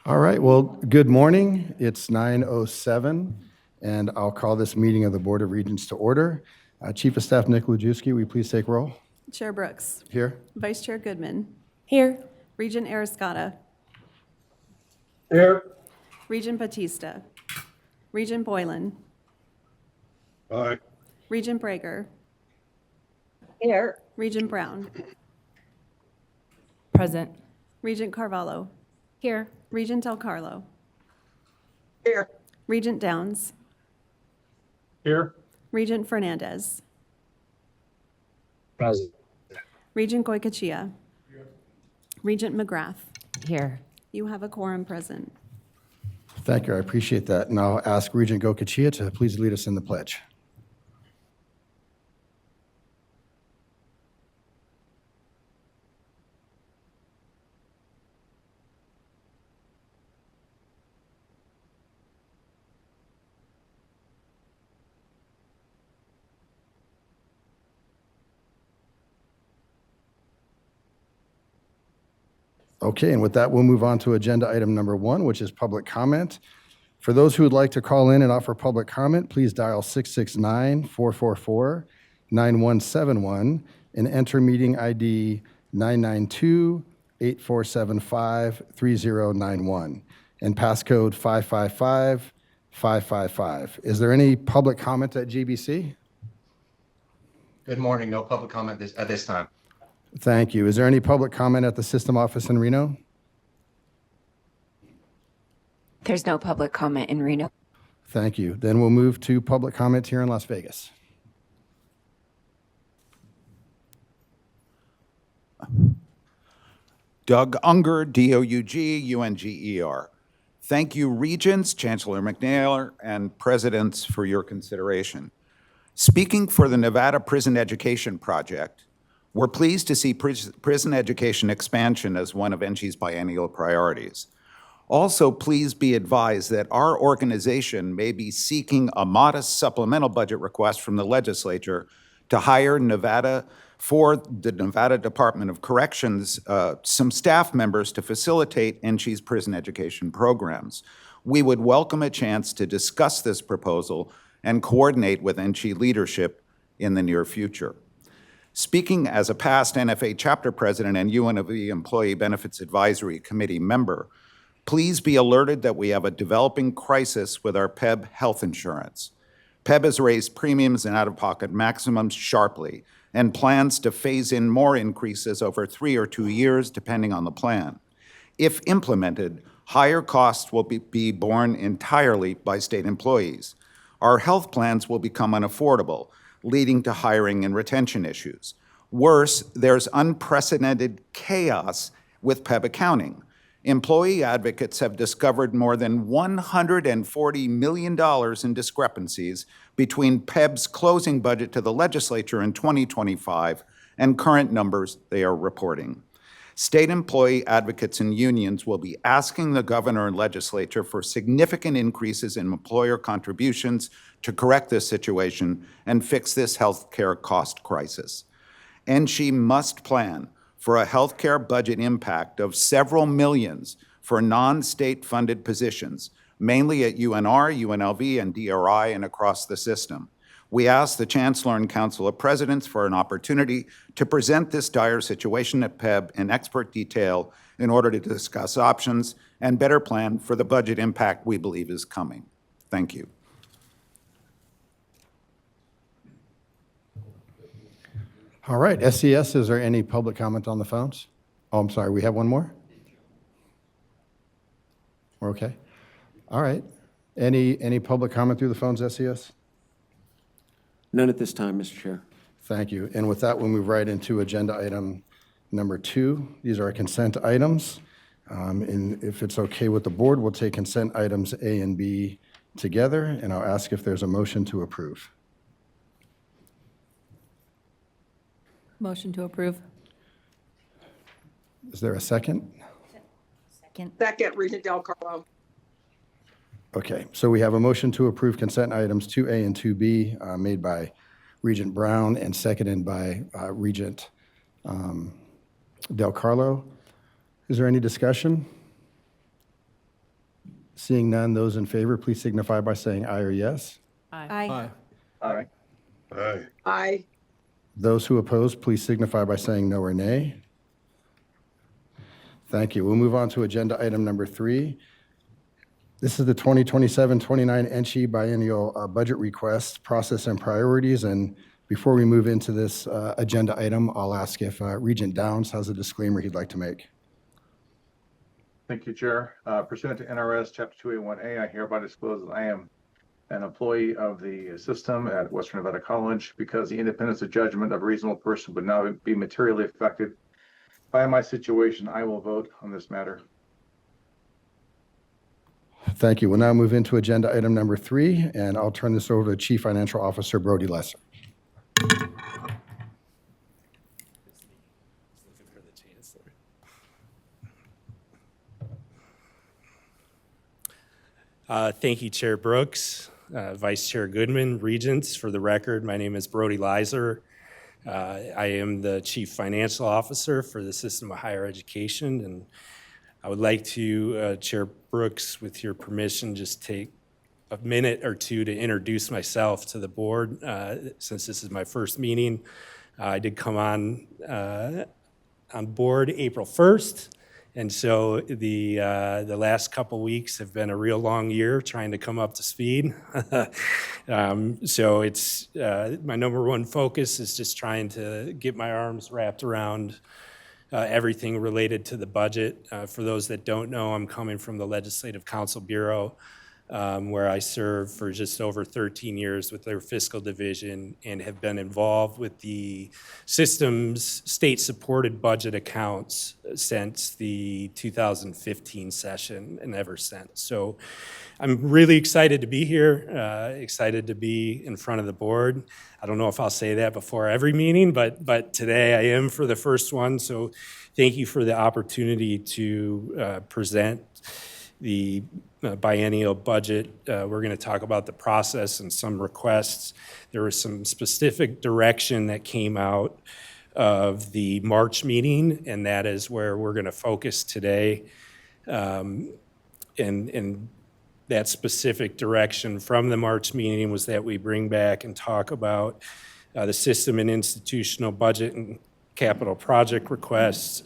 All right, well, good morning. It's 9:07, and I'll call this meeting of the Board of Regents to order. Chief of Staff Nick Lujewski, will you please take roll? Chair Brooks. Here. Vice Chair Goodman. Here. Regent Ariscata. Here. Regent Batista. Regent Boylan. Aye. Regent Brager. Here. Regent Brown. Present. Regent Carvalho. Here. Regent Del Carlo. Here. Regent Downs. Here. Regent Fernandez. Present. Regent Goycochea. Regent McGrath. Here. You have a quorum present. Thank you, I appreciate that. And I'll ask Regent Goycochea to please lead us in the pledge. Okay, and with that, we'll move on to agenda item number 1, which is public comment. For those who would like to call in and offer public comment, please dial 669-444-9171 and enter meeting ID 992-8475-3091 and passcode 555-555. Is there any public comment at GBC? Good morning. No public comment at this time. Thank you. Is there any public comment at the system office in Reno? There's no public comment in Reno. Thank you. Then we'll move to public comment here in Las Vegas. Doug Unger, D-O-U-G-U-N-G-E-R. Thank you, Regents, Chancellor McNair, and Presidents for your consideration. Speaking for the Nevada Prison Education Project, we're pleased to see prison education expansion as one of NSHE's biennial priorities. Also, please be advised that our organization may be seeking a modest supplemental budget request from the legislature to hire for the Nevada Department of Corrections, some staff members to facilitate NSHE's prison education programs. We would welcome a chance to discuss this proposal and coordinate with NSHE leadership in the near future. Speaking as a past NFA chapter president and UNLV Employee Benefits Advisory Committee member, please be alerted that we have a developing crisis with our PEB health insurance. PEB has raised premiums and out-of-pocket maximums sharply and plans to phase in more increases over 3 or 2 years, depending on the plan. If implemented, higher costs will be borne entirely by state employees. Our health plans will become unaffordable, leading to hiring and retention issues. Worse, there's unprecedented chaos with PEB accounting. Employee advocates have discovered more than $140 million in discrepancies between PEB's closing budget to the legislature in 2025 and current numbers they are reporting. State employee advocates and unions will be asking the governor and legislature for significant increases in employer contributions to correct this situation and fix this healthcare cost crisis. NSHE must plan for a healthcare budget impact of several millions for non-state funded positions, mainly at UNR, UNLV, and DRI and across the system. We ask the Chancellor and Council of Presidents for an opportunity to present this dire situation at PEB in expert detail in order to discuss options and better plan for the budget impact we believe is coming. Thank you. All right, SES, is there any public comment on the phones? Oh, I'm sorry, we have one more? We're okay? All right. Any public comment through the phones, SES? None at this time, Mr. Chair. Thank you. And with that, we'll move right into agenda item number 2. These are our consent items. And if it's okay with the board, we'll take consent items A and B together, and I'll ask if there's a motion to approve. Motion to approve. Is there a second? Second, Regent Del Carlo. Okay, so we have a motion to approve consent items 2A and 2B made by Regent Brown and seconded by Regent Del Carlo. Is there any discussion? Seeing none, those in favor, please signify by saying aye or yes. Aye. Aye. Aye. Aye. Those who oppose, please signify by saying no or nay. Thank you. We'll move on to agenda item number 3. This is the 2027-29 NSHE biennial budget request, process and priorities. And before we move into this agenda item, I'll ask if Regent Downs has a disclaimer he'd like to make. Thank you, Chair. Pursuant to NRS Chapter 281A, I hereby disclose that I am an employee of the system at Western Nevada College. Because the independence of judgment of a reasonable person would not be materially affected by my situation, I will vote on this matter. Thank you. We'll now move into agenda item number 3, and I'll turn this over to Chief Financial Officer Brody Lesser. Thank you, Chair Brooks, Vice Chair Goodman, Regents. For the record, my name is Brody Leiser. I am the Chief Financial Officer for the System of Higher Education, and I would like to, Chair Brooks, with your permission, just take a minute or two to introduce myself to the board, since this is my first meeting. I did come on board April 1st. And so the last couple weeks have been a real long year trying to come up to speed. So it's my number one focus is just trying to get my arms wrapped around everything related to the budget. For those that don't know, I'm coming from the Legislative Council Bureau, where I served for just over 13 years with their fiscal division and have been involved with the system's state-supported budget accounts since the 2015 session and ever since. So I'm really excited to be here, excited to be in front of the board. I don't know if I'll say that before every meeting, but today I am for the first one. So thank you for the opportunity to present the biennial budget. We're going to talk about the process and some requests. There was some specific direction that came out of the March meeting, and that is where we're going to focus today. And that specific direction from the March meeting was that we bring back and talk about the system and institutional budget and capital project requests.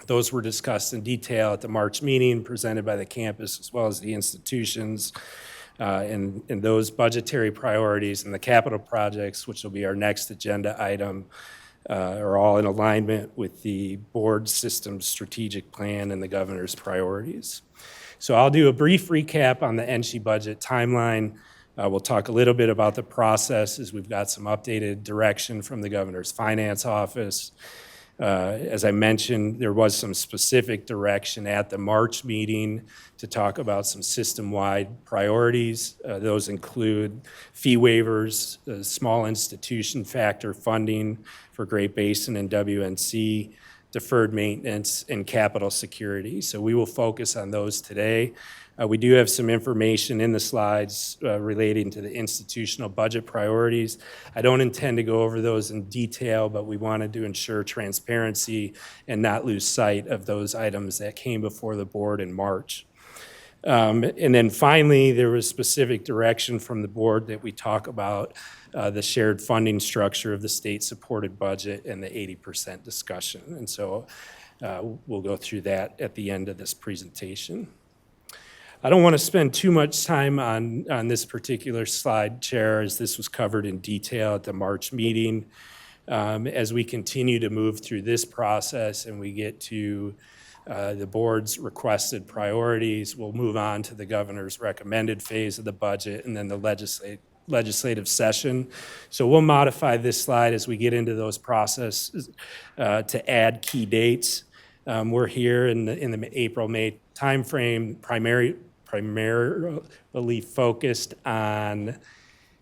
Those were discussed in detail at the March meeting, presented by the campus as well as the institutions. And those budgetary priorities and the capital projects, which will be our next agenda item, are all in alignment with the board system's strategic plan and the governor's priorities. So I'll do a brief recap on the NSHE budget timeline. We'll talk a little bit about the process as we've got some updated direction from the governor's finance office. As I mentioned, there was some specific direction at the March meeting to talk about some system-wide priorities. Those include fee waivers, small institution factor funding for Great Basin and WNC, deferred maintenance, and capital security. So we will focus on those today. We do have some information in the slides relating to the institutional budget priorities. I don't intend to go over those in detail, but we wanted to ensure transparency and not lose sight of those items that came before the board in March. And then finally, there was specific direction from the board that we talk about the shared funding structure of the state-supported budget and the 80% discussion. And so we'll go through that at the end of this presentation. I don't want to spend too much time on this particular slide, Chair, as this was covered in detail at the March meeting. As we continue to move through this process and we get to the board's requested priorities, we'll move on to the governor's recommended phase of the budget and then the legislative session. So we'll modify this slide as we get into those processes to add key dates. We're here in the April-May timeframe, primarily focused on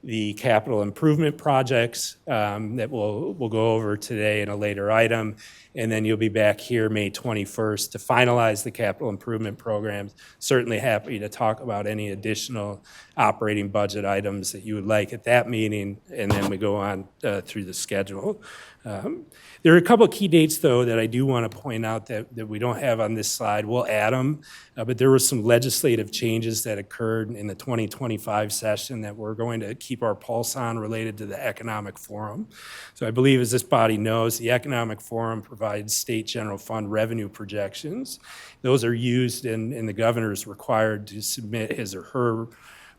the capital improvement projects that we'll go over today in a later item. And then you'll be back here May 21st to finalize the capital improvement programs. Certainly happy to talk about any additional operating budget items that you would like at that meeting. And then we go on through the schedule. There are a couple of key dates, though, that I do want to point out that we don't have on this slide. We'll add them, but there were some legislative changes that occurred in the 2025 session that we're going to keep our pulse on related to the Economic Forum. So I believe, as this body knows, the Economic Forum provides state general fund revenue projections. Those are used, and the governor is required to submit his or her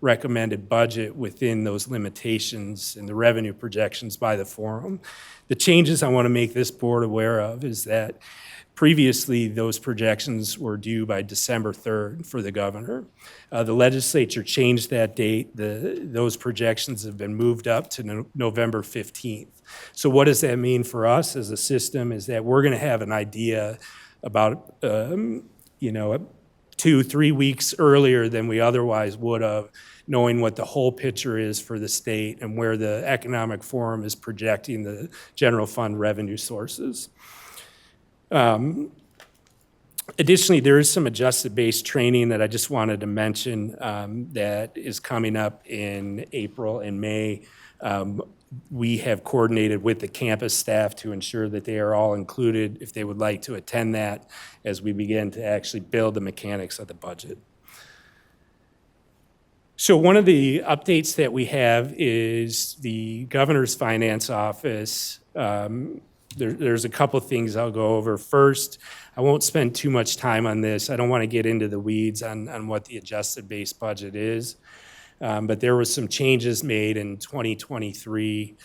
recommended budget within those limitations and the revenue projections by the forum. The changes I want to make this board aware of is that previously those projections were due by December 3rd for the governor. The legislature changed that date. Those projections have been moved up to November 15th. So what does that mean for us as a system is that we're going to have an idea about 2-3 weeks earlier than we otherwise would have, knowing what the whole picture is for the state and where the Economic Forum is projecting the general fund revenue sources. Additionally, there is some adjusted base training that I just wanted to mention that is coming up in April and May. We have coordinated with the campus staff to ensure that they are all included if they would like to attend that as we begin to actually build the mechanics of the budget. So one of the updates that we have is the governor's finance office. There's a couple things I'll go over. First, I won't spend too much time on this. I don't want to get into the weeds on what the adjusted base budget is. But there was some changes made in 2023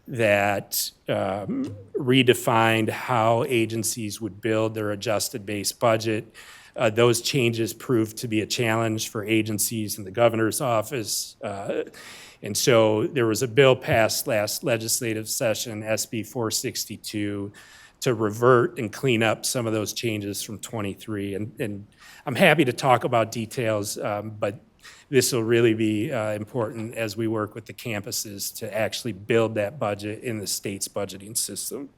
that redefined how agencies would build their adjusted base budget. Those changes proved to be a challenge for agencies in the governor's office. And so there was a bill passed last legislative session, SB 462, to revert and clean up some of those changes from 23. And I'm happy to talk about details, but this will really be important as we work with the campuses to actually build that budget in the state's budgeting system.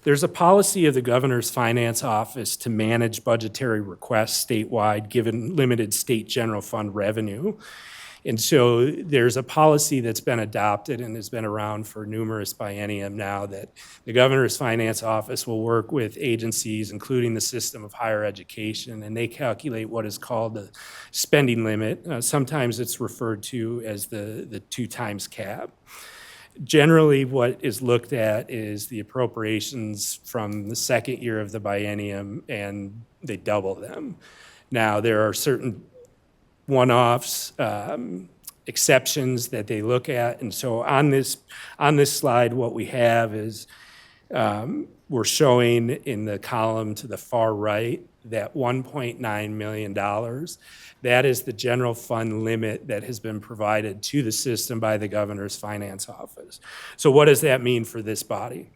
There's a policy of the governor's finance office to manage budgetary requests statewide given limited state general fund revenue. And so there's a policy that's been adopted and has been around for numerous biennium now that the governor's finance office will work with agencies, including the system of higher education, and they calculate what is called the spending limit. Sometimes it's referred to as the 2 times cap. Generally, what is looked at is the appropriations from the second year of the biennium, and they double them. Now, there are certain one-offs, exceptions that they look at, and so on this slide, what we have is we're showing in the column to the far right that $1.9 million. That is the general fund limit that has been provided to the system by the governor's finance office. So what does that mean for this body?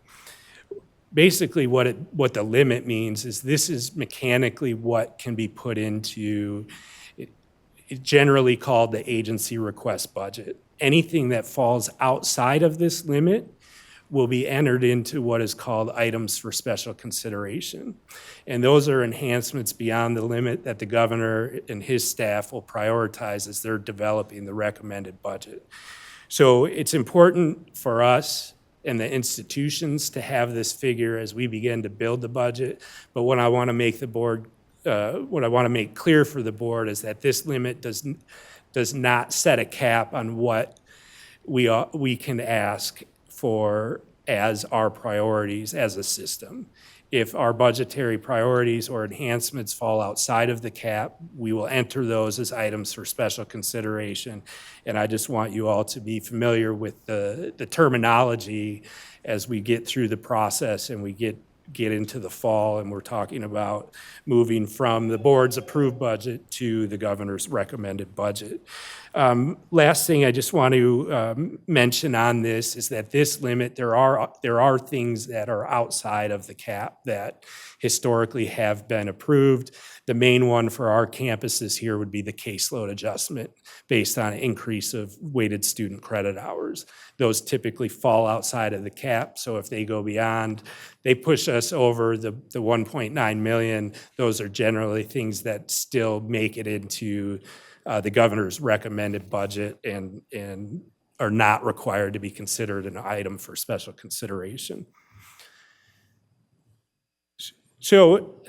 Basically, what the limit means is this is mechanically what can be put into it's generally called the agency request budget. Anything that falls outside of this limit will be entered into what is called items for special consideration. And those are enhancements beyond the limit that the governor and his staff will prioritize as they're developing the recommended budget. So it's important for us and the institutions to have this figure as we begin to build the budget. But what I want to make the board what I want to make clear for the board is that this limit does not set a cap on what we can ask for as our priorities as a system. If our budgetary priorities or enhancements fall outside of the cap, we will enter those as items for special consideration. And I just want you all to be familiar with the terminology as we get through the process and we get into the fall and we're talking about moving from the board's approved budget to the governor's recommended budget. Last thing I just want to mention on this is that this limit, there are things that are outside of the cap that historically have been approved. The main one for our campuses here would be the caseload adjustment based on an increase of weighted student credit hours. Those typically fall outside of the cap, so if they go beyond, they push us over the 1.9 million. Those are generally things that still make it into the governor's recommended budget and are not required to be considered an item for special consideration. So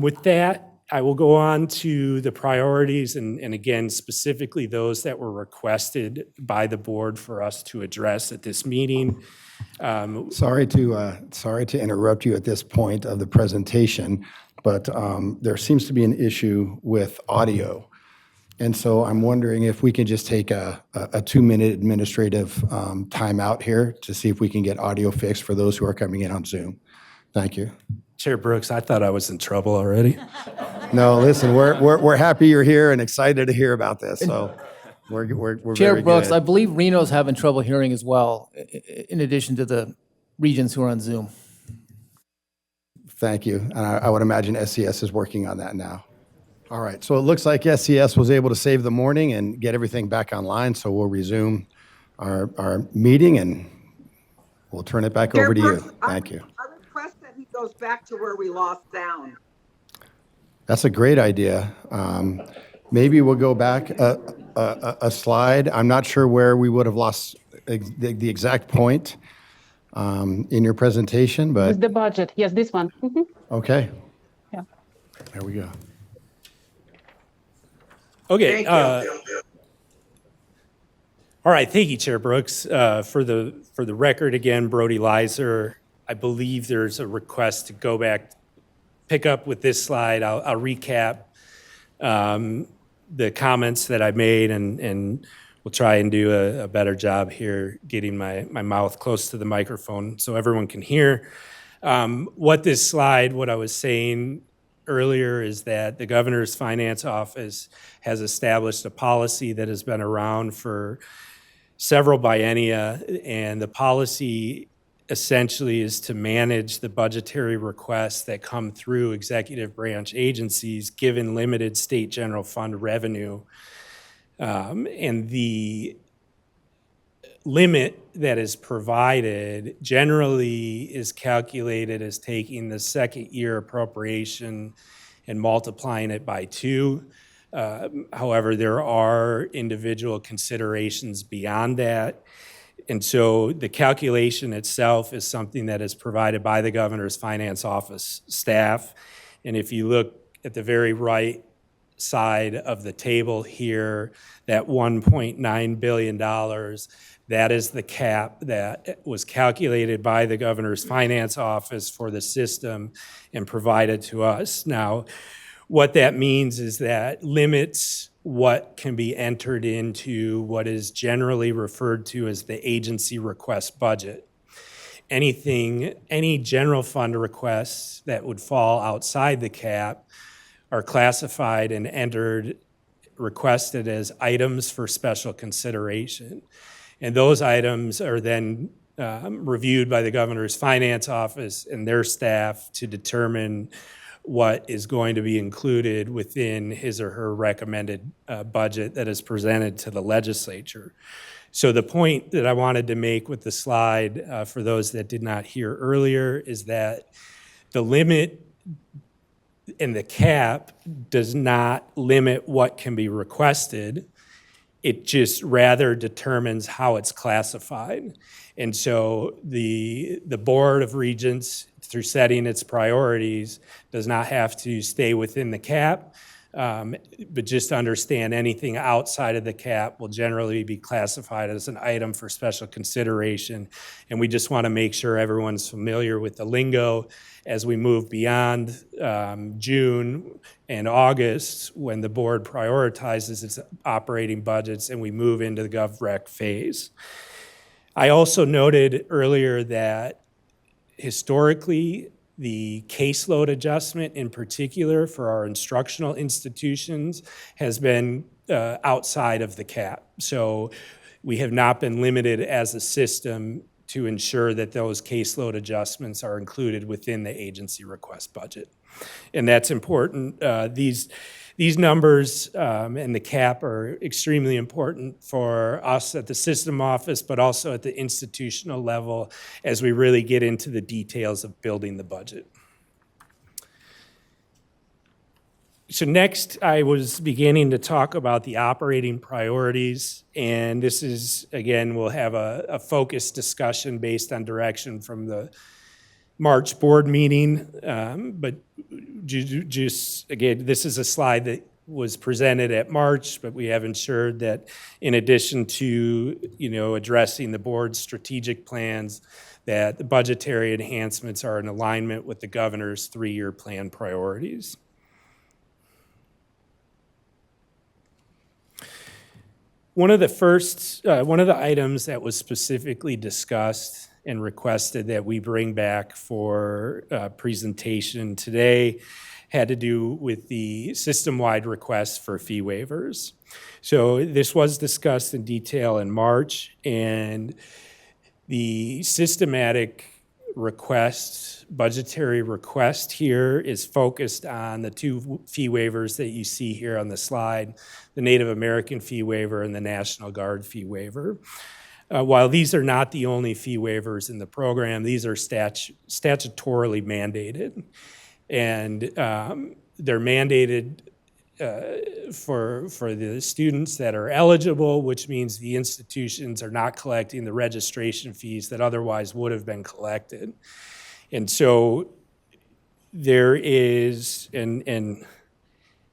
with that, I will go on to the priorities and again, specifically those that were requested by the board for us to address at this meeting. Sorry to interrupt you at this point of the presentation, but there seems to be an issue with audio. And so I'm wondering if we can just take a 2-minute administrative timeout here to see if we can get audio fixed for those who are coming in on Zoom. Thank you. Chair Brooks, I thought I was in trouble already. No, listen, we're happy you're here and excited to hear about this. So we're Chair very Brooks, good. I believe Reno's having trouble hearing as well, in addition to the Regents who are on Zoom. Thank you. And I would imagine SES is working on that now. All right. So it looks like SES was able to save the morning and get everything back online. So we'll resume our meeting and we'll turn it back over to you. Thank you. I request that he goes back to where we lost sound. That's a great idea. Maybe we'll go back a slide. I'm not sure where we would have lost the exact point in your presentation, but With the budget, yes, this one. okay. Yeah. There we go. Okay. Thank you. All right. Thank you, Chair Brooks. For the record, again, Brody Leiser, I believe there's a request to go back, pick up with this slide. I'll recap the comments that I made and we'll try and do a better job here getting my mouth close to the microphone so everyone can hear. What I was saying earlier is that the governor's finance office has established a policy that has been around for several biennia, and the policy essentially is to manage the budgetary requests that come through executive branch agencies given limited state general fund revenue. And the limit that is provided generally is calculated as taking the second year appropriation and multiplying it by 2. However, there are individual considerations beyond that. And so the calculation itself is something that is provided by the governor's finance office staff. And if you look at the very right side of the table here, that $1.9 billion, that is the cap that was calculated by the governor's finance office for the system and provided to us. Now, what that means is that limits what can be entered into what is generally referred to as the agency request budget. Any general fund requests that would fall outside the cap are classified and requested as items for special consideration. And those items are then reviewed by the governor's finance office and their staff to determine what is going to be included within his or her recommended budget that is presented to the legislature. So the point that I wanted to make with the slide, for those that did not hear earlier, is that the limit and the cap does not limit what can be requested. It just rather determines how it's classified. And so the Board of Regents, through setting its priorities, does not have to stay within the cap, but just understand anything outside of the cap will generally be classified as an item for special consideration. And we just want to make sure everyone's familiar with the lingo as we move beyond June and August, when the board prioritizes its operating budgets and we move into the GovRec phase. I also noted earlier that historically, the caseload adjustment in particular for our instructional institutions has been outside of the cap. So we have not been limited as a system to ensure that those caseload adjustments are included within the agency request budget. And that's important. These numbers and the cap are extremely important for us at the system office, but also at the institutional level as we really get into the details of building the budget. So next, I was beginning to talk about the operating priorities, and this is, again, we'll have a focused discussion based on direction from the March board meeting, but just, again, this is a slide that was presented at March, but we have ensured that in addition to, addressing the board's strategic plans, that the budgetary enhancements are in alignment with the governor's 3-year plan priorities. One of the items that was specifically discussed and requested that we bring back for presentation today had to do with the system-wide request for fee waivers. So this was discussed in detail in March, and the systematic request, budgetary request here is focused on the 2 fee waivers that you see here on the slide, the Native American fee waiver and the National Guard fee waiver. While these are not the only fee waivers in the program, these are statutorily mandated. And they're mandated for the students that are eligible, which means the institutions are not collecting the registration fees that otherwise would have been collected. And so there is, and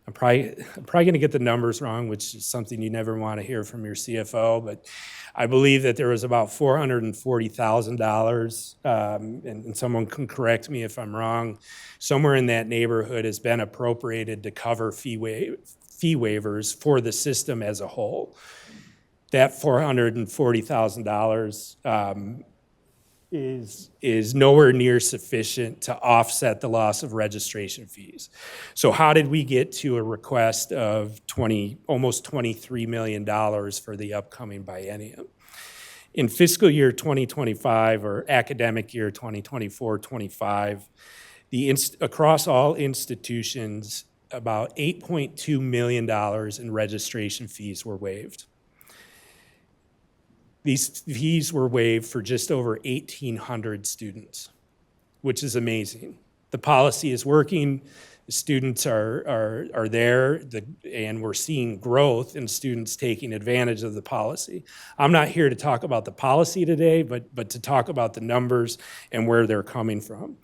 I'm probably going to get the numbers wrong, which is something you never want to hear from your CFO, but I believe that there was about $440,000, and someone can correct me if I'm wrong, somewhere in that neighborhood has been appropriated to cover fee waivers for the system as a whole. That $440,000 is nowhere near sufficient to offset the loss of registration fees. So how did we get to a request of almost $23 million for the upcoming biennium? In fiscal year 2025 or academic year 2024-25, across all institutions, about $8.2 million in registration fees were waived. These fees were waived for just over 1,800 students, which is amazing. The policy is working, the students are there, and we're seeing growth in students taking advantage of the policy. I'm not here to talk about the policy today, but to talk about the numbers and where they're coming from.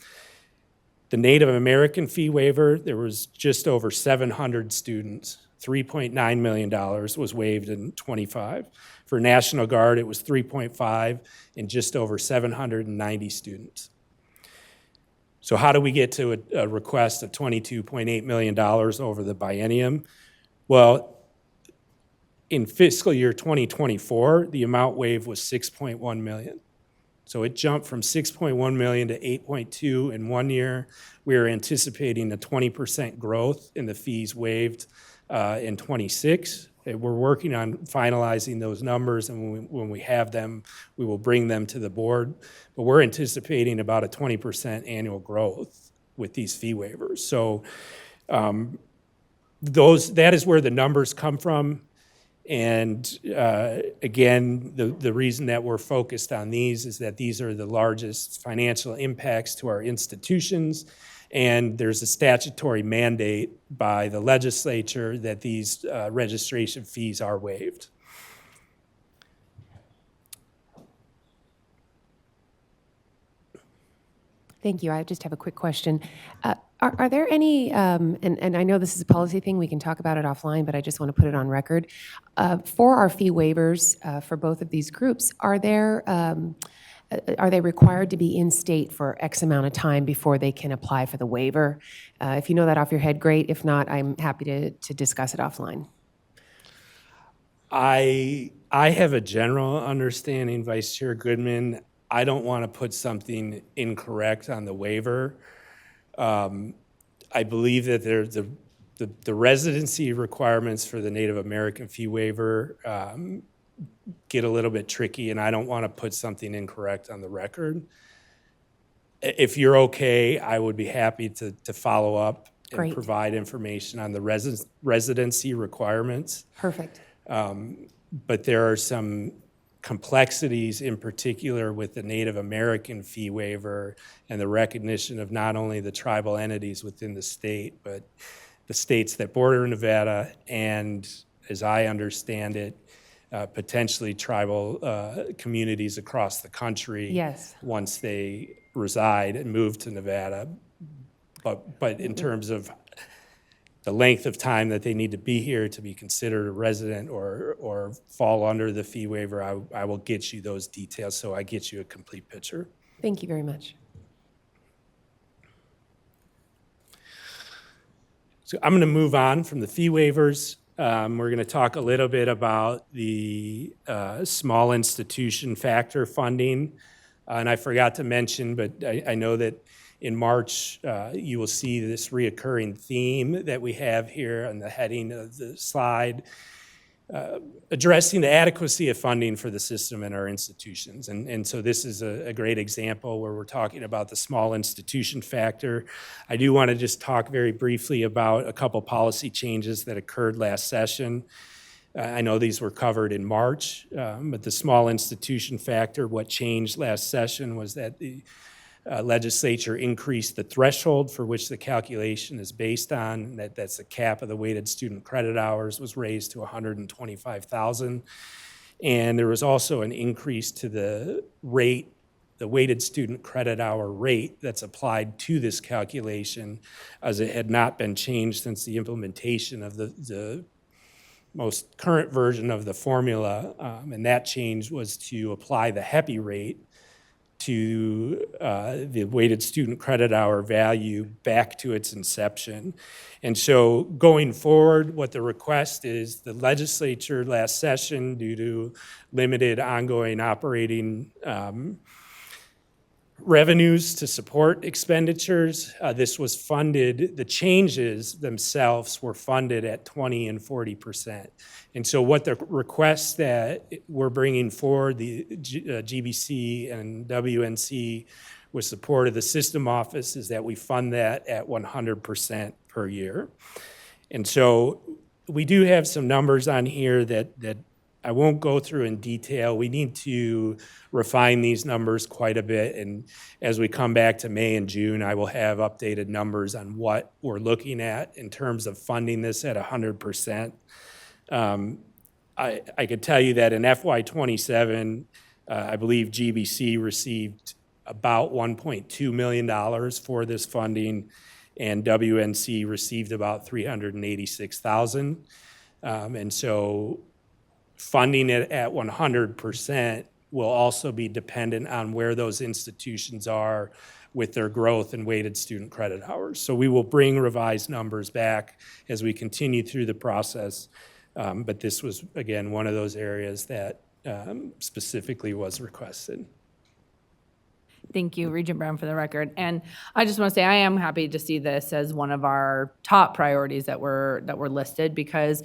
The Native American fee waiver, there was just over 700 students. $3.9 million was waived in 25. For National Guard, it was 3.5 and just over 790 students. So how do we get to a request of $22.8 million over the biennium? Well, in fiscal year 2024, the amount waived was $6.1 million. So it jumped from $6.1 million to $8.2 in 1 year. We are anticipating a 20% growth in the fees waived in 26. We're working on finalizing those numbers, and when we have them, we will bring them to the board. But we're anticipating about a 20% annual growth with these fee waivers. So that is where the numbers come from. And again, the reason that we're focused on these is that these are the largest financial impacts to our institutions. And there's a statutory mandate by the legislature that these registration fees are waived. Thank you. I just have a quick question. Are there any, and I know this is a policy thing, we can talk about it offline, but I just want to put it on record. For our fee waivers for both of these groups, are they required to be in state for X amount of time before they can apply for the waiver? If you know that off your head, great. If not, I'm happy to discuss it offline. I have a general understanding, Vice Chair Goodman. I don't want to put something incorrect on the waiver. I believe that the residency requirements for the Native American fee waiver get a little bit tricky, and I don't want to put something incorrect on the record. If you're okay, I would be happy to follow up and Great. provide information on the residency requirements. Perfect. But there are some complexities in particular with the Native American fee waiver and the recognition of not only the tribal entities within the state, but the states that border Nevada and, as I understand it, potentially tribal communities across the country. Yes. Once they reside and move to Nevada. But in terms of the length of time that they need to be here to be considered a resident or fall under the fee waiver, I will get you those details so I get you a complete picture. Thank you very much. So I'm going to move on from the fee waivers. We're going to talk a little bit about the small institution factor funding. And I forgot to mention, but I know that in March, you will see this reoccurring theme that we have here on the heading of the slide, addressing the adequacy of funding for the system and our institutions. And so this is a great example where we're talking about the small institution factor. I do want to just talk very briefly about a couple policy changes that occurred last session. I know these were covered in March, but the small institution factor, what changed last session was that the legislature increased the threshold for which the calculation is based on. That's the cap of the weighted student credit hours was raised to 125,000. And there was also an increase to the rate, the weighted student credit hour rate that's applied to this calculation, as it had not been changed since the implementation of the most current version of the formula. And that change was to apply the HEPI rate to the weighted student credit hour value back to its inception. And so going forward, what the request is, the legislature last session, due to limited ongoing operating revenues to support expenditures, this was funded, the changes themselves were funded at 20 and 40%. And so what the requests that we're bringing forward, the GBC and WNC with support of the system office, is that we fund that at 100% per year. And so we do have some numbers on here that I won't go through in detail. We need to refine these numbers quite a bit. And as we come back to May and June, I will have updated numbers on what we're looking at in terms of funding this at 100%. I could tell you that in FY27, I believe GBC received about $1.2 million for this funding, and WNC received about $386,000. And so funding it at 100% will also be dependent on where those institutions are with their growth and weighted student credit hours. So we will bring revised numbers back as we continue through the process. But this was, again, one of those areas that specifically was requested. Thank you, Regent Brown, for the record. And I just want to say I am happy to see this as one of our top priorities that were listed, because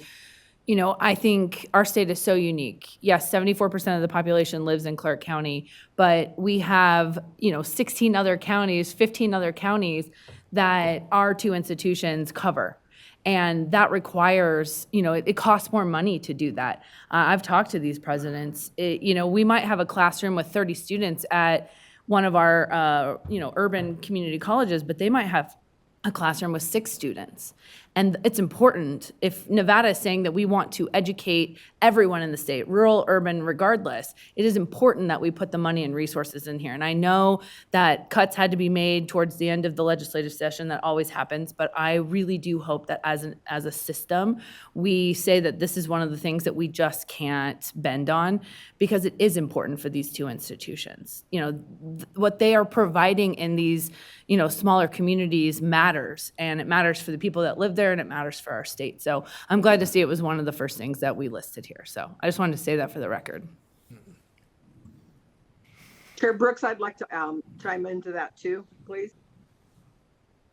you know, I think our state is so unique. Yes, 74% of the population lives in Clark County, but we have, 16 other counties, 15 other counties that our two institutions cover. And that requires, it costs more money to do that. I've talked to these presidents. We might have a classroom with 30 students at one of our, urban community colleges, but they might have a classroom with 6 students. And it's important, if Nevada is saying that we want to educate everyone in the state, rural, urban, regardless, it is important that we put the money and resources in here. And I know that cuts had to be made towards the end of the legislative session. That always happens. But I really do hope that as a system, we say that this is one of the things that we just can't bend on, because it is important for these two institutions. What they are providing in these, smaller communities matters. And it matters for the people that live there, and it matters for our state. So I'm glad to see it was one of the first things that we listed here. So I just wanted to say that for the record. Chair Brooks, I'd like to chime into that too, please.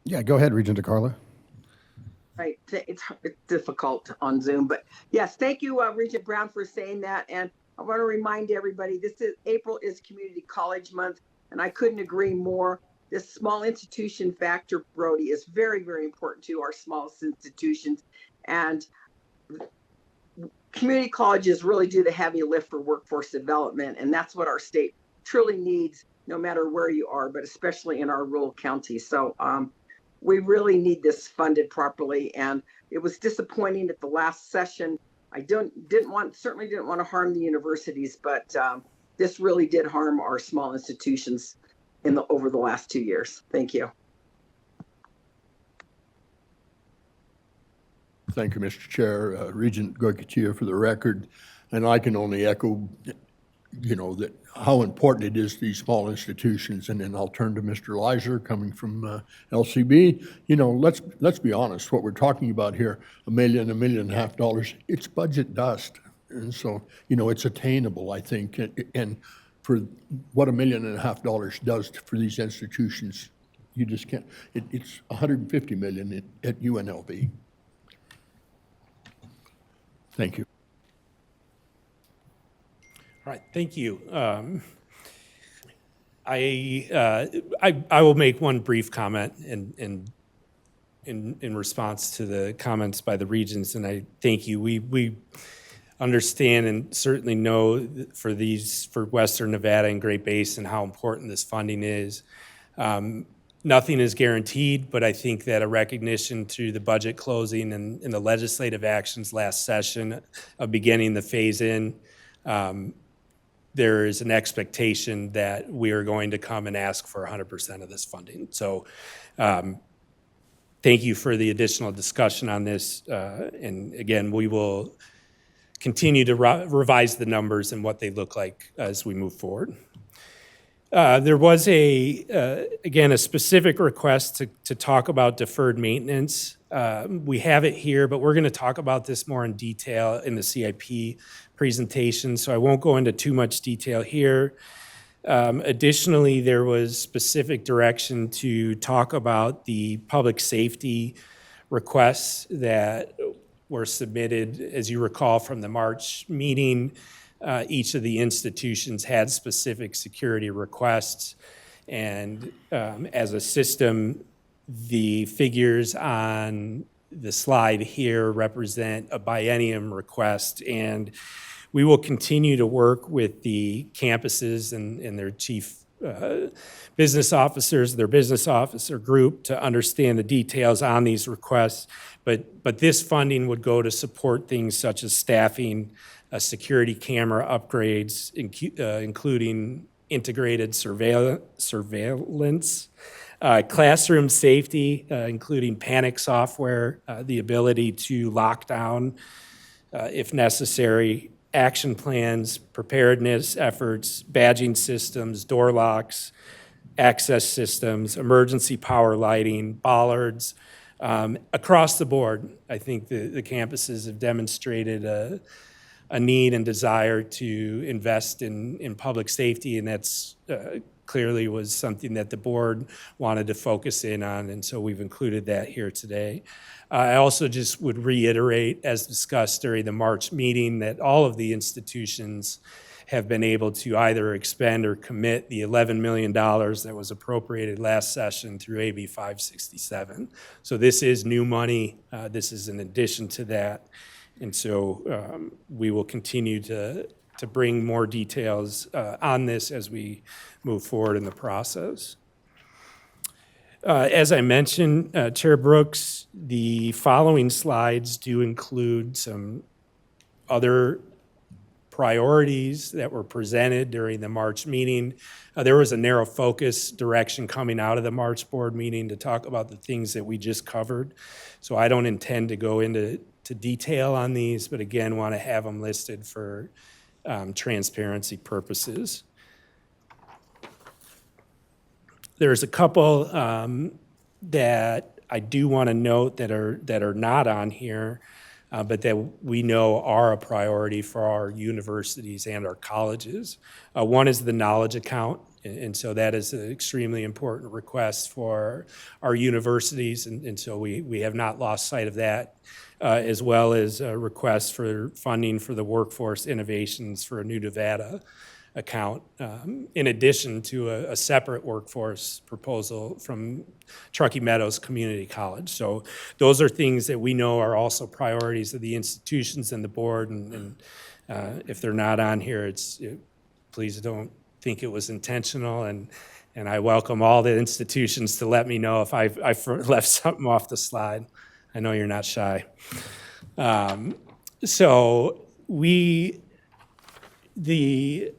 Yeah, go ahead, Regent DeCarlo. Right, it's difficult on Zoom, but yes, thank you, Regent Brown, for saying that. And I want to remind everybody, April is Community College Month, and I couldn't agree more. This small institution factor, Brody, is very, very important to our smallest institutions. And community colleges really do the heavy lift for workforce development. And that's what our state truly needs, no matter where you are, but especially in our rural counties. So we really need this funded properly. And it was disappointing at the last session. I certainly didn't want to harm the universities, but this really did harm our small institutions over the last 2 years. Thank you. Thank you, Mr. Chair. Regent Goycochea for the record. And I can only echo, that how important it is to these small institutions. And then I'll turn to Mr. Leiser coming from LCB. Let's be honest, what we're talking about here, $1 million, $1.5 million, it's budget dust. And so, it's attainable, I think. And for what $1.5 million does for these institutions, you just can't, it's $150 million at UNLV. Thank you. All right, thank you. I will make one brief comment in response to the comments by the Regents, and I thank you. We understand and certainly know for Western Nevada and Great Basin how important this funding is. Nothing is guaranteed, but I think that a recognition through the budget closing and the legislative actions last session of beginning the phase-in, there is an expectation that we are going to come and ask for 100% of this funding. So thank you for the additional discussion on this. And again, we will continue to revise the numbers and what they look like as we move forward. There was again, a specific request to talk about deferred maintenance. We have it here, but we're going to talk about this more in detail in the CIP presentation, so I won't go into too much detail here. Additionally, there was specific direction to talk about the public safety requests that were submitted. As you recall from the March meeting, each of the institutions had specific security requests, and as a system, the figures on the slide here represent a biennium request, and we will continue to work with the campuses and their chief business officers, their business officer group, to understand the details on these requests. But this funding would go to support things such as staffing, security camera upgrades, including integrated surveillance, classroom safety, including panic software, the ability to lock down if necessary, action plans, preparedness efforts, badging systems, door locks, access systems, emergency power lighting, bollards. Across the board, I think the campuses have demonstrated a need and desire to invest in public safety, and that's clearly was something that the board wanted to focus in on, and so we've included that here today. I also just would reiterate, as discussed during the March meeting, that all of the institutions have been able to either expend or commit the $11 million that was appropriated last session through AB 567. So this is new money. This is in addition to that. And so we will continue to bring more details on this as we move forward in the process. As I mentioned, Chair Brooks, the following slides do include some other priorities that were presented during the March meeting. There was a narrow focus direction coming out of the March board meeting to talk about the things that we just covered. So I don't intend to go into detail on these, but again, want to have them listed for transparency purposes. There's a couple that I do want to note that are not on here, but that we know are a priority for our universities and our colleges. One is the knowledge account, and so that is an extremely important request for our universities, and so we have not lost sight of that, as well as a request for funding for the workforce innovations for a New Nevada account, in addition to a separate workforce proposal from Truckee Meadows Community College. So those are things that we know are also priorities of the institutions and the board, and if they're not on here, please don't think it was intentional, and And I welcome all the institutions to let me know if I left something off the slide. I know you're not shy. So the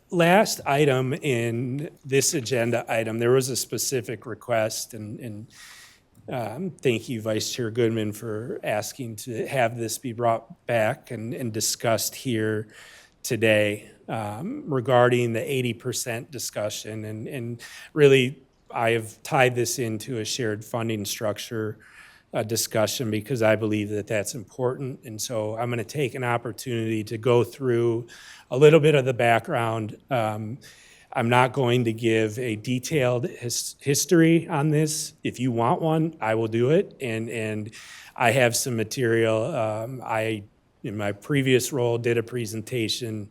last item in this agenda item, there was a specific request, and thank you, Vice Chair Goodman, for asking to have this be brought back and discussed here today regarding the 80% discussion. And really, I have tied this into a shared funding structure discussion because I believe that that's important. And so I'm going to take an opportunity to go through a little bit of the background. I'm not going to give a detailed history on this. If you want one, I will do it. And I have some material. I, in my previous role, did a presentation.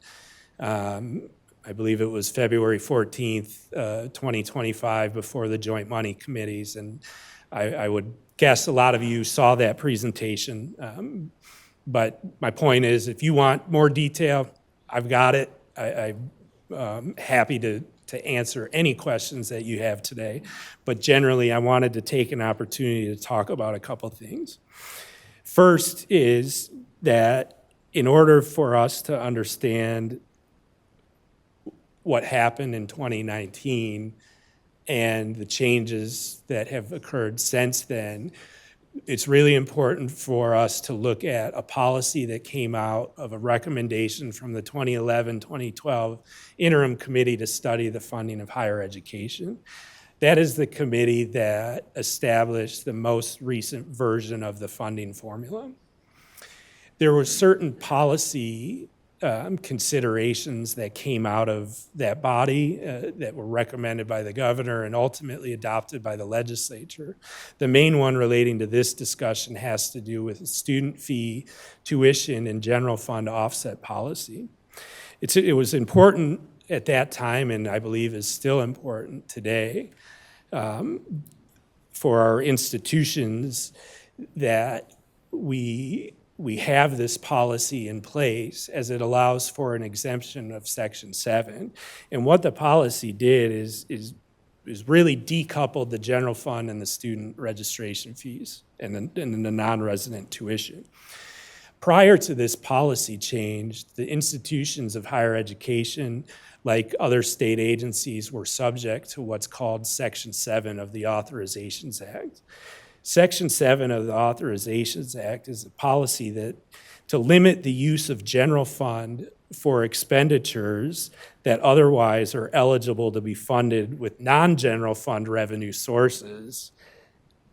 I believe it was February 14th, 2025, before the Joint Money Committees. And I would guess a lot of you saw that presentation. But my point is, if you want more detail, I've got it. I'm happy to answer any questions that you have today. But generally, I wanted to take an opportunity to talk about a couple things. First is that in order for us to understand what happened in 2019 and the changes that have occurred since then, it's really important for us to look at a policy that came out of a recommendation from the 2011-2012 Interim Committee to study the funding of higher education. That is the committee that established the most recent version of the funding formula. There were certain policy considerations that came out of that body that were recommended by the governor and ultimately adopted by the legislature. The main one relating to this discussion has to do with student fee, tuition, and general fund offset policy. It was important at that time, and I believe is still important today, for our institutions that we have this policy in place as it allows for an exemption of Section 7. And what the policy did is really decoupled the general fund and the student registration fees and the non-resident tuition. Prior to this policy change, the institutions of higher education, like other state agencies, were subject to what's called Section 7 of the Authorizations Act. Section 7 of the Authorizations Act is a policy that to limit the use of general fund for expenditures that otherwise are eligible to be funded with non-general fund revenue sources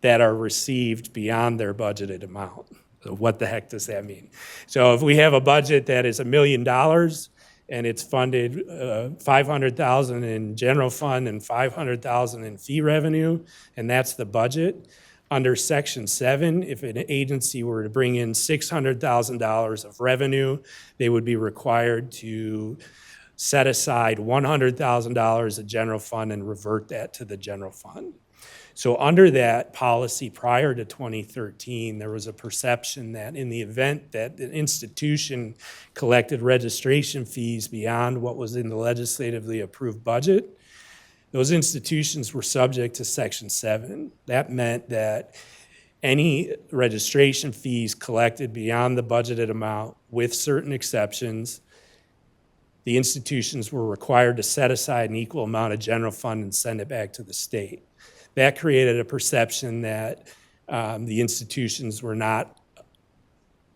that are received beyond their budgeted amount. So what the heck does that mean? So if we have a budget that is $1 million and it's funded $500,000 in general fund and $500,000 in fee revenue, and that's the budget, under Section 7, if an agency were to bring in $600,000 of revenue, they would be required to set aside $100,000 of general fund and revert that to the general fund. So under that policy prior to 2013, there was a perception that in the event that the institution collected registration fees beyond what was in the legislatively approved budget, those institutions were subject to Section 7. That meant that any registration fees collected beyond the budgeted amount, with certain exceptions, the institutions were required to set aside an equal amount of general fund and send it back to the state. That created a perception that the institutions were not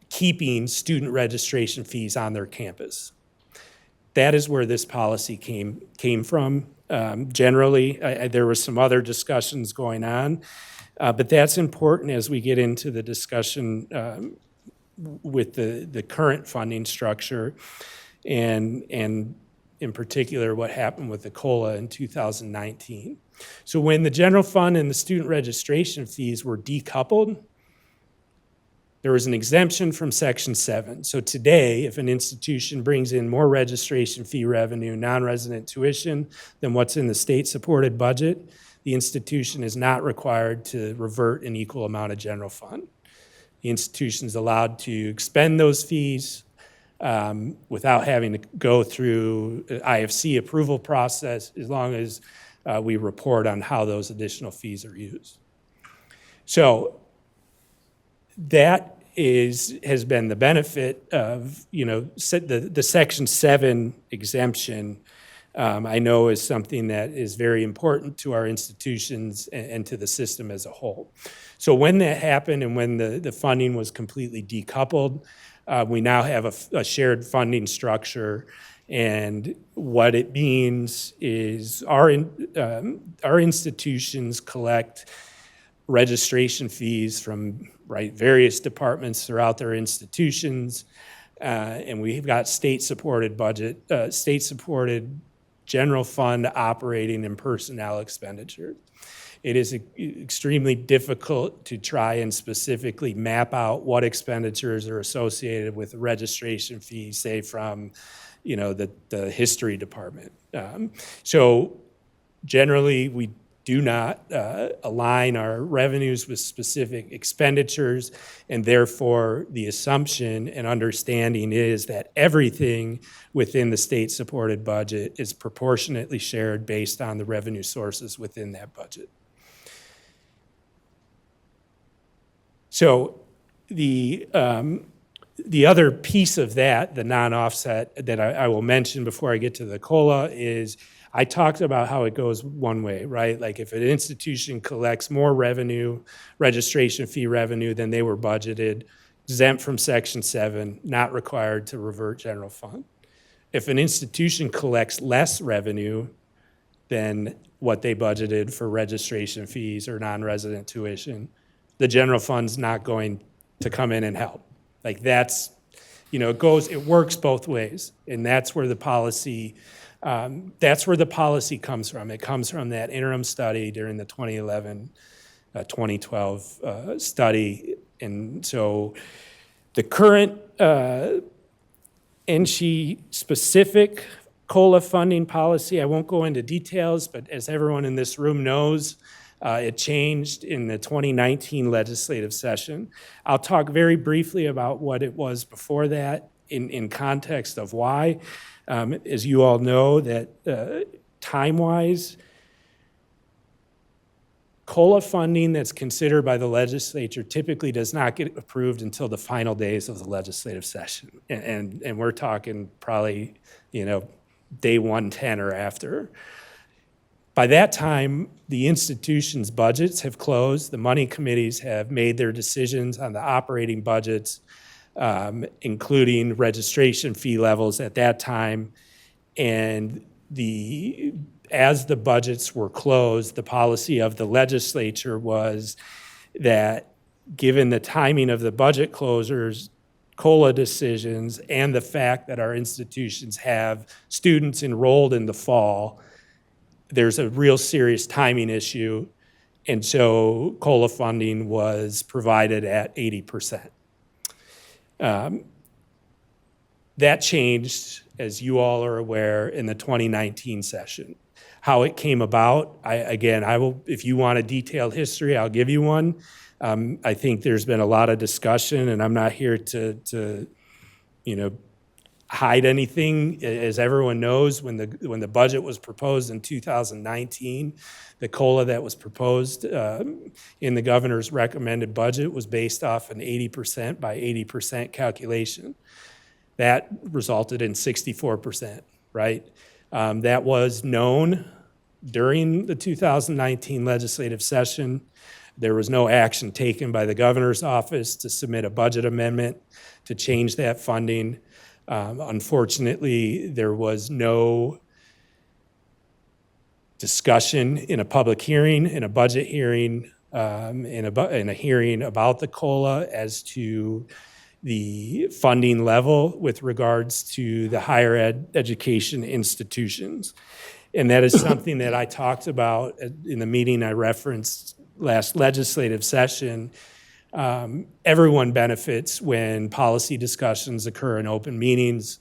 keeping student registration fees on their campus. That is where this policy came from. Generally, there were some other discussions going on, but that's important as we get into the discussion with the current funding structure and in particular what happened with the COLA in 2019. So when the general fund and the student registration fees were decoupled, there was an exemption from Section 7. So today, if an institution brings in more registration fee revenue, non-resident tuition than what's in the state-supported budget, the institution is not required to revert an equal amount of general fund. The institution is allowed to expend those fees without having to go through the IFC approval process, as long as we report on how those additional fees are used. So that has been the benefit of, the Section 7 exemption, I know is something that is very important to our institutions and to the system as a whole. So when that happened and when the funding was completely decoupled, we now have a shared funding structure. And what it means is our institutions collect registration fees from various departments throughout their institutions, and we've got state-supported budget, state-supported general fund operating and personnel expenditures. It is extremely difficult to try and specifically map out what expenditures are associated with registration fees, say from, the history department. So generally, we do not align our revenues with specific expenditures, and therefore the assumption and understanding is that everything within the state-supported budget is proportionately shared based on the revenue sources within that budget. So the other piece of that, the non-offset that I will mention before I get to the COLA, is I talked about how it goes one way, right? Like if an institution collects more revenue, registration fee revenue than they were budgeted, exempt from Section 7, not required to revert general fund. If an institution collects less revenue than what they budgeted for registration fees or non-resident tuition, the general fund's not going to come in and help. Like that's, it works both ways, and that's where the policy comes from. It comes from that interim study during the 2011-2012 study. And so the current NSHE specific COLA funding policy, I won't go into details, but as everyone in this room knows, it changed in the 2019 legislative session. I'll talk very briefly about what it was before that in context of why. As you all know, that time-wise, COLA funding that's considered by the legislature typically does not get approved until the final days of the legislative session. And we're talking probably, day 110 or after. By that time, the institution's budgets have closed. The money committees have made their decisions on the operating budgets, including registration fee levels at that time. And as the budgets were closed, the policy of the legislature was that given the timing of the budget closures, COLA decisions, and the fact that our institutions have students enrolled in the fall, there's a real serious timing issue. And so COLA funding was provided at 80%. That changed, as you all are aware, in the 2019 session. How it came about, I will, if you want a detailed history, I'll give you one. I think there's been a lot of discussion, and I'm not here to hide anything. As everyone knows, when the budget was proposed in 2019, the COLA that was proposed in the governor's recommended budget was based off an 80% by 80% calculation. That resulted in 64%, right? That was known during the 2019 legislative session. There was no action taken by the governor's office to submit a budget amendment to change that funding. Unfortunately, there was no discussion in a public hearing, in a budget hearing, in a hearing about the COLA as to the funding level with regards to the higher education institutions. And that is something that I talked about in the meeting I referenced last legislative session. Everyone benefits when policy discussions occur in open meetings.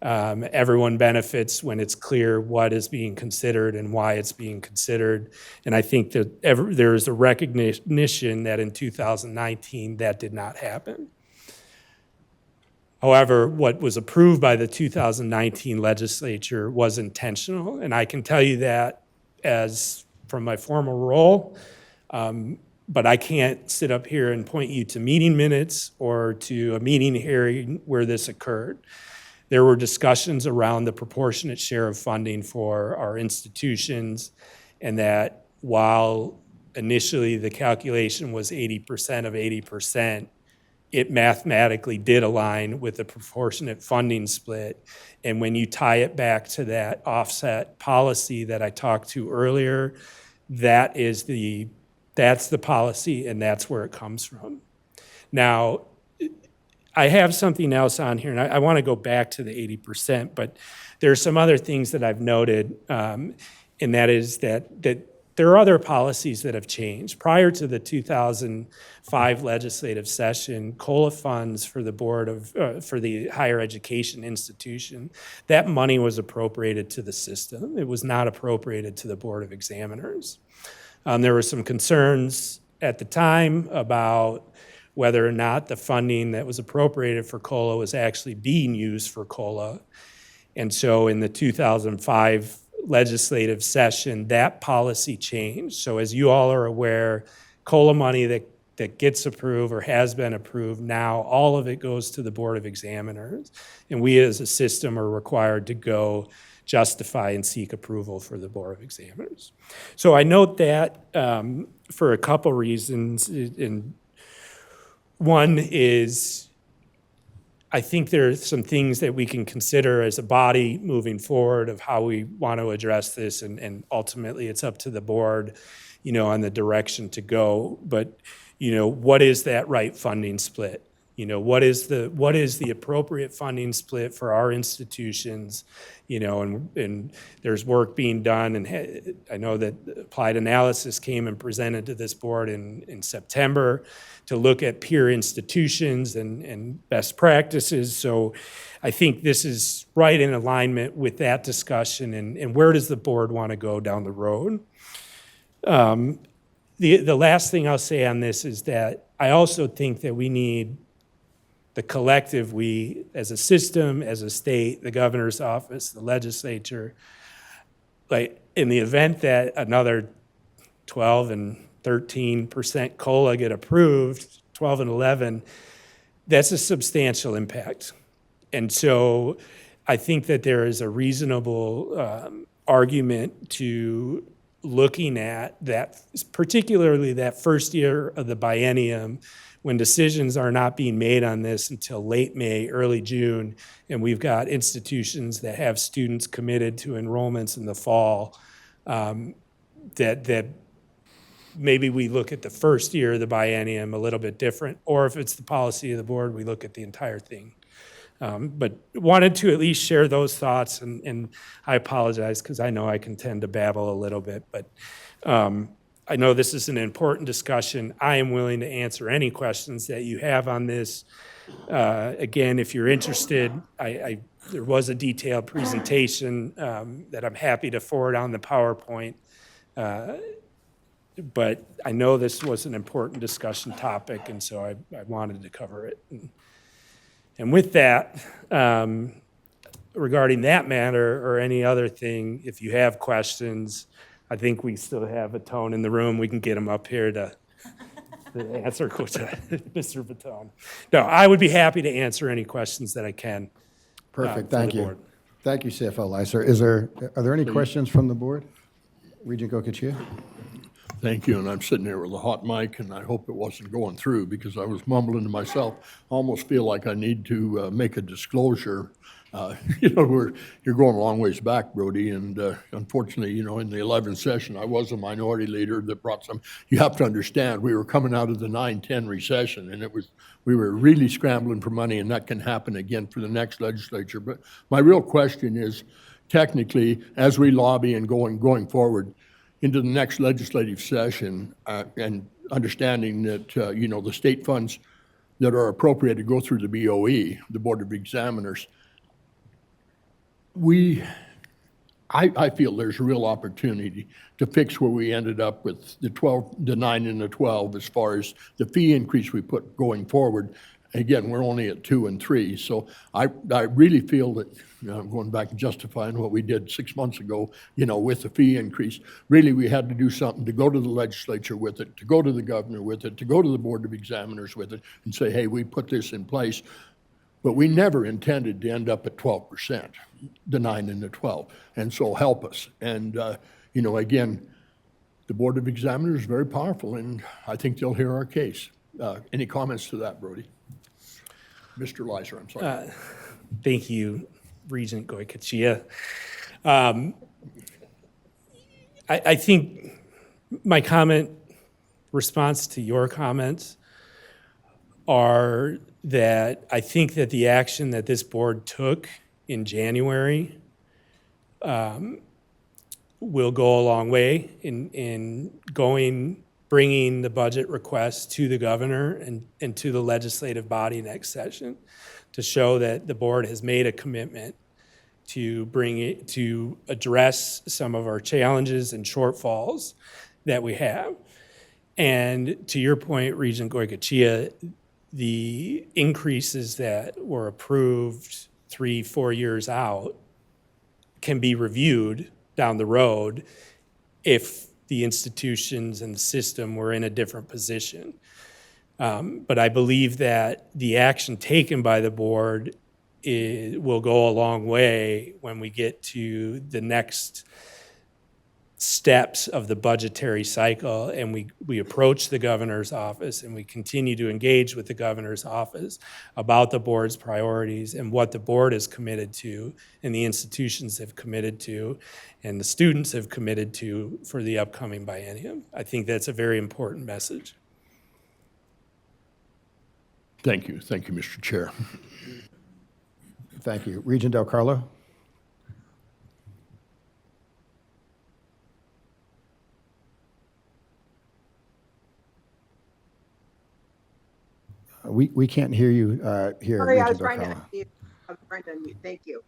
Everyone benefits when it's clear what is being considered and why it's being considered. And I think that there is a recognition that in 2019 that did not happen. However, what was approved by the 2019 legislature was intentional, and I can tell you that as from my former role, but I can't sit up here and point you to meeting minutes or to a meeting hearing where this occurred. There were discussions around the proportionate share of funding for our institutions, and that while initially the calculation was 80% of 80%, it mathematically did align with the proportionate funding split. And when you tie it back to that offset policy that I talked to earlier, that's the policy, and that's where it comes from. Now, I have something else on here, and I want to go back to the 80%, but there are some other things that I've noted, and that is that there are other policies that have changed. Prior to the 2005 legislative session, COLA funds for the board of, for the higher education institution, that money was appropriated to the system. It was not appropriated to the Board of Examiners. There were some concerns at the time about whether or not the funding that was appropriated for COLA was actually being used for COLA. And so in the 2005 legislative session, that policy changed. So as you all are aware, COLA money that gets approved or has been approved, now all of it goes to the Board of Examiners. And we as a system are required to go justify and seek approval for the Board of Examiners. So I note that for a couple reasons. And one is, I think there are some things that we can consider as a body moving forward of how we want to address this, and ultimately it's up to the board, on the direction to go. But, what is that right funding split? What is the appropriate funding split for our institutions? And there's work being done, and I know that Applied Analysis came and presented to this board in September to look at peer institutions and best practices. So I think this is right in alignment with that discussion, and where does the board want to go down the road? The last thing I'll say on this is that I also think that we need the collective, we as a system, as a state, the governor's office, the legislature, like in the event that another 12 and 13% COLA get approved, 12 and 11, that's a substantial impact. And so I think that there is a reasonable argument to looking at that, particularly that first year of the biennium, when decisions are not being made on this until late May, early June, and we've got institutions that have students committed to enrollments in the fall, that maybe we look at the first year of the biennium a little bit different, or if it's the policy of the board, we look at the entire thing. But wanted to at least share those thoughts, and I apologize because I know I can tend to babble a little bit, but I know this is an important discussion. I am willing to answer any questions that you have on this. Again, if you're interested, there was a detailed presentation that I'm happy to forward on the PowerPoint. But I know this was an important discussion topic, and so I wanted to cover it. And with that, regarding that matter or any other thing, if you have questions, I think we still have a tone in the room. We can get him up here to answer Mr. Batone. No, I would be happy to answer any questions that I can. Perfect, for thank the you. board. Thank you, CFO Leiser. Are there any questions from the board? Regent Goicoechea? Thank you, and I'm sitting there with a hot mic, and I hope it wasn't going through because I was mumbling to myself. I almost feel like I need to make a disclosure. You're going a long ways back, Brody, and unfortunately, in the 11th session, I was a minority leader that brought some. You have to understand, we were coming out of the 9-10 recession, and we were really scrambling for money, and that can happen again for the next legislature. But my real question is, technically, as we lobby and going forward into the next legislative session, and understanding that the state funds that are appropriated go through the BOE, the Board of Examiners. I feel there's a real opportunity to fix where we ended up with the 9 and the 12 as far as the fee increase we put going forward, Again, we're only at 2 and 3, so I really feel that, I'm going back and justifying what we did 6 months ago, with the fee increase. Really, we had to do something to go to the legislature with it, to go to the governor with it, to go to the Board of Examiners with it, and say, hey, we put this in place. But we never intended to end up at 12%, the 9 and the 12, and so help us. And, again, the Board of Examiners is very powerful, and I think they'll hear our case. Any comments to that, Brody? Mr. Leiser, I'm sorry. Thank you, Regent Goycochea. I think my response to your comments are that I think that the action that this board took in January will go a long way in bringing the budget request to the governor and to the legislative body next session to show that the board has made a commitment to address some of our challenges and shortfalls that we have. And to your point, Regent Goycochea, the increases that were approved 3-4 years out can be reviewed down the road if the institutions and the system were in a different position. But I believe that the action taken by the board will go a long way when we get to the next steps of the budgetary cycle and we approach the governor's office and we continue to engage with the governor's office about the board's priorities and what the board is committed to and the institutions have committed to and the students have committed to for the upcoming biennium. I think that's a very important message. Thank you, Mr. Chair. Thank you. Regent Del Carlo? We can't hear you here. Sorry, I Regent was Del trying to Carlo. unmute. I was trying to unmute. Thank you.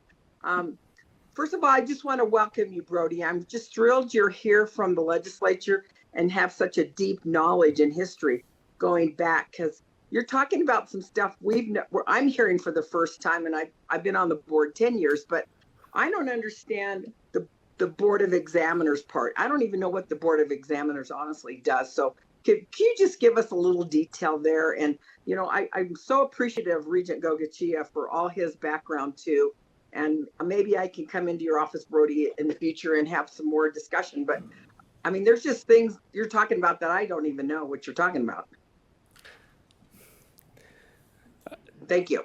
First of all, I just want to welcome you, Brody. I'm just thrilled you're here from the legislature and have such a deep knowledge and history going back, because you're talking about some stuff I'm hearing for the first time, and I've been on the board 10 years, but I don't understand the Board of Examiners part. I don't even know what the Board of Examiners honestly does. So can you just give us a little detail there? And, I'm so appreciative of Regent Goycochea for all his background too. And maybe I can come into your office, Brody, in the future and have some more discussion. But I mean, there's just things you're talking about that I don't even know what you're talking about. Thank you.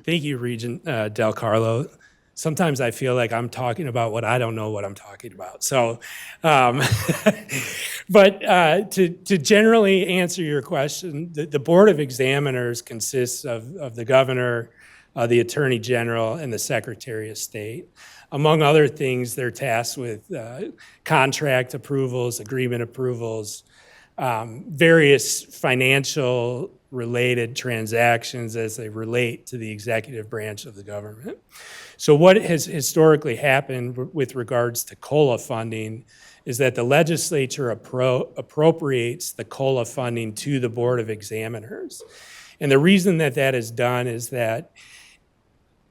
Thank you, Regent Del Carlo. Sometimes I feel like I'm talking about what I don't know what I'm talking about. So, but to generally answer your question, the Board of Examiners consists of the governor, the Attorney General, and the Secretary of State. Among other things, they're tasked with contract approvals, agreement approvals, various financial related transactions as they relate to the executive branch of the government. So what has historically happened with regards to COLA funding is that the legislature appropriates the COLA funding to the Board of Examiners. And the reason that that is done is that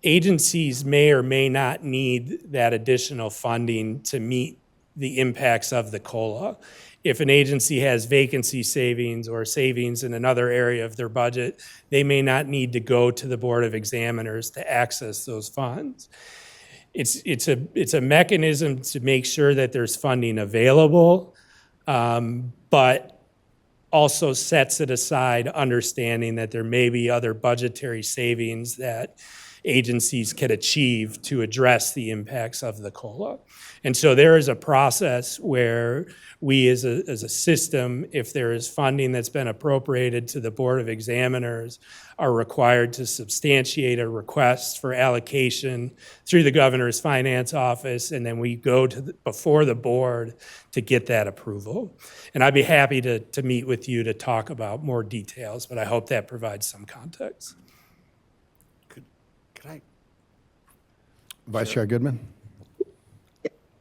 agencies may or may not need that additional funding to meet the impacts of the COLA. If an agency has vacancy savings or savings in another area of their budget, they may not need to go to the Board of Examiners to access those funds. It's a mechanism to make sure that there's funding available, but also sets it aside, understanding that there may be other budgetary savings that agencies can achieve to address the impacts of the COLA. And so there is a process where we as a system, if there is funding that's been appropriated to the Board of Examiners, are required to substantiate a request for allocation through the governor's finance office, and then we go to before the board to get that approval. And I'd be happy to meet with you to talk about more details, but I hope that provides some context. Vice Chair Goodman?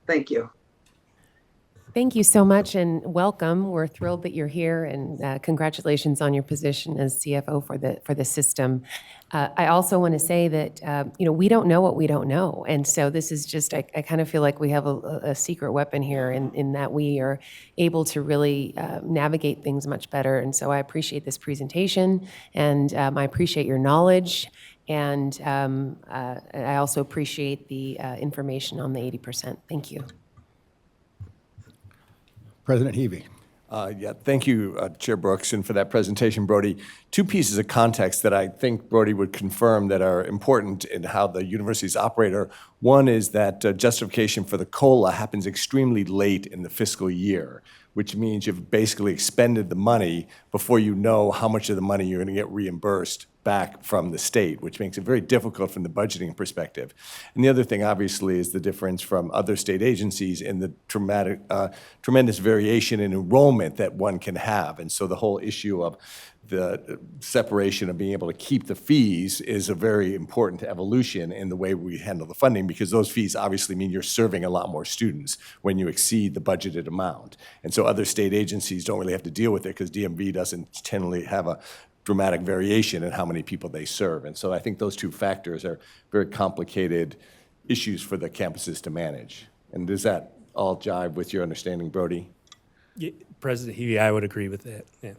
Thank you. Thank you so much and welcome. We're thrilled that you're here, and congratulations on your position as CFO for the system. I also want to say that we don't know what we don't know, and so this is just I kind of feel like we have a secret weapon here in that we are able to really navigate things much better. And so I appreciate this presentation, and I appreciate your knowledge. And I also appreciate the information on the 80%. Thank you. President Heavey. Yeah, thank you, Chair Brooks, and for that presentation, Brody. Two pieces of context that I think Brody would confirm that are important in how the universities operate are, one is that justification for the COLA happens extremely late in the fiscal year, which means you've basically expended the money before you know how much of the money you're going to get reimbursed back from the state, which makes it very difficult from the budgeting perspective. And the other thing, obviously, is the difference from other state agencies in the tremendous variation in enrollment that one can have. And so the whole issue of the separation of being able to keep the fees is a very important evolution in the way we handle the funding, because those fees obviously mean you're serving a lot more students when you exceed the budgeted amount. And so other state agencies don't really have to deal with it because DMV doesn't generally have a dramatic variation in how many people they serve. And so I think those two factors are very complicated issues for the campuses to manage. And does that all jive with your understanding, Brody? Yeah, President Heavey, I would agree with that. Yeah.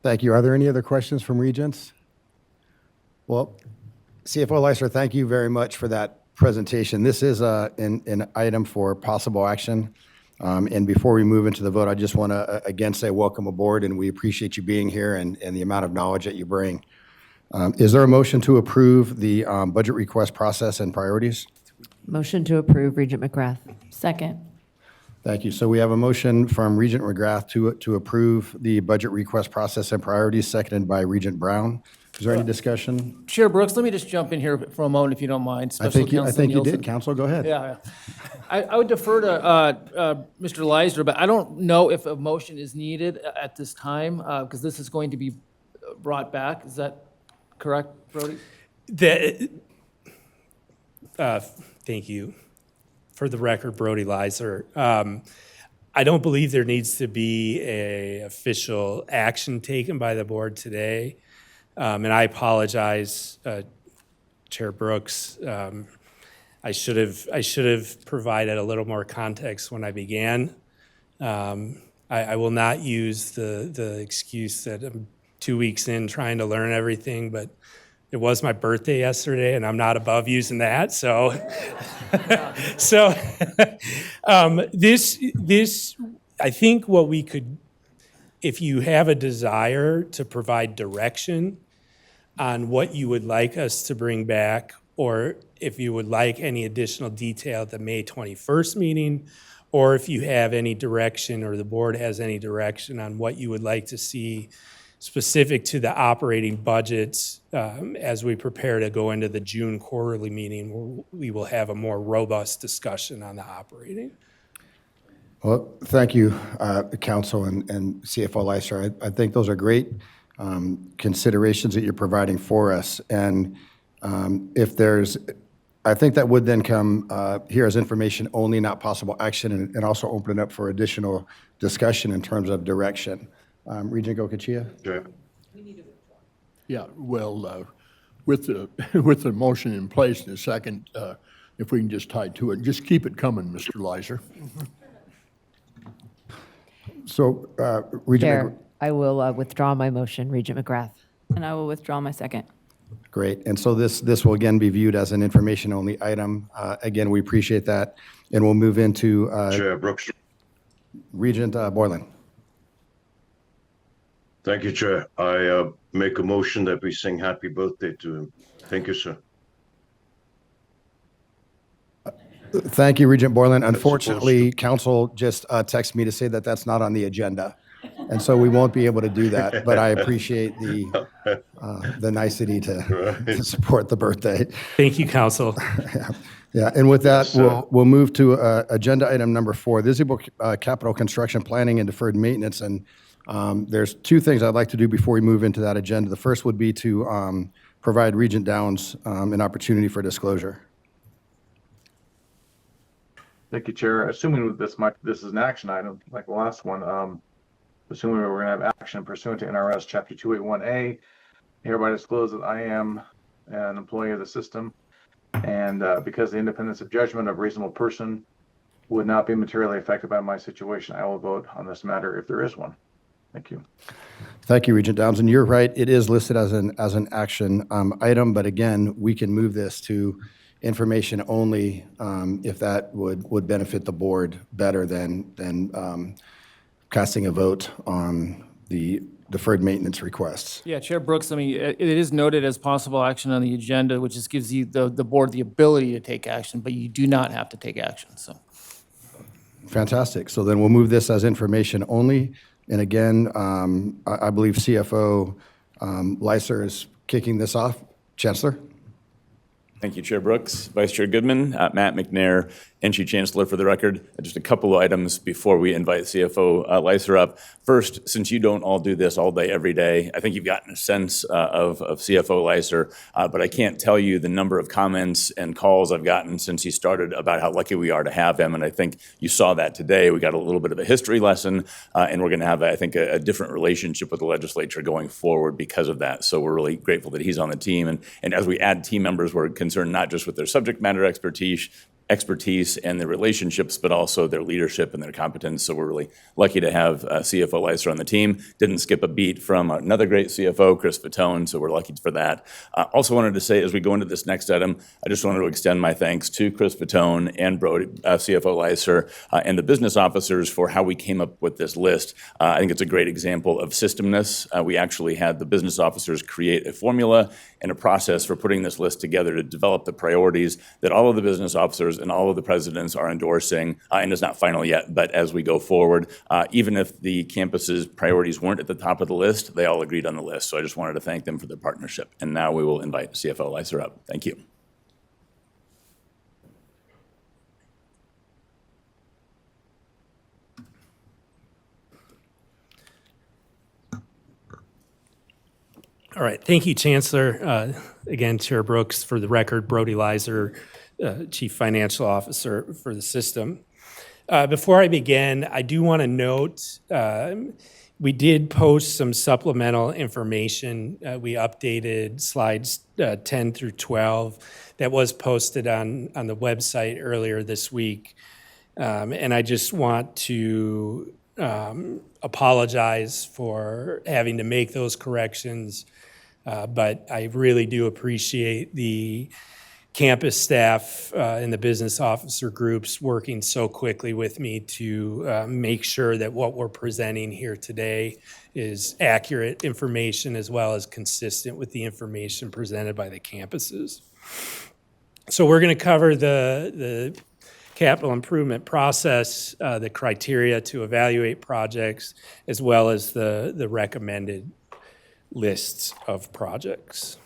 Thank you. Are there any other questions from Regents? Well, CFO Leister, thank you very much for that presentation. This is an item for possible action. And before we move into the vote, I just want to again say welcome aboard, and we appreciate you being here and the amount of knowledge that you bring. Is there a motion to approve the budget request process and priorities? Motion to approve, Regent McGrath. Second. Thank you. So we have a motion from Regent McGrath to approve the budget request process and priorities, seconded by Regent Brown. Is there any discussion? Chair Brooks, let me just jump in here for a moment, if you don't mind. I think you did, Council. Go ahead. Yeah. I would defer to Mr. Leister, but I don't know if a motion is needed at this time, because this is going to be brought back. Is that correct, Brody? Thank you. For the record, Brody Leiser. I don't believe there needs to be an official action taken by the board today. And I apologize, Chair Brooks. I should have provided a little more context when I began. I will not use the excuse that I'm 2 weeks in trying to learn everything, but it was my birthday yesterday, and I'm not above using that. So, this I think what we could, if you have a desire to provide direction on what you would like us to bring back, or if you would like any additional detail at the May 21st meeting, or if you have any direction or the board has any direction on what you would like to see specific to the operating budgets as we prepare to go into the June quarterly meeting, we will have a more robust discussion on the operating. Well, thank you, Council and CFO Leister. I think those are great considerations that you're providing for us. And if there's, I think that would then come here as information only, not possible action, and also open it up for additional discussion in terms of direction. Regent Gokachia? Sure. Yeah, well, with the motion in place in a second, if we can just tie to it, just keep it coming, Mr. Leiser. So, Regent Chair, I will withdraw my motion, Regent McGrath. And I will withdraw my second. Great. And so this will again be viewed as an information-only item. Again, we appreciate that. And we'll move into Chair Brooks. Regent Borland. Thank you, Chair. I make a motion that we sing happy birthday to him. Thank you, sir. Thank you, Regent Borland. Unfortunately, Council just texted me to say that that's not on the agenda. And so we won't be able to do that, but I appreciate the nicety to support the birthday. Thank you, Council. Yeah, and with that, we'll move to agenda item number 4, this is capital construction planning and deferred maintenance. And there's two things I'd like to do before we move into that agenda. The first would be to provide Regent Downs an opportunity for disclosure. Thank you, Chair. Assuming this is an action item, like the last one, assuming we're gonna have action pursuant to NRS Chapter 281A, hereby disclose that I am an employee of the system, and because the independence of judgment of a reasonable person would not be materially affected by my situation, I will vote on this matter if there is one. Thank you. Thank you, Regent Downs. And you're right, it is listed as an action item, but again, we can move this to information only if that would benefit the board better than casting a vote on the deferred maintenance requests. Yeah, Chair Brooks, I mean, it is noted as possible action on the agenda, which just gives you the board the ability to take action, but you do not have to take action, so. Fantastic. So then we'll move this as information only. And again, I believe CFO Lyser is kicking this off. Chancellor? Thank you, Chair Brooks. Vice Chair Goodman, Matt McNair, NSHE Chancellor for the record. Just a couple of items before we invite CFO Lyser up. First, since you don't all do this all day, every day, I think you've gotten a sense of CFO Lyser, but I can't tell you the number of comments and calls I've gotten since he started about how lucky we are to have him, and I think you saw that today. We got a little bit of a history lesson, and we're going to have, I think, a different relationship with the legislature going forward because of that. So we're really grateful that he's on the team, and as we add team members, we're concerned not just with their subject matter expertise and their relationships, but also their leadership and their competence. So we're really lucky to have CFO Lyser on the team. Didn't skip a beat from another great CFO, Chris Fatone, so we're lucky for that. Also wanted to say, as we go into this next item, I just wanted to extend my thanks to Chris Fatone and Brody, CFO Lyser, and the business officers for how we came up with this list. I think it's a great example of systemness. We actually had the business officers create a formula and a process for putting this list together to develop the priorities that all of the business officers and all of the presidents are endorsing, and it's not final yet, but as we go forward, even if the campus's priorities weren't at the top of the list, they all agreed on the list. So I just wanted to thank them for their partnership. And now we will invite CFO Lyser up. Thank you. All right, thank you, Chancellor. Again, Chair Brooks, for the record, Brody Lyser, Chief Financial Officer for the system. Before I begin, I do want to note we did post some supplemental information. We updated slides 10 through 12 that was posted on the website earlier this week. And I just want to apologize for having to make those corrections. But I really do appreciate the campus staff and the business officer groups working so quickly with me to make sure that what we're presenting here today is accurate information as well as consistent with the information presented by the campuses. So we're going to cover the capital improvement process, the criteria to evaluate projects, as well as the recommended lists of projects.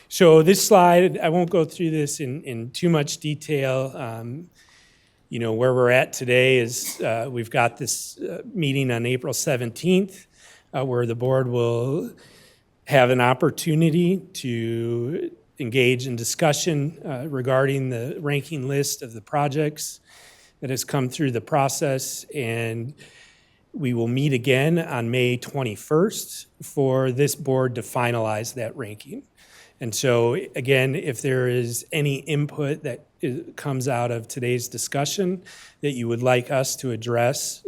So this slide, I won't go through this in too much detail. You know, where we're at today is we've got this meeting on April 17th where the board will have an opportunity to engage in discussion regarding the ranking list of the projects that has come through the process, and we will meet again on May 21st for this board to finalize that ranking. And so, again, if there is any input that comes out of today's discussion that you would like us to address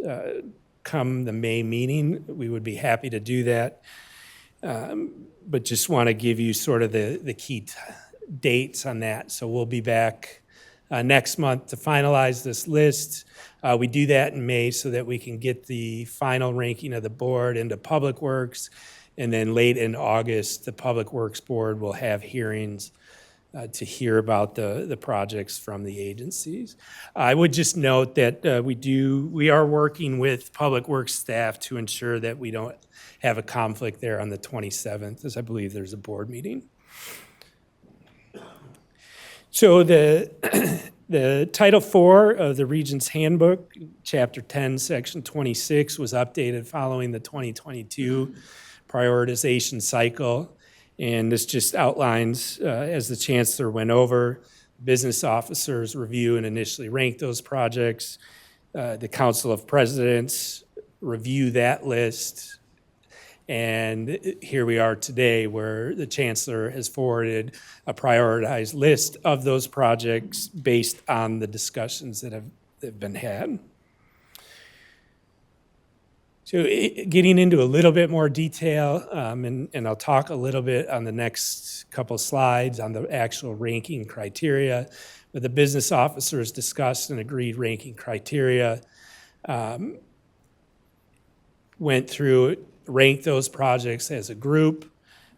come the May meeting, we would be happy to do that. But just want to give you sort of the key dates on that. So we'll be back next month to finalize this list. We do that in May so that we can get the final ranking of the board into Public Works. And then late in August, the Public Works Board will have hearings to hear about the projects from the agencies. I would just note that we are working with Public Works staff to ensure that we don't have a conflict there on the 27th, as I believe there's a board meeting. So the Title IV of the Regents Handbook, Chapter 10, Section 26, was updated following the 2022 prioritization cycle. And this just outlines, as the Chancellor went over, business officers review and initially rank those projects. The Council of Presidents review that list. And here we are today where the chancellor has forwarded a prioritized list of those projects based on the discussions that have been had. So getting into a little bit more detail, and I'll talk a little bit on the next couple slides on the actual ranking criteria, but the business officers discussed and agreed ranking criteria, went through it, ranked those projects as a group.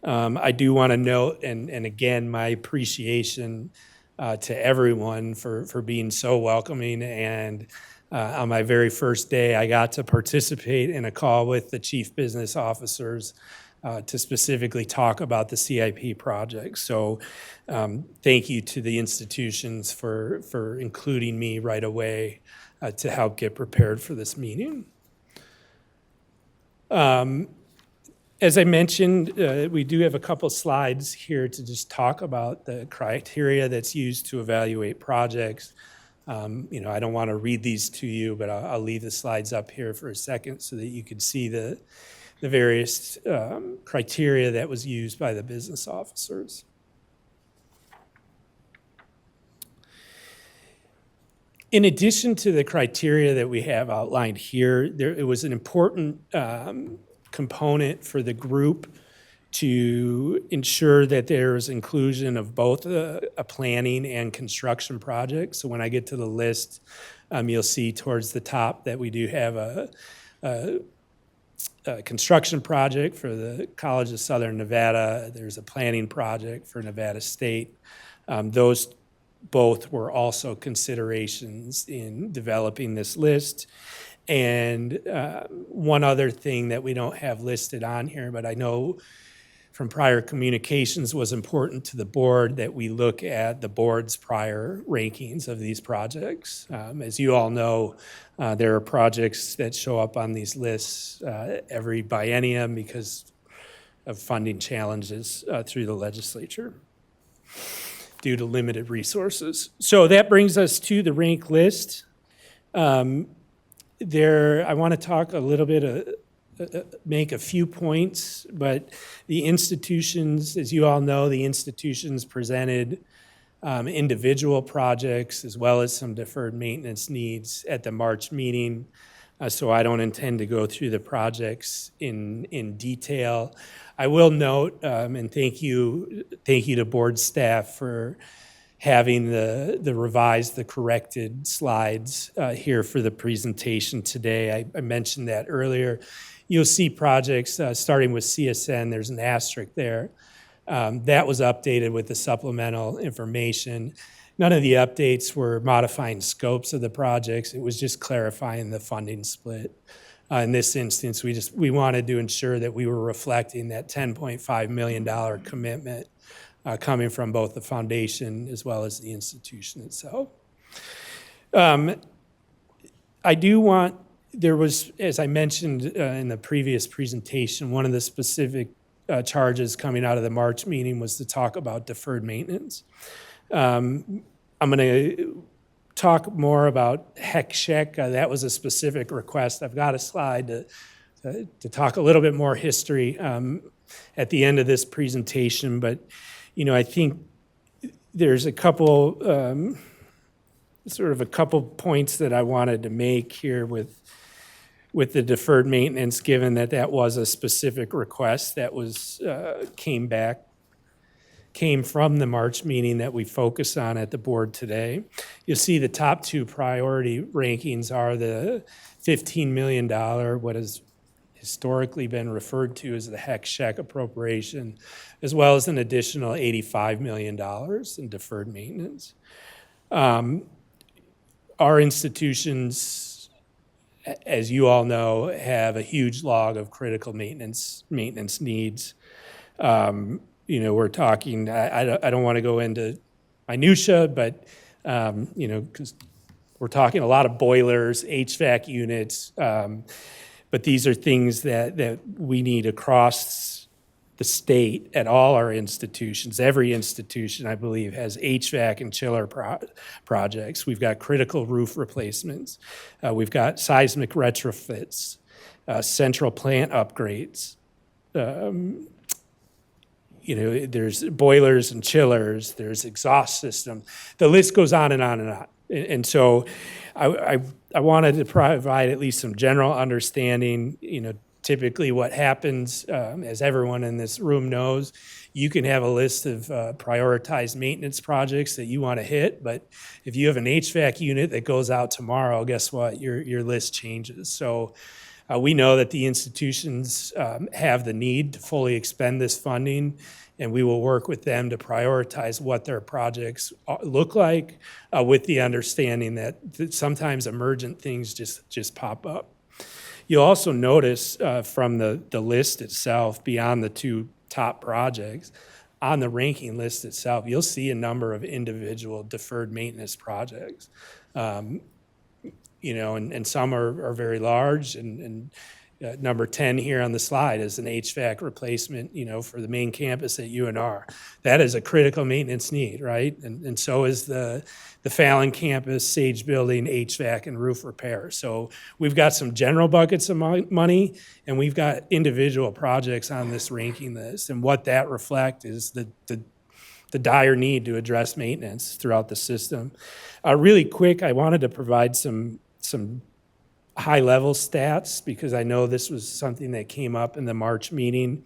I do want to note, and again, my appreciation to everyone for being so welcoming. And on my very first day, I got to participate in a call with the chief business officers to specifically talk about the CIP project. So thank you to the institutions for including me right away to help get prepared for this meeting. As I mentioned, we do have a couple slides here to just talk about the criteria that's used to evaluate projects. You know, I don't want to read these to you, but I'll leave the slides up here for a second so that you can see the various criteria that was used by the business officers. In addition to the criteria that we have outlined here, it was an important component for the group to ensure that there's inclusion of both a planning and construction project. So when I get to the list, you'll see towards the top that we do have a construction project for the College of Southern Nevada. There's a planning project for Nevada State. Those both were also considerations in developing this list. And one other thing that we don't have listed on here, but I know from prior communications was important to the board, that we look at the board's prior rankings of these projects. As you all know, there are projects that show up on these lists every biennium because of funding challenges through the legislature due to limited resources. So that brings us to the rank list. I want to talk a little bit, make a few points, but the institutions, as you all know, the institutions presented individual projects as well as some deferred maintenance needs at the March meeting. So I don't intend to go through the projects in detail. I will note, and thank you to board staff for having the revised, the corrected slides here for the presentation today. I mentioned that earlier. You'll see projects starting with CSN, there's an asterisk there. That was updated with the supplemental information. None of the updates were modifying scopes of the projects. It was just clarifying the funding split. In this instance, we wanted to ensure that we were reflecting that $10.5 million commitment coming from both the foundation as well as the institution itself. There was, as I mentioned in the previous presentation, one of the specific charges coming out of the March meeting was to talk about deferred maintenance. I'm going to talk more about NSHE. That was a specific request. I've got a slide to talk a little bit more history at the end of this presentation, but you know, I think there's a couple points that I wanted to make here with the deferred maintenance, given that was a specific request that was came from the March meeting that we focus on at the board today. You'll see the top two priority rankings are the $15 million, what has historically been referred to as the NSHE appropriation, as well as an additional $85 million in deferred maintenance. Our institutions, as you all know, have a huge log of critical maintenance needs. You know, we're talking, I don't want to go into minutia, but, you know, because we're talking a lot of boilers, HVAC units, but these are things that we need across the state at all our institutions. Every institution, I believe, has HVAC and chiller projects. We've got critical roof replacements. We've got seismic retrofits, central plant upgrades. There's boilers and chillers, there's exhaust systems. The list goes on and on and on. And so I wanted to provide at least some general understanding. Typically what happens, as everyone in this room knows, you can have a list of prioritized maintenance projects that you want to hit, but if you have an HVAC unit that goes out tomorrow, guess what? Your list changes. So we know that the institutions have the need to fully expend this funding, and we will work with them to prioritize what their projects look like, with the understanding that sometimes emergent things just pop up. You'll also notice from the list itself, beyond the two top projects, on the ranking list itself, you'll see a number of individual deferred maintenance projects. And some are very large, and number 10 here on the slide is an HVAC replacement, for the main campus at UNR. That is a critical maintenance need, right? And so is the Fallon campus, Sage Building, HVAC and roof repair. So we've got some general buckets of money, and we've got individual projects on this ranking list. And what that reflects is the dire need to address maintenance throughout the system. Really quick, I wanted to provide some high-level stats, because I know this was something that came up in the March meeting.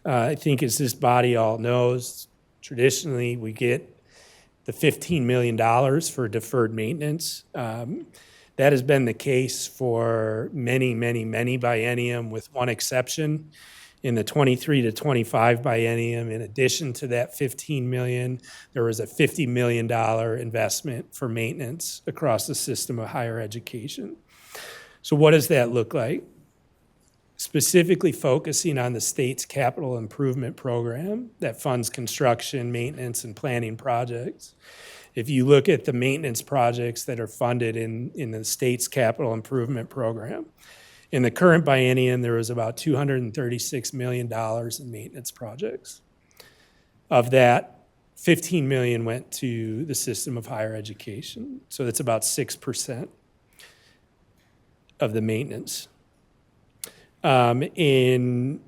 I think, as this body all knows, traditionally we get the $15 million for deferred maintenance. That has been the case for many biennium, with one exception. In the 23 to 25 biennium, in addition to that $15 million, there was a $50 million investment for maintenance across the system of higher education. So what does that look like? Specifically focusing on the state's capital improvement program that funds construction, maintenance, and planning projects. If you look at the maintenance projects that are funded in the state's capital improvement program, in the current biennium, there was about $236 million in maintenance projects. Of that, $15 million went to the system of higher education. So that's about 6% of the maintenance. In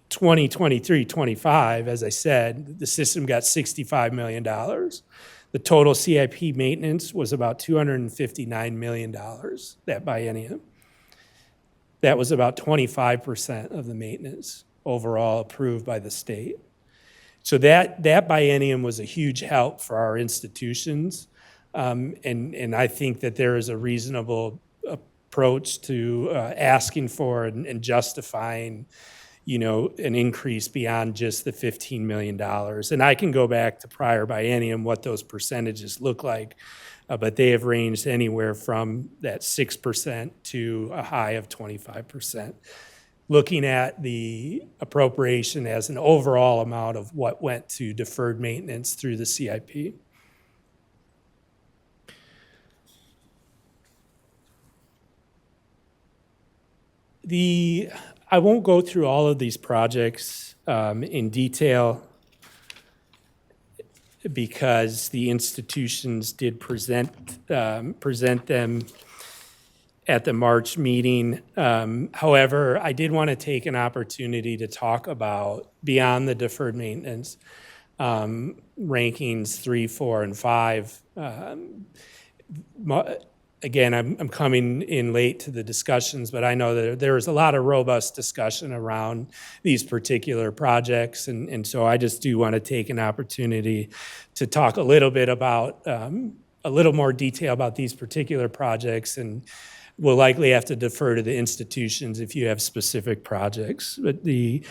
2023-25, as I said, the system got $65 million. The total CIP maintenance was about $259 million that biennium. That was about 25% of the maintenance overall approved by the state. So that biennium was a huge help for our institutions. And I think that there is a reasonable approach to asking for and justifying, an increase beyond just the $15 million. And I can go back to prior biennium, what those percentages look like, but they have ranged anywhere from that 6% to a high of 25%. Looking at the appropriation as an overall amount of what went to deferred maintenance through the CIP. I won't go through all of these projects in detail, because the institutions did present them at the March meeting. However, I did want to take an opportunity to talk about, beyond the deferred maintenance, rankings 3, 4, and 5. Again, I'm coming in late to the discussions, but I know that there was a lot of robust discussion around these particular projects. And so I just do want to take an opportunity to talk a little bit about, a little more detail about these particular projects. And we'll likely have to defer to the institutions if you have specific projects. But the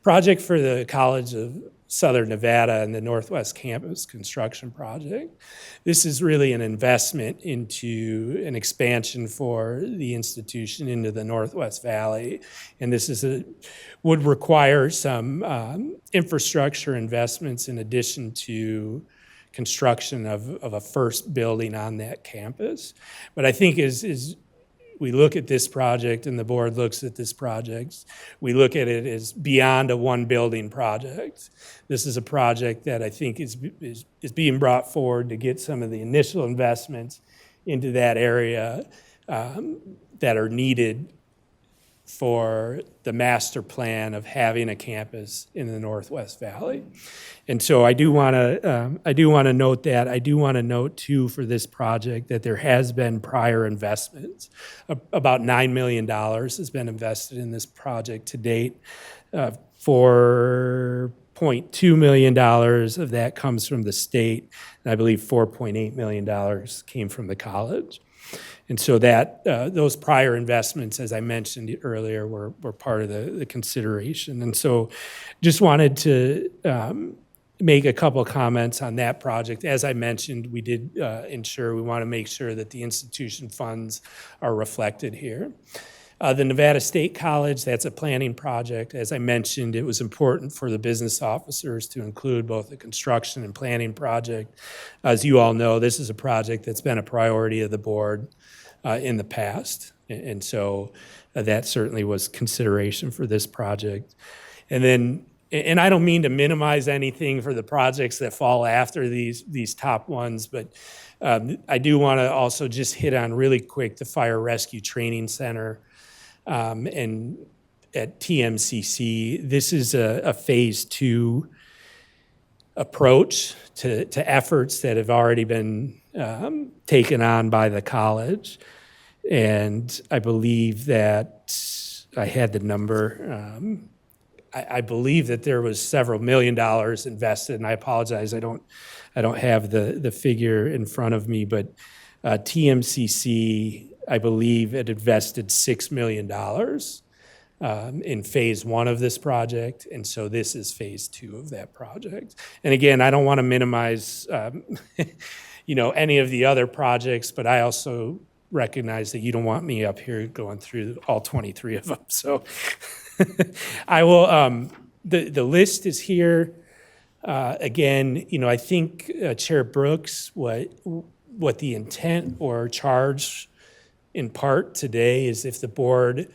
project for the College of Southern Nevada and the Northwest Campus construction project, this is really an investment into an expansion for the institution into the Northwest Valley. And this would require some infrastructure investments in addition to construction of a first building on that campus. But I think is we look at this project and the board looks at this project, we look at it as beyond a one building project. This is a project that I think is being brought forward to get some of the initial investments into that area that are needed for the master plan of having a campus in the Northwest Valley. And so I do want to note that. I do want to note too for this project that there has been prior investments. About $9 million has been invested in this project to date. $4.2 million of that comes from the state, and I believe $4.8 million came from the college. And so that those prior investments, as I mentioned earlier, were part of the consideration. And so just wanted to make a couple of comments on that project. As I mentioned, we did we want to make sure that the institution funds are reflected here. The Nevada State College, that's a planning project. As I mentioned, it was important for the business officers to include both the construction and planning project. As you all know, this is a project that's been a priority of the board in the past. And so that certainly was consideration for this project. And then, and I don't mean to minimize anything for the projects that fall after these top ones, but I do want to also just hit on really quick the Fire Rescue Training Center. And at TMCC, this is a phase 2 approach to efforts that have already been taken on by the college. And I believe that I had the number. I believe that there was several $1 million invested, and I apologize, I don't have the figure in front of me, but TMCC, I believe it invested $6 million in phase 1 of this project, and so this is phase 2 of that project. And again, I don't want to minimize, any of the other projects, but I also recognize that you don't want me up here going through all 23 of them. So I will. The list is here. Again, I think Chair Brooks, what the intent or charge in part today is if the board,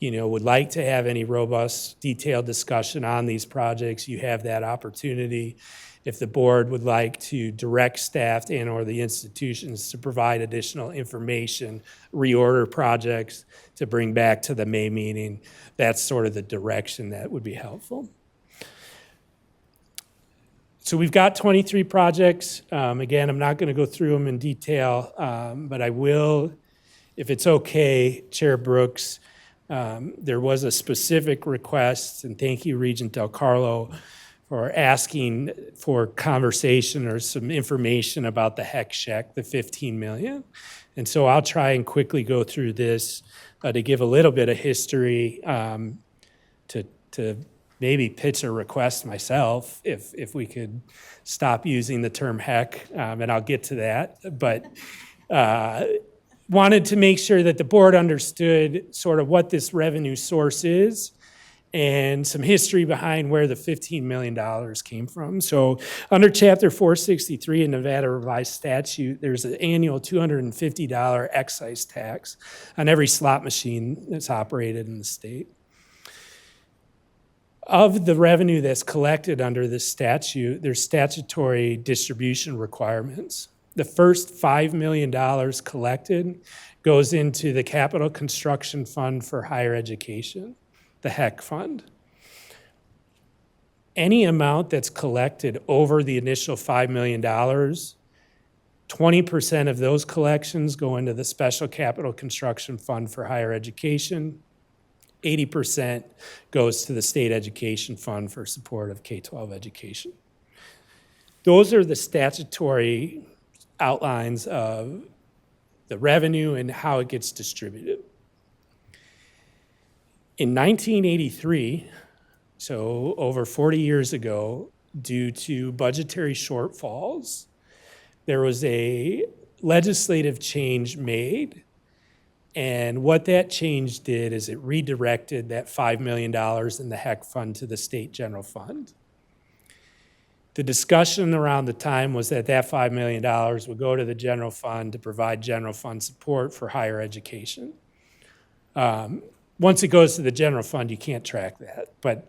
would like to have any robust, detailed discussion on these projects, you have that opportunity. If the board would like to direct staff and or the institutions to provide additional information, reorder projects to bring back to the May meeting, that's sort of the direction that would be helpful. So we've got 23 projects. Again, I'm not going to go through them in detail, but I will, if it's okay, Chair Brooks, there was a specific request, and thank you, Regent Del Carlo, for asking for conversation or some information about the HEC check, the $15 million. And so I'll try and quickly go through this to give a little bit of history, to maybe pitch a request myself, if we could stop using the term HEC, and I'll get to that. But wanted to make sure that the board understood sort of what this revenue source is and some history behind where the $15 million came from. So under Chapter 463 in Nevada Revised Statute, there's an annual $250 excise tax on every slot machine that's operated in the state. Of the revenue that's collected under this statute, there's statutory distribution requirements. The first $5 million collected goes into the Capital Construction Fund for Higher Education, the HEC fund. Any amount that's collected over the initial $5 million, 20% of those collections go into the Special Capital Construction Fund for Higher Education. 80% goes to the State Education Fund for support of K-12 education. Those are the statutory outlines of the revenue and how it gets distributed. In 1983, so over 40 years ago, due to budgetary shortfalls, there was a legislative change made. And what that change did is it redirected that $5 million in the HEC fund to the state general fund. The discussion around the time was that that $5 million would go to the general fund to provide general fund support for higher education. Once it goes to the general fund, you can't track that. But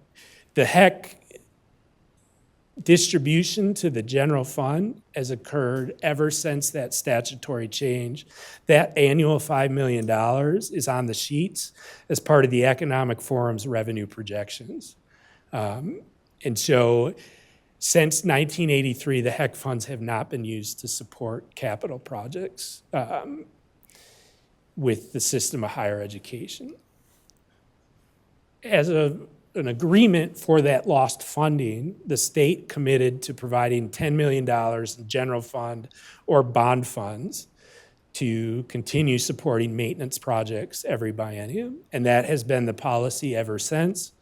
the HEC distribution to the general fund has occurred ever since that statutory change. That annual $5 million is on the sheets as part of the Economic Forum's revenue projections. And so since 1983, the HEC funds have not been used to support capital projects with the system of higher education. As an agreement for that lost funding, the state committed to providing $10 million in general fund or bond funds to continue supporting maintenance projects every biennium. And that has been the policy ever since.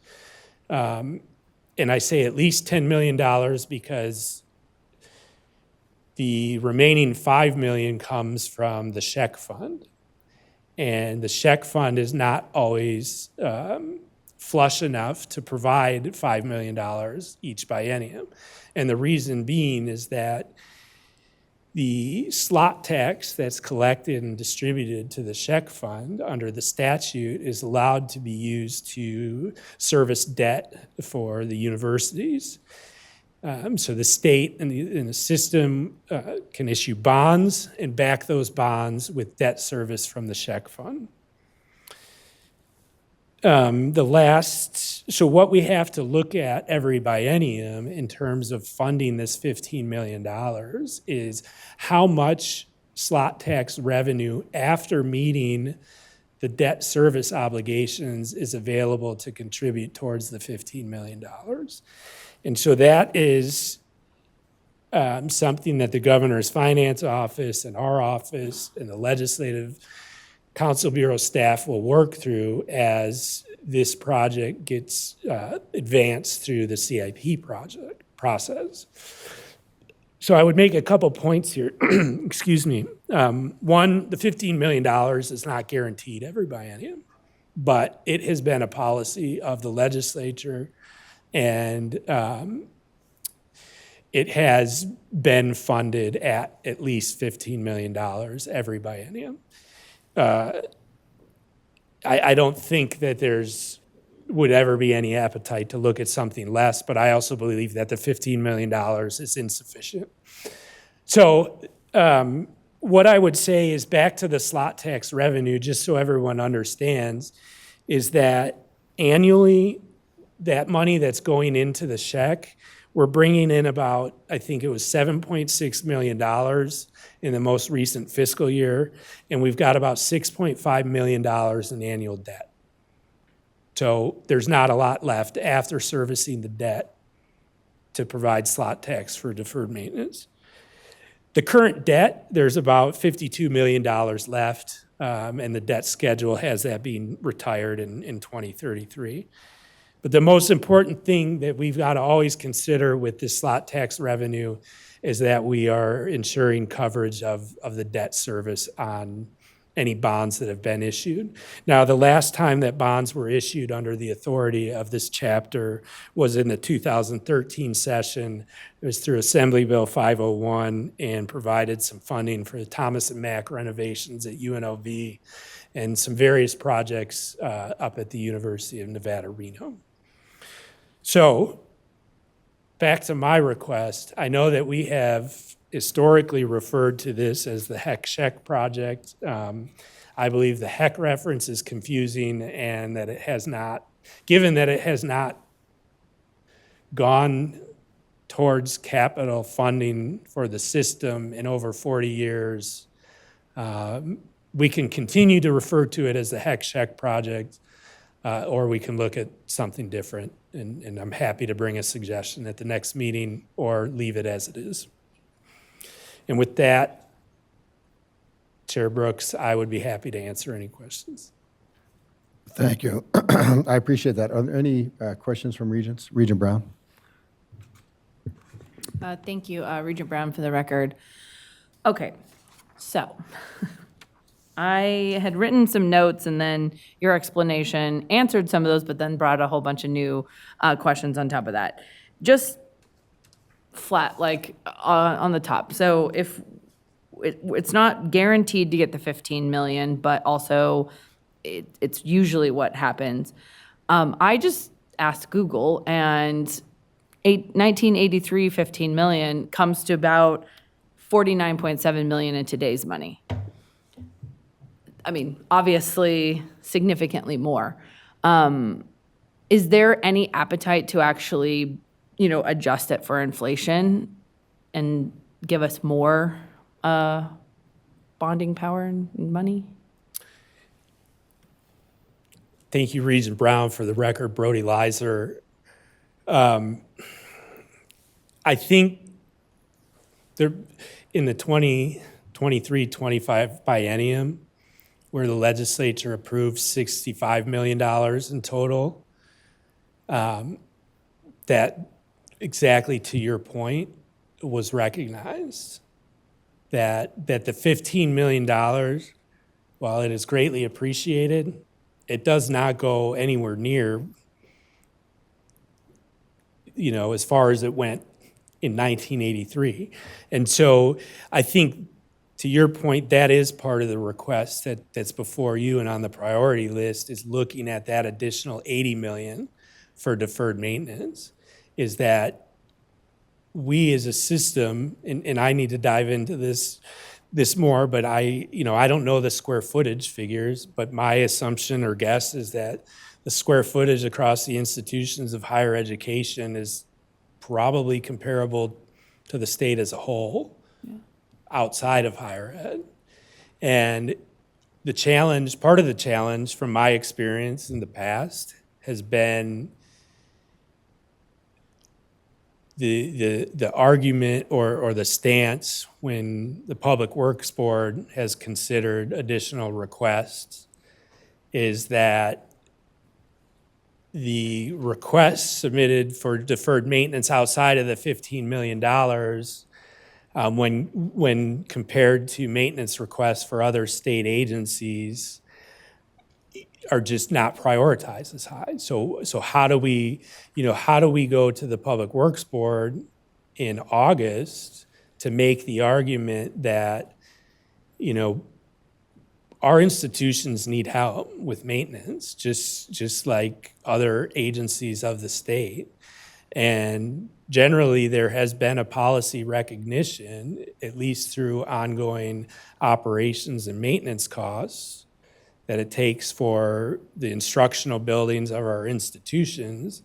And I say at least $10 million because the remaining $5 million comes from the NSHE fund. And the NSHE fund is not always flush enough to provide $5 million each biennium. And the reason being is that the slot tax that's collected and distributed to the NSHE fund under the statute is allowed to be used to service debt for the universities. So the state and the system can issue bonds and back those bonds with debt service from the NSHE fund. So what we have to look at every biennium in terms of funding this $15 million is how much slot tax revenue after meeting the debt service obligations is available to contribute towards the $15 million. And so that is something that the governor's finance office and our office and the legislative council bureau staff will work through as this project gets advanced through the CIP process. So I would make a couple points here. Excuse me. One, the $15 million is not guaranteed every biennium, but it has been a policy of the legislature, and it has been funded at least $15 million every biennium. I don't think that would ever be any appetite to look at something less, but I also believe that the $15 million is insufficient. So what I would say is back to the slot tax revenue, just so everyone understands, is that annually, that money that's going into the NSHE, we're bringing in about, I think it was $7.6 million in the most recent fiscal year, and we've got about $6.5 million in annual debt. So there's not a lot left after servicing the debt to provide slot tax for deferred maintenance. The current debt, there's about $52 million left, and the debt schedule has that being retired in 2033. But the most important thing that we've got to always consider with this slot tax revenue is that we are ensuring coverage of the debt service on any bonds that have been issued. Now, the last time that bonds were issued under the authority of this chapter was in the 2013 session. It was through Assembly Bill 501 and provided some funding for the Thomas and Mack renovations at UNLV and some various projects up at the University of Nevada, Reno. So, back to my request, I know that we have historically referred to this as the HEC-SHEC project. I believe the HEC reference is confusing and that it has not, given that it has not gone towards capital funding for the system in over 40 years, we can continue to refer to it as the HEC-SHEC project, or we can look at something different. And I'm happy to bring a suggestion at the next meeting or leave it as it is. And with that, Chair Brooks, I would be happy to answer any questions. Thank you. I appreciate that. Are there any questions from Regents? Regent Brown? Thank you, Regent Brown, for the record. Okay, so I had written some notes and then your explanation answered some of those, but then brought a whole bunch of new questions on top of that. Just flat, like on the top. So if it's not guaranteed to get the 15 million, but also it's usually what happens. I just asked Google, and 1983, 15 million comes to about 49.7 million in today's money. I mean, obviously, significantly more. Is there any appetite to actually, adjust it for inflation and give us more bonding power and money? Thank you, Regent Brown. For the record, Brody Leiser. I think there, in the 2023-25 biennium, where the legislature approved $65 million in total, that exactly to your point was recognized, that the $15 million, while it is greatly appreciated, it does not go anywhere near, as far as it went in 1983. And so I think, to your point, that is part of the request that's before you and on the priority list, is looking at that additional 80 million for deferred maintenance, is that we as a system, and I need to dive into this more, but I don't know the square footage figures, but my assumption or guess is that the square footage across the institutions of higher education is probably comparable to the state as a whole, outside of higher ed. And the challenge, part of the challenge from my experience in the past, has been the argument or the stance when the Public Works Board has considered additional requests, is that the requests submitted for deferred maintenance outside of the $15 million, when compared to maintenance requests for other state agencies, are just not prioritized as high. So how do we go to the Public Works Board in August to make the argument that, our institutions need help with maintenance, just like other agencies of the state. And generally, there has been a policy recognition, at least through ongoing operations and maintenance costs, that it takes for the instructional buildings of our institutions,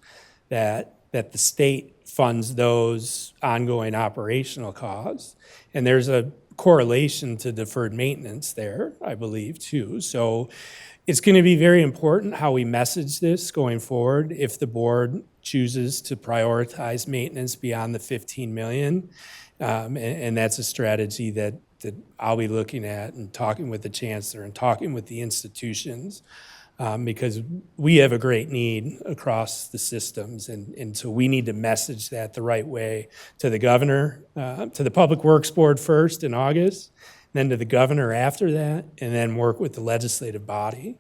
that the state funds those ongoing operational costs. And there's a correlation to deferred maintenance there, I believe, too. So it's going to be very important how we message this going forward if the board chooses to prioritize maintenance beyond the 15 million. And that's a strategy that I'll be looking at and talking with the chancellor and talking with the institutions, because we have a great need across the systems. And so we need to message that the right way to the governor, to the Public Works Board first in August, then to the governor after that, and then work with the legislative body.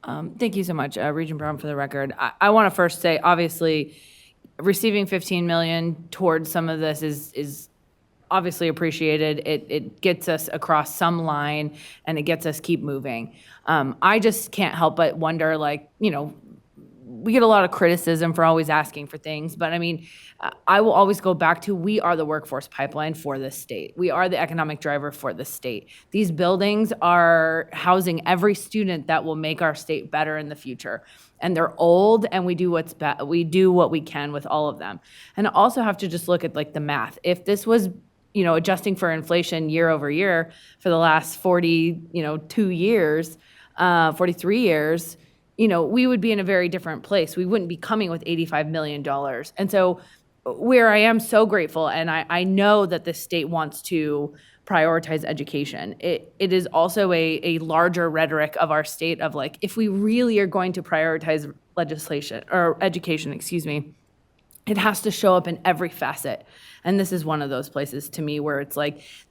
Thank you so much, Regent Brown, for the record. I want to first say, obviously, receiving 15 million towards some of this is obviously appreciated. It gets us across some line, and it gets us keep moving. I just can't help but wonder, we get a lot of criticism for always asking for things, but I mean, I will always go back to, we are the workforce pipeline for this state. We are the economic driver for the state. These buildings are housing every student that will make our state better in the future. And they're old, and we do we do what we can with all of them. And I also have to just look at the math. If this was, adjusting for inflation year over year for the last 42 years, 43 years, we would be in a very different place. We wouldn't be coming with $85 million. And so where I am so grateful, and I know that the state wants to prioritize education, it is also a larger rhetoric of our state of if we really are going to prioritize legislation or education, it has to show up in every facet. And this is one of those places to me where it's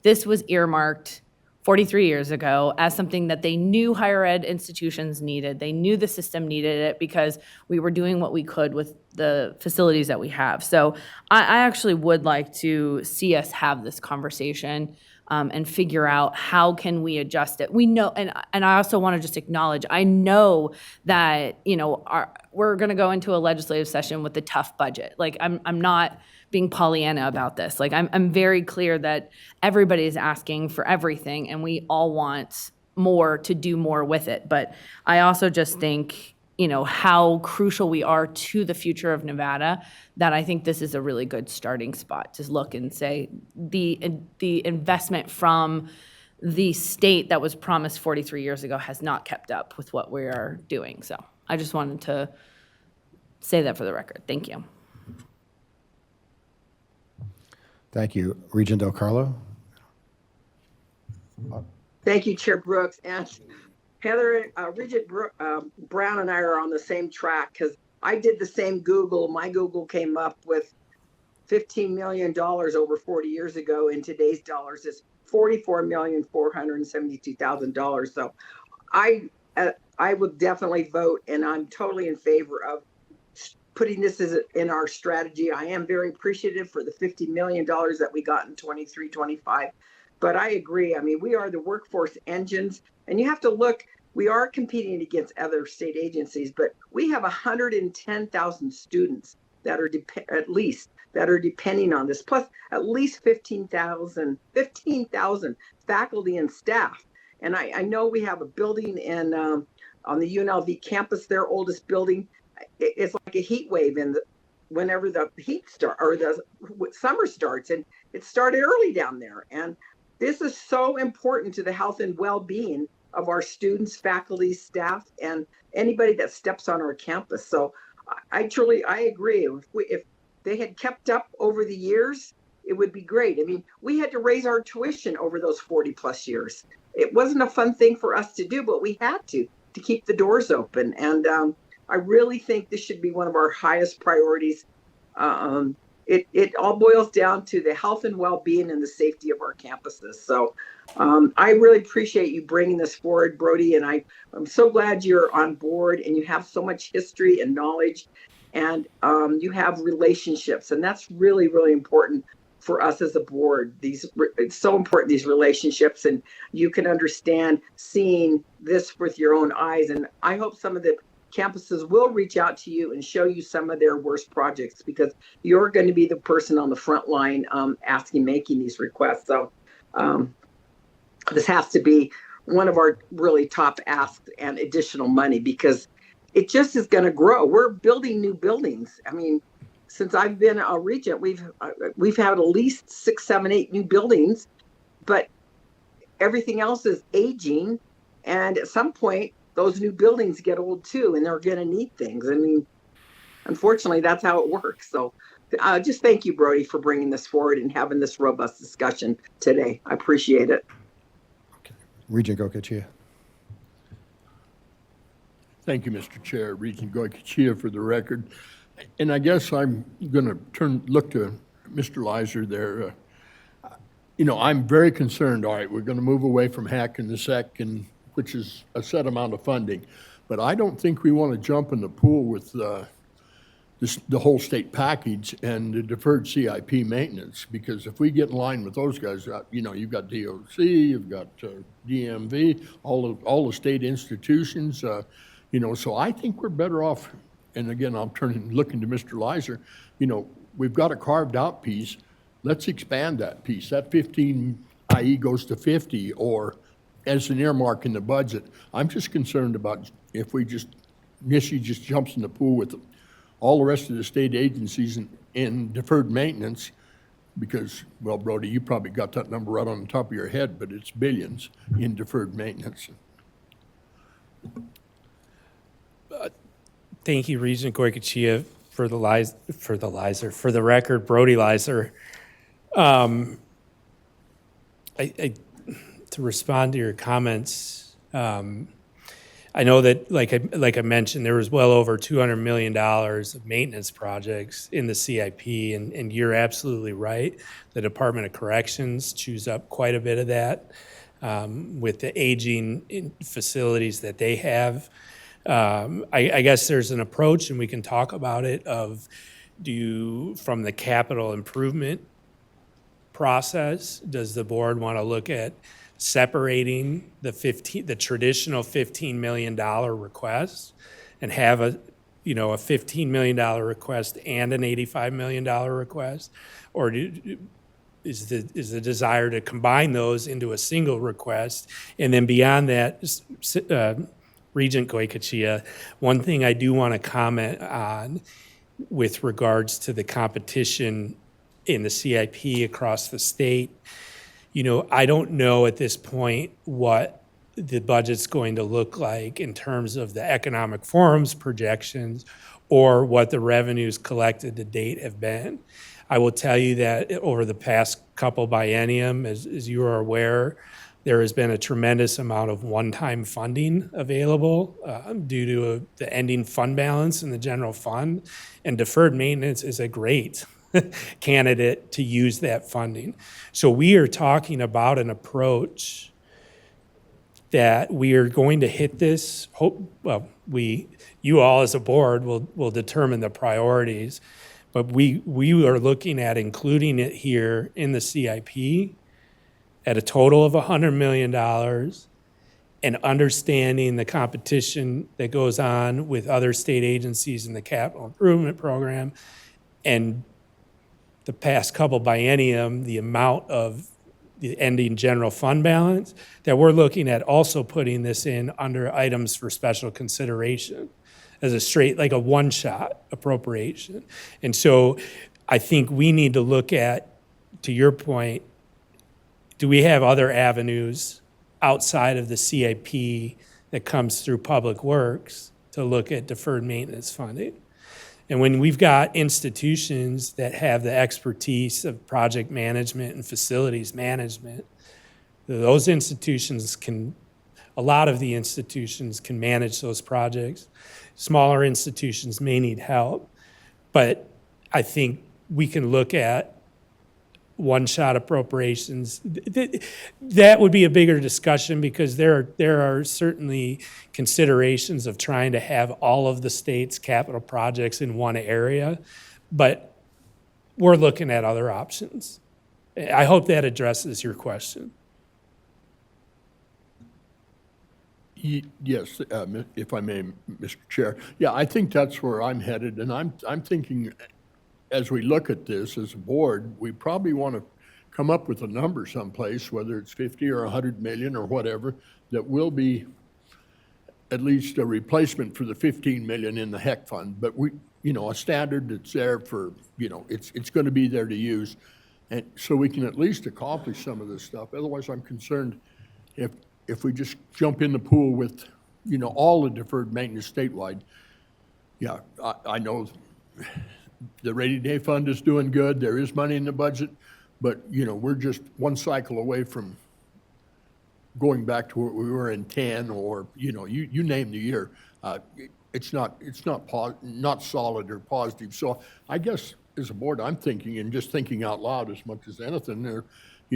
this was earmarked 43 years ago as something that they knew higher ed institutions needed. They knew the system needed it because we were doing what we could with the facilities that we have. So I actually would like to see us have this conversation and figure out how can we adjust it. We know, and I also want to just acknowledge, I know that, we're going to go into a legislative session with a tough budget. Like, I'm not being Pollyanna about this. Like, I'm very clear that everybody is asking for everything, and we all want more to do more with it. But I also just think, how crucial we are to the future of Nevada, that I think this is a really good starting spot to look and say the investment from the state that was promised 43 years ago has not kept up with what we are doing. So I just wanted to say that for the record. Thank you. Thank you. Regent Del Carlo? Thank you, Chair Brooks. And Heather, Regent Brown and I are on the same track because I did the same Google. My Google came up with $15 million over 40 years ago. In today's dollars is $44,472,000. So I would definitely vote, and I'm totally in favor of putting this in our strategy. I am very appreciative for the $50 million that we got in 23-25. But I agree. I mean, we are the workforce engines, and you have to look. We are competing against other state agencies, but we have 110,000 students that are depending on this, plus at least 15,000 faculty and staff. And I know we have a building on the UNLV campus, their oldest building. It's like a heat wave whenever the heat start or the summer starts, and it started early down there. And this is so important to the health and well-being of our students, faculty, staff, and anybody that steps on our campus. So I agree. If they had kept up over the years, it would be great. I mean, we had to raise our tuition over those 40 plus years. It wasn't a fun thing for us to do, but we had to keep the doors open. And I really think this should be one of our highest priorities. It all boils down to the health and well-being and the safety of our campuses. So I really appreciate you bringing this forward, Brody, and I'm so glad you're on board and you have so much history and knowledge, and you have relationships, and that's really, really important for us as a board. It's so important, these relationships, and you can understand seeing this with your own eyes. And I hope some of the campuses will reach out to you and show you some of their worst projects, because you're going to be the person on the front line making these requests. So this has to be one of our really top asks and additional money, because it just is going to grow. We're building new buildings. I mean, since I've been a regent, we've had at least 6, 7, 8 new buildings, but everything else is aging. And at some point, those new buildings get old too, and they're going to need things. I mean, unfortunately, that's how it works. So just thank you, Brody, for bringing this forward and having this robust discussion today. I appreciate it. Okay. Regent Goicoechea. Thank you, Mr. Chair. Regent Goicoechea for the record. And I guess I'm going to look to Mr. Leiser there. I'm very concerned. All right, we're going to move away from HAC and the SEC, which is a set amount of funding. But I don't think we want to jump in the pool with the whole state package and the deferred CIP maintenance, because if we get in line with those guys, you've got DOC, you've got DMV, all the state institutions, so I think we're better off. And again, I'm looking to Mr. Leiser. We've got a carved out piece. Let's expand that piece. That 15 IE goes to 50, or as an earmark in the budget. I'm just concerned about if NSHE just jumps in the pool with all the rest of the state agencies in deferred maintenance, because, well, Brody, you probably got that number right on the top of your head, but it's billions in deferred maintenance. Thank you, Regent Goicoechea, for the record, Brody Leiser. To respond to your comments, I know that, like I mentioned, there was well over $200 million of maintenance projects in the CIP, and you're absolutely right. The Department of Corrections chews up quite a bit of that with the aging facilities that they have. I guess there's an approach, and we can talk about it, from the capital improvement process, does the board want to look at separating the traditional $15 million request and have a $15 million request and an $85 million request? Or is the desire to combine those into a single request? And then beyond that, Regent Goycochea, one thing I do want to comment on with regards to the competition in the CIP across the state, I don't know at this point what the budget's going to look like in terms of the economic forum's projections or what the revenues collected to date have been. I will tell you that over the past couple biennium, as you are aware, there has been a tremendous amount of one-time funding available due to the ending fund balance in the general fund, and deferred maintenance is a great candidate to use that funding. So we are talking about an approach that we are going to hit this. You all as a board will determine the priorities, but we are looking at including it here in the CIP at a total of $100 million and understanding the competition that goes on with other state agencies in the capital improvement program. And the past couple biennium, the amount of the ending general fund balance, that we're looking at also putting this in under items for special consideration as a straight, like a one-shot appropriation. And so I think we need to look at, to your point, do we have other avenues outside of the CIP that comes through Public Works to look at deferred maintenance funding? And when we've got institutions that have the expertise of project management and facilities management, those institutions a lot of the institutions can manage those projects. Smaller institutions may need help, but I think we can look at one-shot appropriations. That would be a bigger discussion because there are certainly considerations of trying to have all of the state's capital projects in one area, but we're looking at other options. I hope that addresses your question. Yes, if I may, Mr. Chair. Yeah, I think that's where I'm headed, and I'm thinking, as we look at this as a board, we probably want to come up with a number someplace, whether it's 50 or 100 million or whatever, that will be at least a replacement for the 15 million in the HEC fund. But a standard that's there for, it's going to be there to use. And so we can at least accomplish some of this stuff. Otherwise, I'm concerned if we just jump in the pool with, all the deferred maintenance statewide. Yeah, I know the rainy day fund is doing good. There is money in the budget, but we're just one cycle away from going back to where we were in 10 or you name the year. It's not solid or positive. So I guess as a board, I'm thinking and just thinking out loud as much as anything.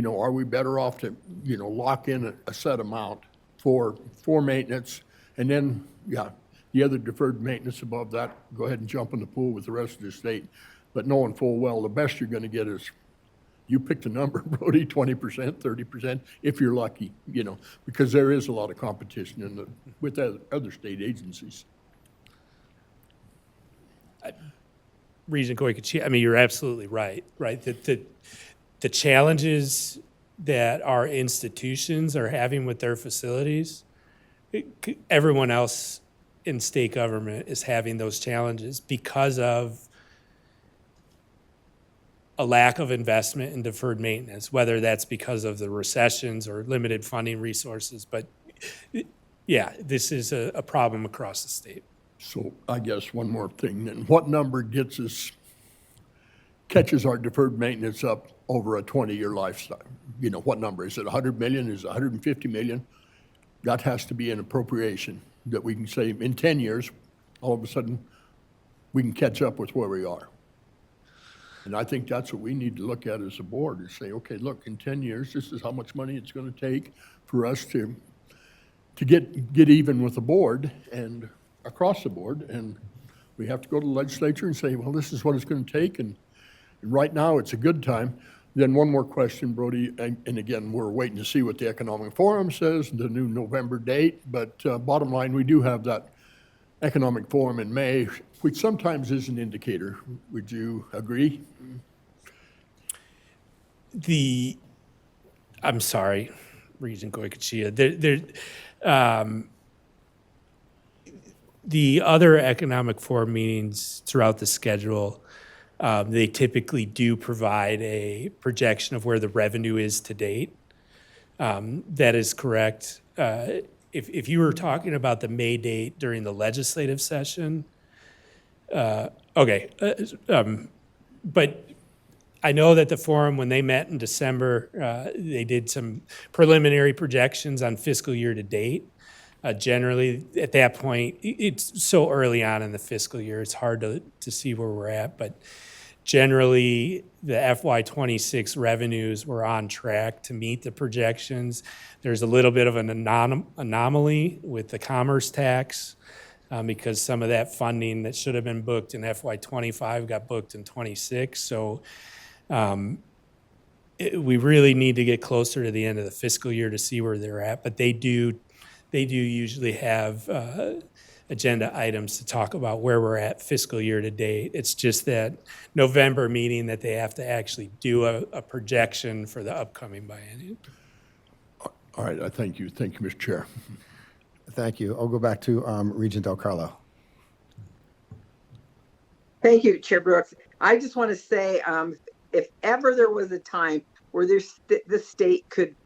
Are we better off to lock in a set amount for maintenance, and then the other deferred maintenance above that, go ahead and jump in the pool with the rest of the state. But knowing full well, the best you're going to get is, you picked a number, Brody, 20%, 30%, if you're lucky, because there is a lot of competition with other state agencies. Regent Goycochea, you're absolutely right? The challenges that our institutions are having with their facilities, everyone else in state government is having those challenges because of a lack of investment in deferred maintenance, whether that's because of the recessions or limited funding resources. But yeah, this is a problem across the state. So I guess one more thing then. What number catches our deferred maintenance up over a 20-year lifetime? What number? Is it 100 million? Is it 150 million? That has to be an appropriation that we can say in 10 years, all of a sudden, we can catch up with where we are. And I think that's what we need to look at as a board, is say, okay, look, in 10 years, this is how much money it's going to take for us to get even with the board and across the board. And we have to go to the legislature and say, well, this is what it's going to take. And right now, it's a good time. Then one more question, Brody, and again, we're waiting to see what the Economic Forum says, the new November date, but bottom line, we do have that Economic Forum in May, which sometimes is an indicator. Would you agree? I'm sorry, Regent Goycochea. The other economic forum meetings throughout the schedule, they typically do provide a projection of where the revenue is to date. That is correct. If you were talking about the May date during the legislative session, okay. But I know that the forum, when they met in December, they did some preliminary projections on fiscal year to date. Generally, at that point, it's so early on in the fiscal year, it's hard to see where we're at. But generally, the FY26 revenues were on track to meet the projections. There's a little bit of an anomaly with the commerce tax because some of that funding that should have been booked in FY25 got booked in 26. So we really need to get closer to the end of the fiscal year to see where they're at. But they do usually have agenda items to talk about where we're at fiscal year to date. It's just that November meeting that they have to actually do a projection for the upcoming biennium. All right, I thank you. Thank you, Mr. Chair. Thank you. I'll go back to Regent Del Carlo. Thank you, Chair Brooks. I just want to say, if ever there was a time where the state could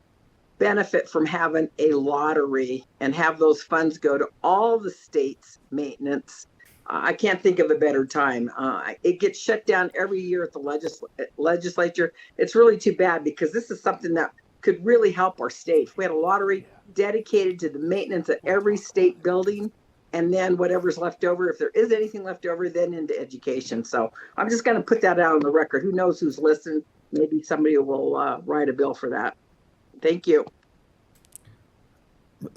benefit from having a lottery and have those funds go to all the state's maintenance, I can't think of a better time. It gets shut down every year at the legislature. It's really too bad because this is something that could really help our state. If we had a lottery dedicated to the maintenance of every state building, and then whatever's left over, if there is anything left over, then into education. So I'm just going to put that out on the record. Who knows who's listening? Maybe somebody will write a bill for that. Thank you.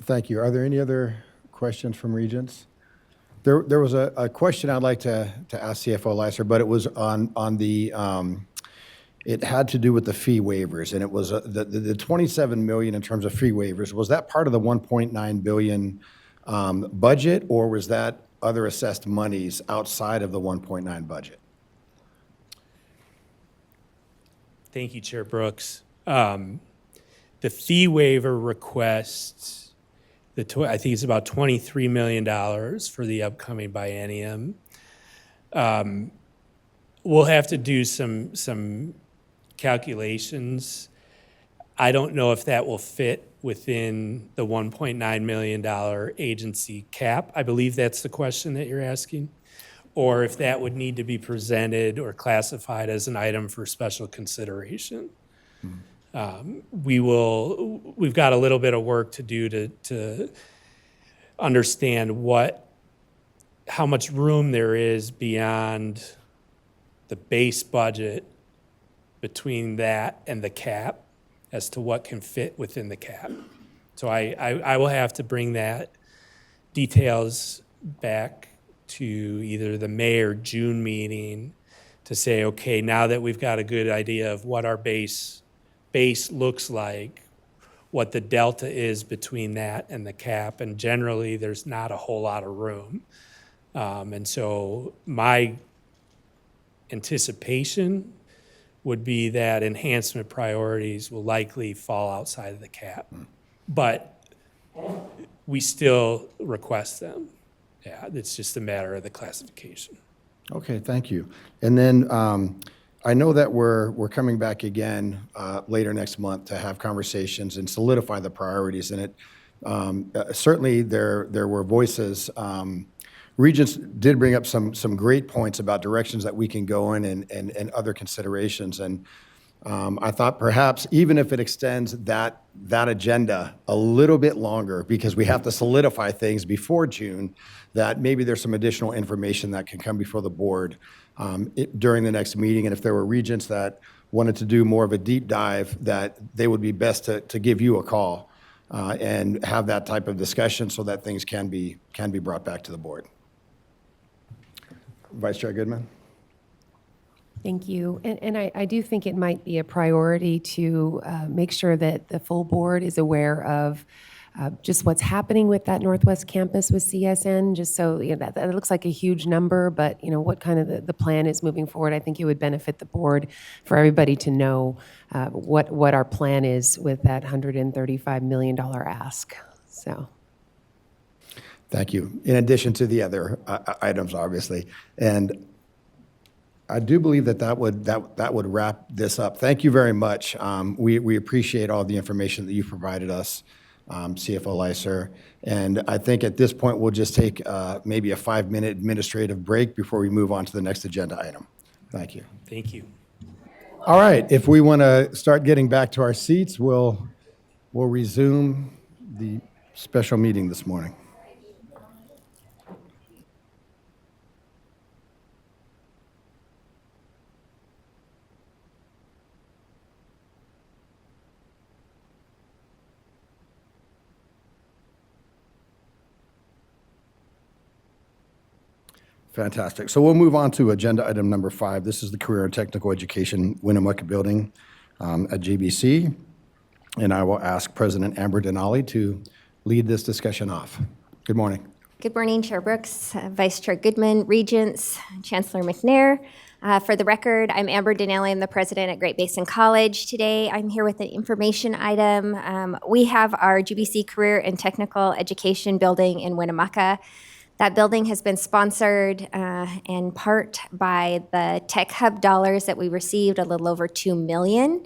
Thank you. Are there any other questions from Regents? There was a question I'd like to ask CFO Leiser, but it was on the, it had to do with the fee waivers, and it was the 27 million in terms of fee waivers. Was that part of the 1.9 billion budget, or was that other assessed monies outside of the 1.9 budget? Thank you, Chair Brooks. The fee waiver requests, I think it's about $23 million for the upcoming biennium. We'll have to do some calculations. I don't know if that will fit within the $1.9 million agency cap. I believe that's the question that you're asking. Or if that would need to be presented or classified as an item for special consideration. We've got a little bit of work to do to understand how much room there is beyond the base budget between that and the cap as to what can fit within the cap. So I will have to bring that details back to either the May or June meeting to say, okay, now that we've got a good idea of what our base looks like, what the delta is between that and the cap, and generally there's not a whole lot of room. And so my anticipation would be that enhancement priorities will likely fall outside of the cap. But we still request them. Yeah, it's just a matter of the classification. Okay, thank you. And then I know that we're coming back again later next month to have conversations and solidify the priorities. And it certainly there were voices. Regents did bring up some great points about directions that we can go in and other considerations. And I thought perhaps even if it extends that agenda a little bit longer, because we have to solidify things before June, that maybe there's some additional information that can come before the board during the next meeting. And if there were regents that wanted to do more of a deep dive, that they would be best to give you a call and have that type of discussion so that things can be brought back to the board. Vice Chair Goodman. Thank you. And I do think it might be a priority to make sure that the full board is aware of just what's happening with that Northwest campus with CSN, just so, that looks like a huge number, but, what kind of the plan is moving forward. I think it would benefit the board for everybody to know what our plan is with that $135 million ask, so. Thank you. In addition to the other items, obviously. And I do believe that would wrap this up. Thank you very much. We appreciate all the information that you provided us, CFO Leiser. And I think at this point, we'll just take maybe a 5-minute administrative break before we move on to the next agenda item. Thank you. Thank you. All right, if we want to start getting back to our seats, we'll resume the special meeting this morning. Fantastic. So we'll move on to agenda item number 5. This is the Career and Technical Education Winnemucca Building at GBC. And I will ask President Amber Denali to lead this discussion off. Good morning. Good morning, Chair Brooks, Vice Chair Goodman, Regents, Chancellor McNair. For the record, I'm Amber Denali. I'm the president at Great Basin College. Today, I'm here with an information item. We have our GBC Career and Technical Education building in Winnemucca. That building has been sponsored in part by the Tech Hub dollars that we received, a little over $2 million.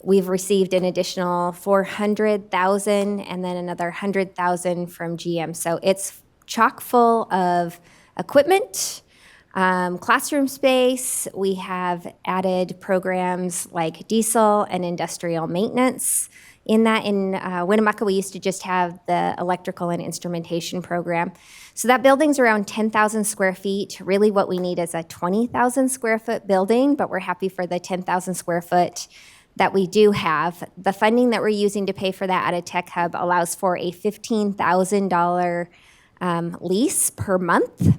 We've received an additional $400,000 and then another $100,000 from GM. So it's chock full of equipment, classroom space. We have added programs like diesel and industrial maintenance. In Winnemucca, we used to just have the electrical and instrumentation program. So that building's around 10,000 square feet. Really what we need is a 20,000 square foot building, but we're happy for the 10,000 square foot that we do have. The funding that we're using to pay for that out of Tech Hub allows for a $15,000 lease per month,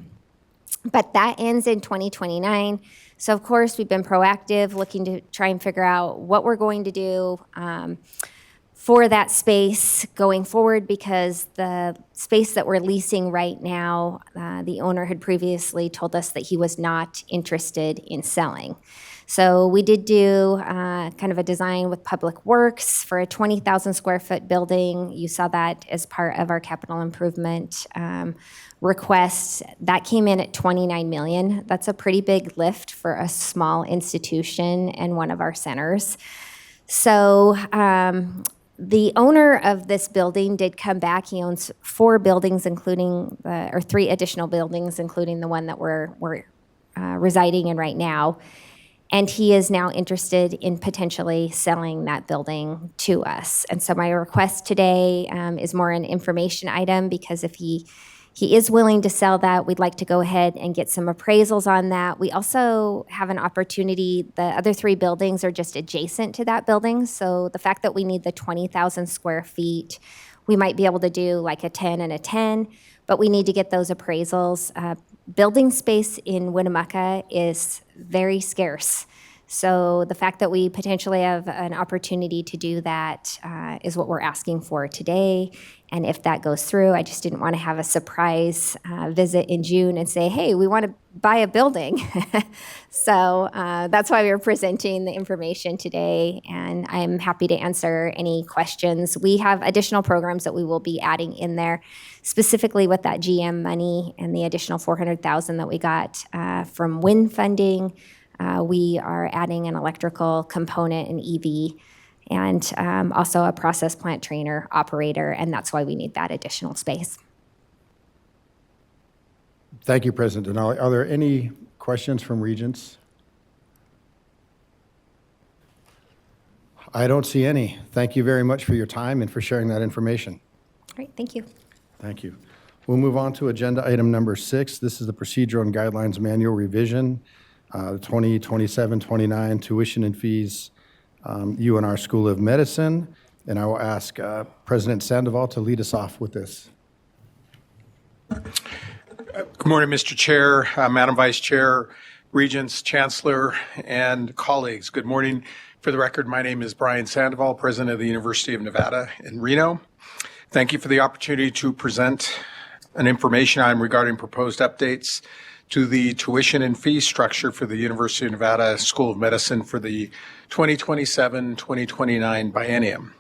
but that ends in 2029. So of course, we've been proactive, looking to try and figure out what we're going to do for that space going forward, because the space that we're leasing right now, the owner had previously told us that he was not interested in selling. So we did do kind of a design with Public Works for a 20,000 square foot building. You saw that as part of our capital improvement request. That came in at $29 million. That's a pretty big lift for a small institution and one of our centers. So the owner of this building did come back. He owns 4 buildings, including, or 3 additional buildings, including the one that we're residing in right now. And he is now interested in potentially selling that building to us. And so my request today is more an information item, because if he is willing to sell that, we'd like to go ahead and get some appraisals on that. We also have an opportunity. The other 3 buildings are just adjacent to that building. So the fact that we need the 20,000 square feet, we might be able to do like a 10 and a 10, but we need to get those appraisals. Building space in Winnemucca is very scarce. So the fact that we potentially have an opportunity to do that is what we're asking for today. And if that goes through, I just didn't want to have a surprise visit in June and say, hey, we want to buy a building. So that's why we're presenting the information today, and I'm happy to answer any questions. We have additional programs that we will be adding in there, specifically with that GM money and the additional $400,000 that we got from WIN funding. We are adding an electrical component, an EV, and also a process plant trainer operator, and that's why we need that additional space. Thank you, President Denali. Are there any questions from Regents? I don't see any. Thank you very much for your time and for sharing that information. Great, thank you. Thank you. We'll move on to agenda item number 6. This is the Procedural and Guidelines Manual Revision, 2027-29 tuition and fees, UNR School of Medicine. And I will ask President Sandoval to lead us off with this. Good morning, Mr. Chair, Madam Vice Chair, Regents, Chancellor, and colleagues. Good morning. For the record, my name is Brian Sandoval, President of the University of Nevada in Reno. Thank you for the opportunity to present an information item regarding proposed updates to the tuition and fee structure for the University of Nevada School of Medicine for the 2027-2029 biennium.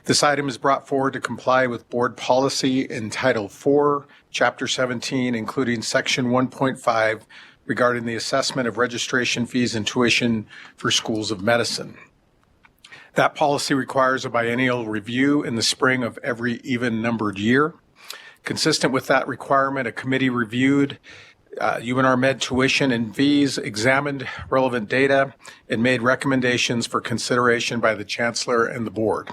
This item is brought forward to comply with board policy in Title IV, Chapter 17, including Section 1.5 regarding the assessment of registration fees and tuition for schools of medicine. That policy requires a biennial review in the spring of every even-numbered year. Consistent with that requirement, a committee reviewed UNR Med tuition and fees, examined relevant data, and made recommendations for consideration by the Chancellor and the board.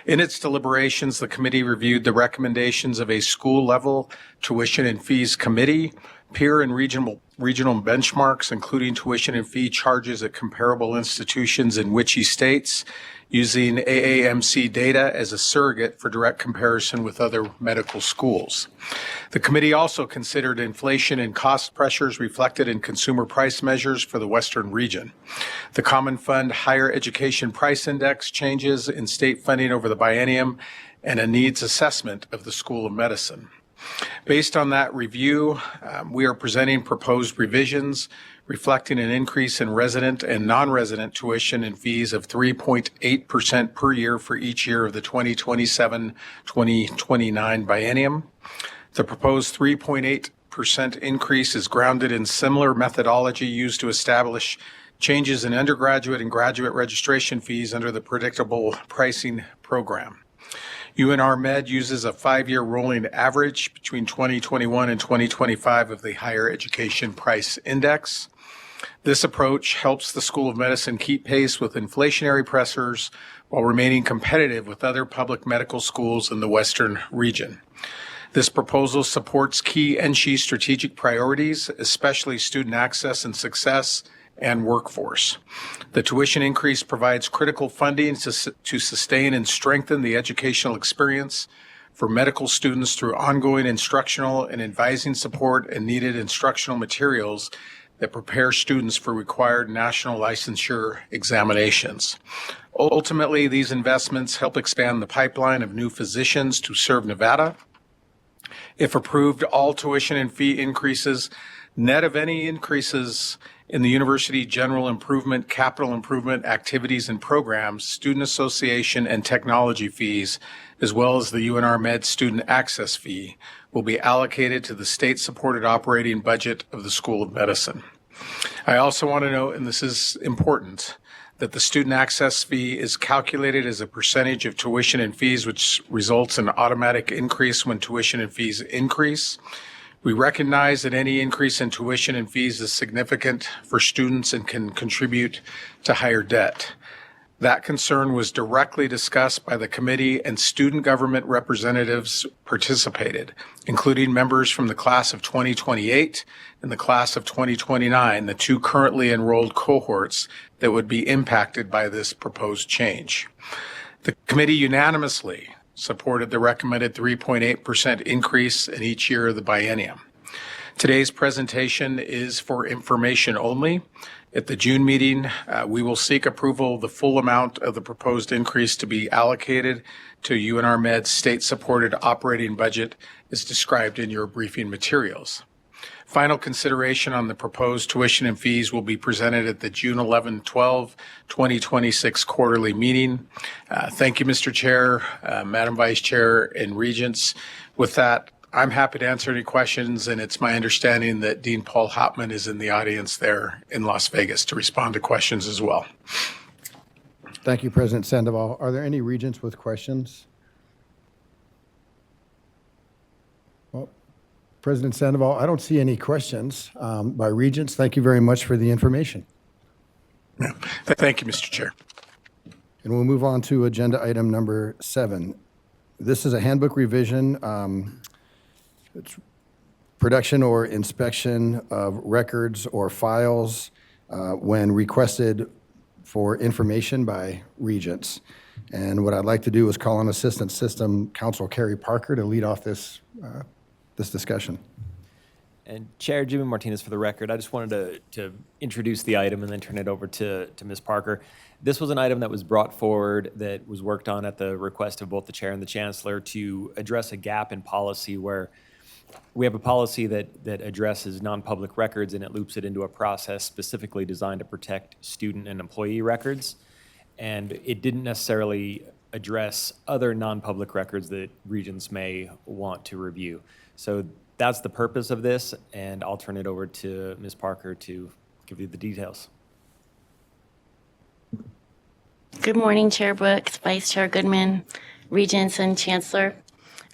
In its deliberations, the committee reviewed the recommendations of a school-level tuition and fees committee, peer and regional benchmarks, including tuition and fee charges at comparable institutions in WICHE states, using AAMC data as a surrogate for direct comparison with other medical schools. The committee also considered inflation and cost pressures reflected in consumer price measures for the Western region, the Common Fund Higher Education Price Index changes in state funding over the biennium, and a needs assessment of the School of Medicine. Based on that review, we are presenting proposed revisions reflecting an increase in resident and non-resident tuition and fees of 3.8% per year for each year of the 2027-2029 biennium. The proposed 3.8% increase is grounded in similar methodology used to establish changes in undergraduate and graduate registration fees under the predictable pricing program. UNR Med uses a 5-year rolling average between 2021 and 2025 of the Higher Education Price Index. This approach helps the School of Medicine keep pace with inflationary pressures while remaining competitive with other public medical schools in the Western region. This proposal supports key NSHE strategic priorities, especially student access and success, and workforce. The tuition increase provides critical funding to sustain and strengthen the educational experience for medical students through ongoing instructional and advising support and needed instructional materials that prepare students for required national licensure examinations. Ultimately, these investments help expand the pipeline of new physicians to serve Nevada. If approved, all tuition and fee increases, net of any increases in the university general improvement, capital improvement activities and programs, student association and technology fees, as well as the UNR Med student access fee, will be allocated to the state-supported operating budget of the School of Medicine. I also want to note, and this is important, that the student access fee is calculated as a percentage of tuition and fees, which results in automatic increase when tuition and fees increase. We recognize that any increase in tuition and fees is significant for students and can contribute to higher debt. That concern was directly discussed by the committee, and student government representatives participated, including members from the class of 2028 and the class of 2029, the two currently enrolled cohorts that would be impacted by this proposed change. The committee unanimously supported the recommended 3.8% increase in each year of the biennium. Today's presentation is for information only. At the June meeting, we will seek approval of the full amount of the proposed increase to be allocated to UNR Med's state-supported operating budget as described in your briefing materials. Final consideration on the proposed tuition and fees will be presented at the June 11-12, 2026 quarterly meeting. Thank you, Mr. Chair, Madam Vice Chair, and Regents. With that, I'm happy to answer any questions, and it's my understanding that Dean Paul Hopman is in the audience there in Las Vegas to respond to questions as well. Thank you, President Sandoval. Are there any regents with questions? Well, President Sandoval, I don't see any questions by regents. Thank you very much for the information. Thank you, Mr. Chair. And we'll move on to agenda item number 7. This is a handbook revision. It's production or inspection of records or files when requested for information by regents. And what I'd like to do is call on Assistant System Counsel Carrie Parker to lead off this discussion. And Chair Jimmy Martinez, for the record, I just wanted to introduce the item and then turn it over to Ms. Parker. This was an item that was brought forward that was worked on at the request of both the Chair and the Chancellor to address a gap in policy where we have a policy that addresses non-public records and it loops it into a process specifically designed to protect student and employee records. And it didn't necessarily address other non-public records that Regents may want to review. So that's the purpose of this, and I'll turn it over to Ms. Parker to give you the details. Good morning, Chair Brooks, Vice Chair Goodman, Regents, and Chancellor.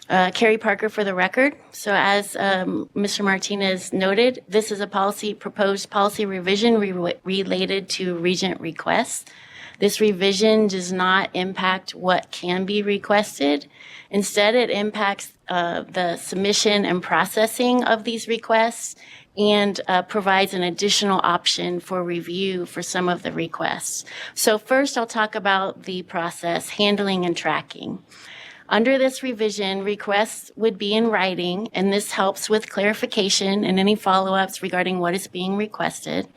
Carrie Parker for the record. So as Mr. Martinez noted, this is a proposed policy revision related to Regent requests. This revision does not impact what can be requested. Instead, it impacts the submission and processing of these requests and provides an additional option for review for some of the requests. So first, I'll talk about the process, handling and tracking. Under this revision, requests would be in writing, and this helps with clarification and any follow-ups regarding what is being requested.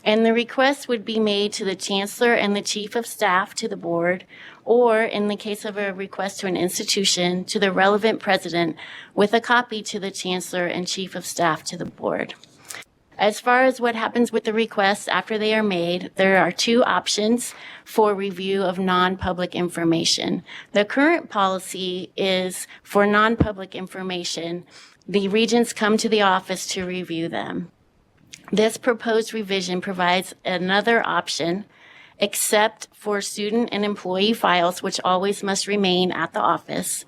And the request would be made to the Chancellor and the Chief of Staff to the Board, or in the case of a request to an institution, to the relevant president with a copy to the Chancellor and Chief of Staff to the Board. As far as what happens with the requests after they are made, there are two options for review of non-public information. The current policy is for non-public information, the Regents come to the office to review them. This proposed revision provides another option, except for student and employee files, which always must remain at the office.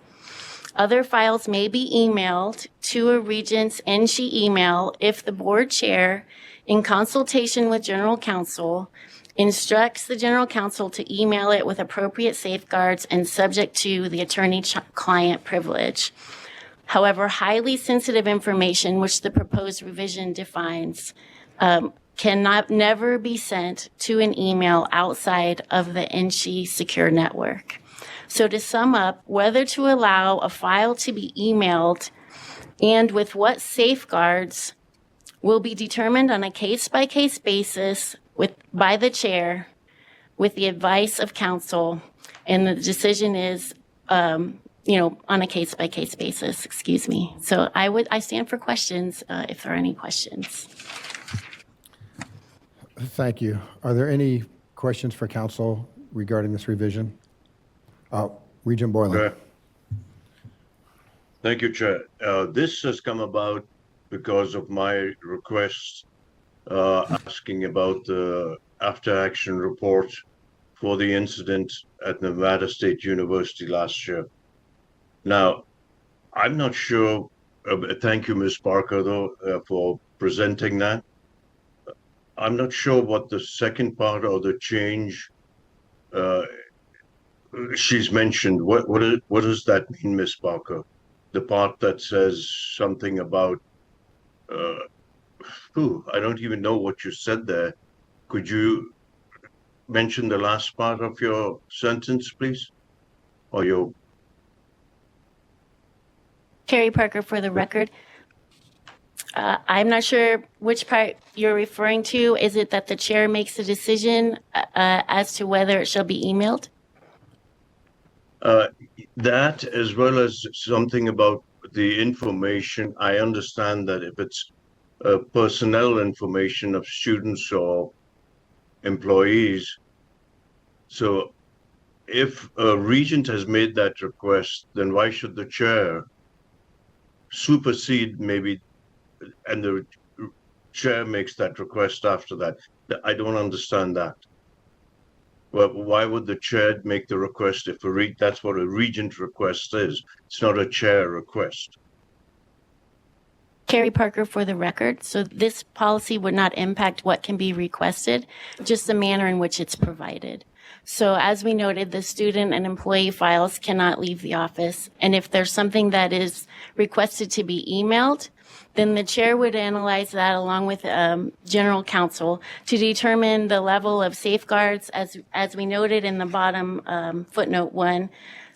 Other files may be emailed to a Regents NSHE email if the board chair, in consultation with General Counsel, instructs the General Counsel to email it with appropriate safeguards and subject to the attorney-client privilege. However, highly sensitive information, which the proposed revision defines, cannot never be sent to an email outside of the NSHE secure network. So to sum up, whether to allow a file to be emailed and with what safeguards will be determined on a case-by-case basis by the chair with the advice of counsel, and the decision is on a case-by-case basis, excuse me. So I stand for questions if there are any questions. Thank you. Are there any questions for council regarding this revision? Regent Boylan. Okay. Thank you, Chair. This has come about because of my request asking about the after-action report for the incident at Nevada State University last year. Now, I'm not sure, thank you, Ms. Parker, though, for presenting that. I'm not sure what the second part or the change she's mentioned. What does that mean, Ms. Parker? The part that says something about, I don't even know what you said there. Could you mention the last part of your sentence, please? Or your... Carrie Parker for the record. I'm not sure which part you're referring to. Is it that the chair makes the decision as to whether it shall be emailed? That, as well as something about the information. I understand that if it's personnel information of students or employees, so if a regent has made that request, then why should the chair supersede maybe, and the chair makes that request after that? I don't understand that. Well, why would the chair make the request if that's what a regent request is? It's not a chair request. Carrie Parker for the record. So this policy would not impact what can be requested, just the manner in which it's provided. So as we noted, the student and employee files cannot leave the office. And if there's something that is requested to be emailed, then the chair would analyze that along with general counsel to determine the level of safeguards. As we noted in the bottom footnote 1,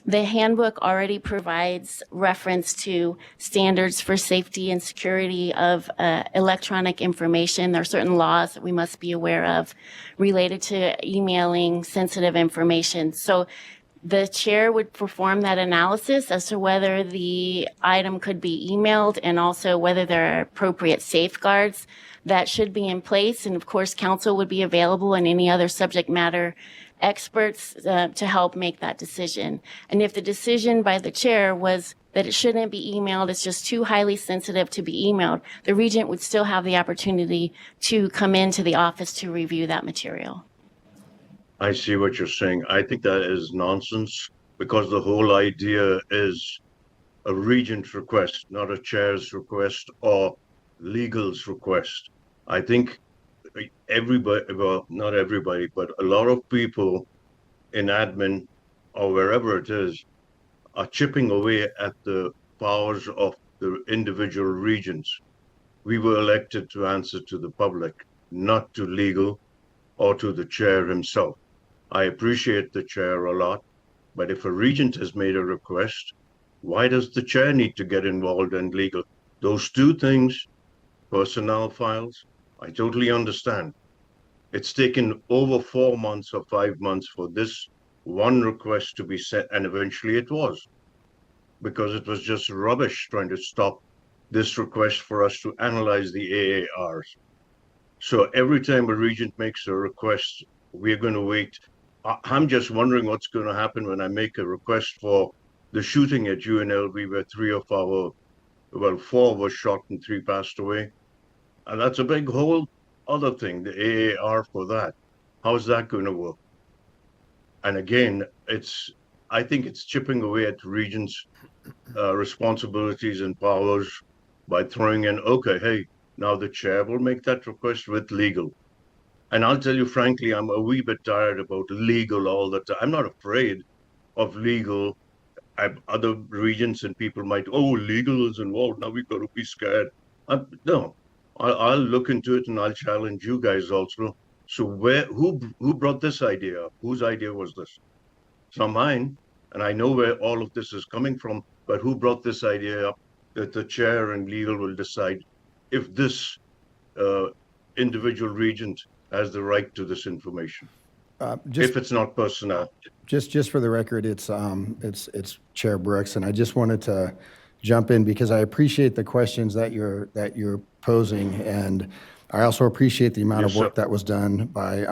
The handbook already provides reference to standards for safety and security of electronic information. There are certain laws that we must be aware of related to emailing sensitive information. So the chair would perform that analysis as to whether the item could be emailed and also whether there are appropriate safeguards that should be in place. And of course, counsel would be available and any other subject matter experts to help make that decision. And if the decision by the chair was that it shouldn't be emailed, it's just too highly sensitive to be emailed, the regent would still have the opportunity to come into the office to review that material. I see what you're saying. I think that is nonsense because the whole idea is a regent request, not a chair's request or legal's request. I think everybody, well, not everybody, but a lot of people in admin or wherever it is are chipping away at the powers of the individual regents. We were elected to answer to the public, not to legal or to the chair himself. I appreciate the chair a lot, but if a regent has made a request, why does the chair need to get involved in legal? Those two things, personnel files, I totally understand. It's taken over 4 months or 5 months for this one request to be sent, and eventually it was, because it was just rubbish trying to stop this request for us to analyze the AARs. So every time a regent makes a request, we're going to wait. I'm just wondering what's going to happen when I make a request for the shooting at UNLV where 4 were shot and 3 passed away. And that's a big whole other thing, the AAR for that. How's that going to work? And again, I think it's chipping away at regents' responsibilities and powers by throwing in, okay, hey, now the chair will make that request with legal. And I'll tell you frankly, I'm a wee bit tired about legal all the time. I'm not afraid of legal. Other regents and people might, oh, legal is involved, now we've got to be scared. No, I'll look into it and I'll challenge you guys also. So who brought this idea up? Whose idea was this? It's not mine, and I know where all of this is coming from, but who brought this idea up that the chair and legal will decide if this individual regent has the right to this information? If it's not personnel. Just for the record, it's Chair Brooks, and I just wanted to jump in because I appreciate the questions that you're posing, and I also appreciate the amount of work that was done by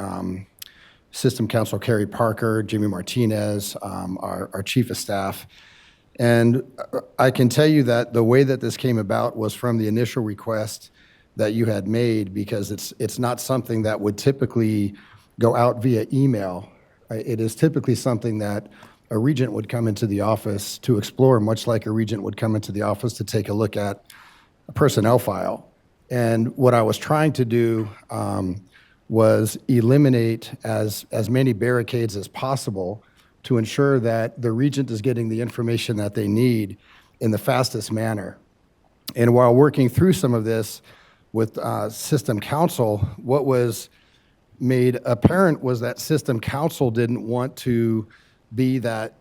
System Counsel Carrie Parker, Jimmy Martinez, our Chief of Staff. And I can tell you that the way that this came about was from the initial request that you had made, because it's not something that would typically go out via email. It is typically something that a regent would come into the office to explore, much like a regent would come into the office to take a look at a personnel file. And what I was trying to do was eliminate as many barricades as possible to ensure that the regent is getting the information that they need in the fastest manner. And while working through some of this with System Counsel, what was made apparent was that System Counsel didn't want to be that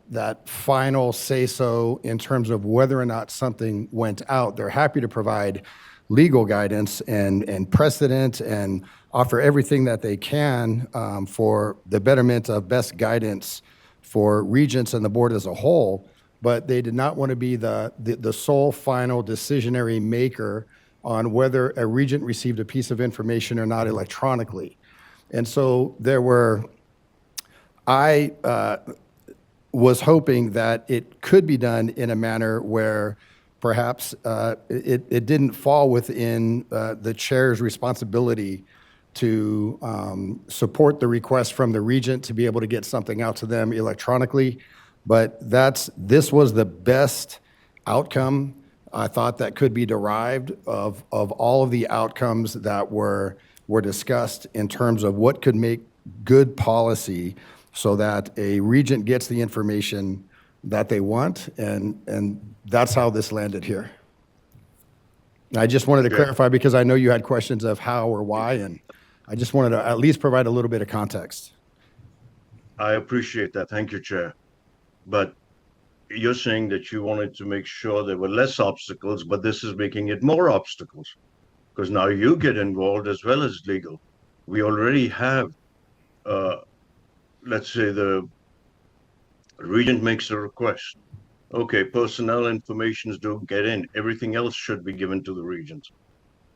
final say-so in terms of whether or not something went out. They're happy to provide legal guidance and precedent and offer everything that they can for the betterment of best guidance for regents and the board as a whole, but they did not want to be the sole final decisionary maker on whether a regent received a piece of information or not electronically. And so I was hoping that it could be done in a manner where perhaps it didn't fall within the chair's responsibility to support the request from the regent to be able to get something out to them electronically. But this was the best outcome I thought that could be derived of all of the outcomes that were discussed in terms of what could make good policy so that a regent gets the information that they want, and that's how this landed here. I just wanted to clarify because I know you had questions of how or why, and I just wanted to at least provide a little bit of context. I appreciate that. Thank you, Chair. But you're saying that you wanted to make sure there were less obstacles, but this is making it more obstacles. Because now you get involved as well as legal. We already have, let's say the regent makes a request. Okay, personnel informations don't get in. Everything else should be given to the regent.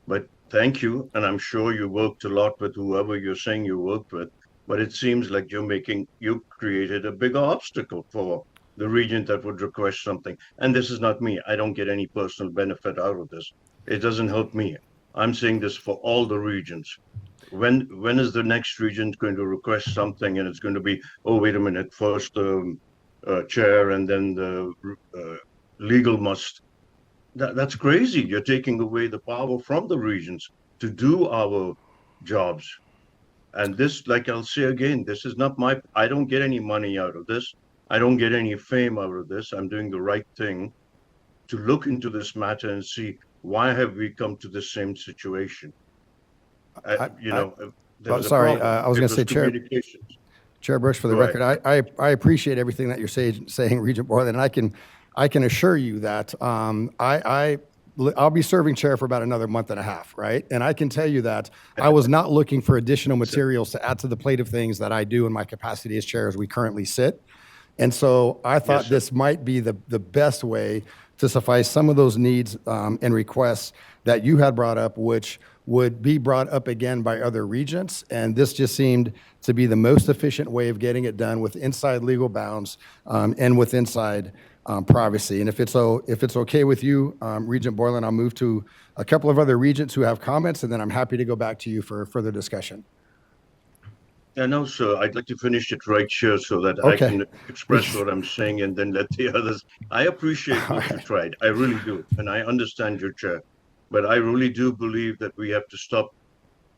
But thank you, and I'm sure you worked a lot with whoever you're saying you worked with, but it seems like you created a bigger obstacle for the regent that would request something. And this is not me. I don't get any personal benefit out of this. It doesn't help me. I'm saying this for all the regents. When is the next regent going to request something and it's going to be, oh, wait a minute, first the chair and then the legal must. That's crazy. You're taking away the power from the regents to do our jobs. And this, like I'll say again, this is not I don't get any money out of this. I don't get any fame out of this. I'm doing the right thing to look into this matter and see why have we come to the same situation. There was a Sorry, problem. I was It going to say, Chair. communications. Chair Brooks, for the Go ahead. record, I appreciate everything that you're saying, Regent Borland, and I can assure you that I'll be serving chair for about another month and a half, right? And I can tell you that I was not looking for additional materials to add to the plate of things that I do in my capacity as chair as we currently sit. And so I thought this might be the best way to suffice some of those needs and requests that you had brought up, which would be brought up again by other regents. And this just seemed to be the most efficient way of getting it done with inside legal bounds and with inside privacy. And if it's okay with you, Regent Borland, I'll move to a couple of other regents who have comments, and then I'm happy to go back to you for further discussion. Yeah, no, sir. I'd like to finish it right here so that Okay. I can express what I'm saying and then let the others. I appreciate what you tried. I really do. And I understand your chair. But I really do believe that we have to stop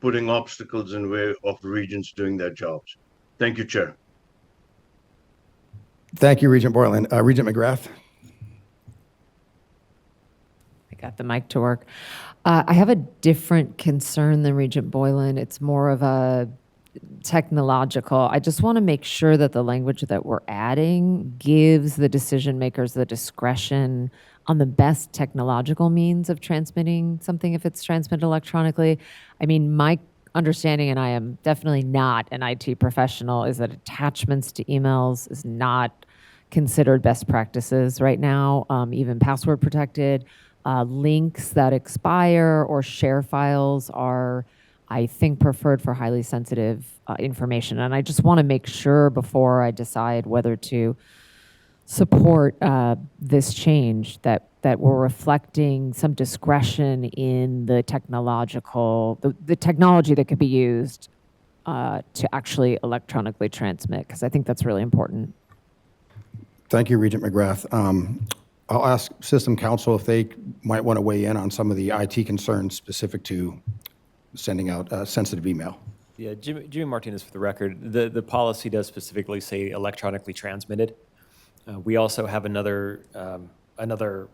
putting obstacles in the way of regents doing their jobs. Thank you, Chair. Thank you, Regent Borland. Regent McGrath. I got the mic to work. I have a different concern than Regent Boylan. It's more of a technological. I just want to make sure that the language that we're adding gives the decision makers the discretion on the best technological means of transmitting something if it's transmitted electronically. I mean, my understanding, and I am definitely not an IT professional, is that attachments to emails is not considered best practices right now, even password protected. Links that expire or share files are, I think, preferred for highly sensitive information. And I just want to make sure before I decide whether to support this change that we're reflecting some discretion in the the technology that could be used to actually electronically transmit, because I think that's really important. Thank you, Regent McGrath. I'll ask System Council if they might want to weigh in on some of the IT concerns specific to sending out sensitive email. Yeah, Jimmy Martinez for the record. The policy does specifically say electronically transmitted. We also have another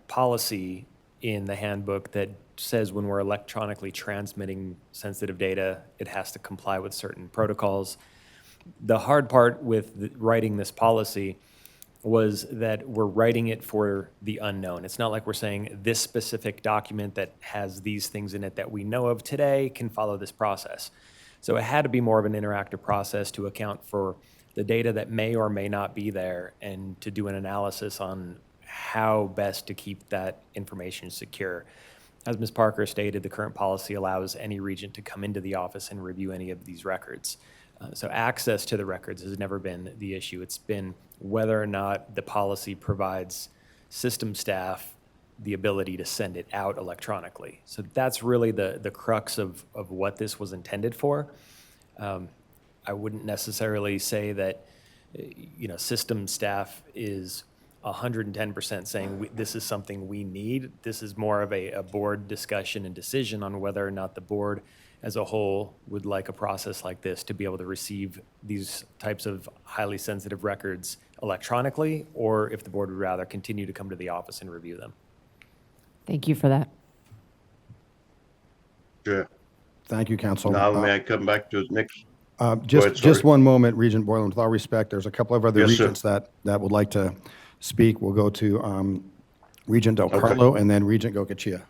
policy in the handbook that says when we're electronically transmitting sensitive data, it has to comply with certain protocols. The hard part with writing this policy was that we're writing it for the unknown. It's not like we're saying this specific document that has these things in it that we know of today can follow this process. So it had to be more of an interactive process to account for the data that may or may not be there and to do an analysis on how best to keep that information secure. As Ms. Parker stated, the current policy allows any regent to come into the office and review any of these records. So access to the records has never been the issue. It's been whether or not the policy provides system staff the ability to send it out electronically. So that's really the crux of what this was intended for. I wouldn't necessarily say that system staff is 110% saying this is something we need. This is more of a board discussion and decision on whether or not the board as a whole would like a process like this to be able to receive these types of highly sensitive records electronically, or if the board would rather continue to come to the office and review them. Thank you for that. Sure. Thank you, Council. Now may I come back to the next? Just one moment, Regent Borland. With all respect, there's a couple of other Yes, sir. regents that would like to speak, we'll go to Regent Del Carlo and then Regent Gokachia.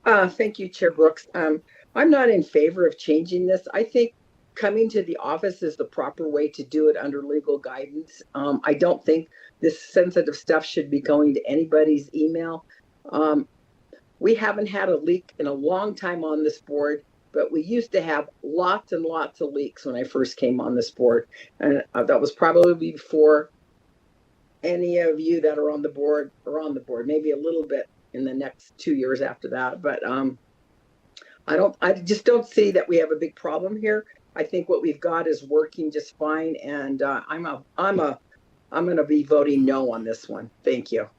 Thank you, Chair Brooks. I'm not in favor of changing this. I think coming to the office is the proper way to do it under legal guidance. I don't think this sensitive stuff should be going to anybody's email. We haven't had a leak in a long time on this board, but we used to have lots and lots of leaks when I first came on this board. And that was probably before any of you that are on the board are on the board, maybe a little bit in the next 2 years after that. But I just don't see that we have a big problem here. I think what we've got is working just fine. And I'm going to be voting no on this one. Thank you.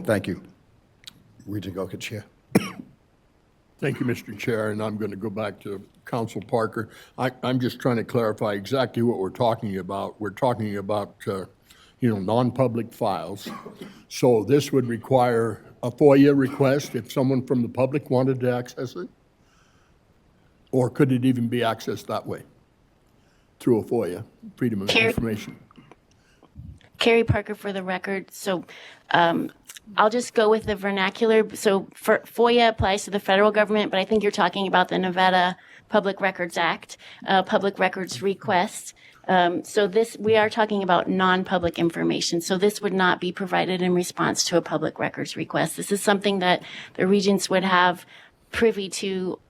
Thank you. Regent Gokachia. Thank you, Mr. Chair, and I'm going to go back to Council Parker. I'm just trying to clarify exactly what we're talking about. We're talking about, non-public files. So this would require a FOIA request if someone from the public wanted to access it? Or could it even be accessed that way? Through a FOIA, Freedom of Information? Carrie Parker for the record. So I'll just go with the vernacular. So for FOIA applies to the federal government, but I think you're talking about the Nevada Public Records Act, public records request. So we are talking about non-public information. So this would not be provided in response to a public records request. This is something that the regents would have privy to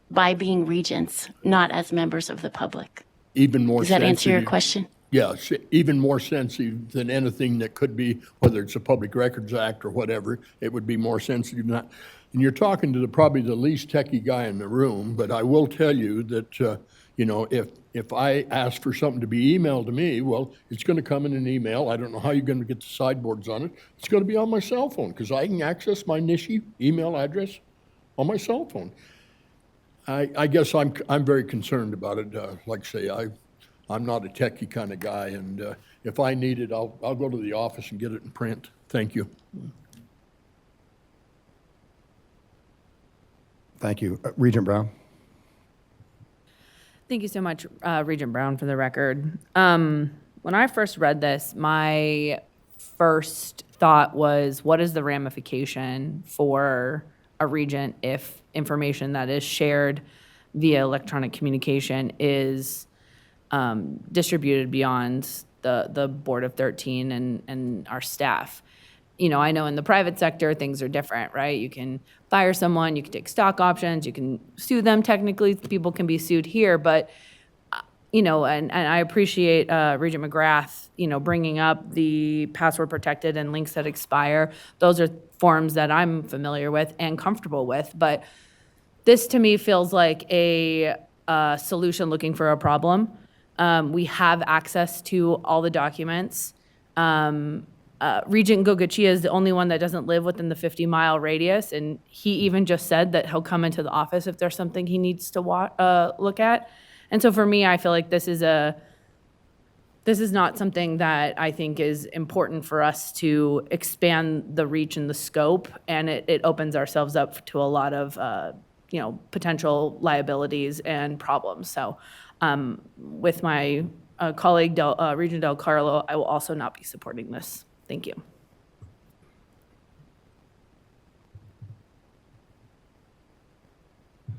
by being regents, not as members of the public. Even more Does that sensitive. answer your question? Yes, even more sensitive than anything that could be, whether it's a Public Records Act or whatever, it would be more sensitive than that. And you're talking to probably the least techie guy in the room, but I will tell you that, if I ask for something to be emailed to me, well, it's going to come in an email. I don't know how you're going to get the sideboards on it. It's going to be on my cell phone because I can access my NSHE email address on my cell phone. I guess I'm very concerned about it. Like I say, I'm not a techie kind of guy, and if I need it, I'll go to the office and get it in print. Thank you. Thank you. Regent Brown. Thank you so much, Regent Brown, for the record. When I first read this, my first thought was, what is the ramification for a regent if information that is shared via electronic communication is distributed beyond the Board of 13 and our staff? I know in the private sector, things are different, right? You can fire someone, you can take stock options, you can sue them technically, people can be sued here, but, and I appreciate Regent McGrath, bringing up the password protected and links that expire. Those are forms that I'm familiar with and comfortable with, but this to me feels like a solution looking for a problem. We have access to all the documents. Regent Gokachia is the only one that doesn't live within the 50-mile radius, and he even just said that he'll come into the office if there's something he needs to look at. And so for me, I feel like this is not something that I think is important for us to expand the reach and the scope, and it opens ourselves up to a lot of potential liabilities and problems. So with my colleague, Regent Del Carlo, I will also not be supporting this. Thank you.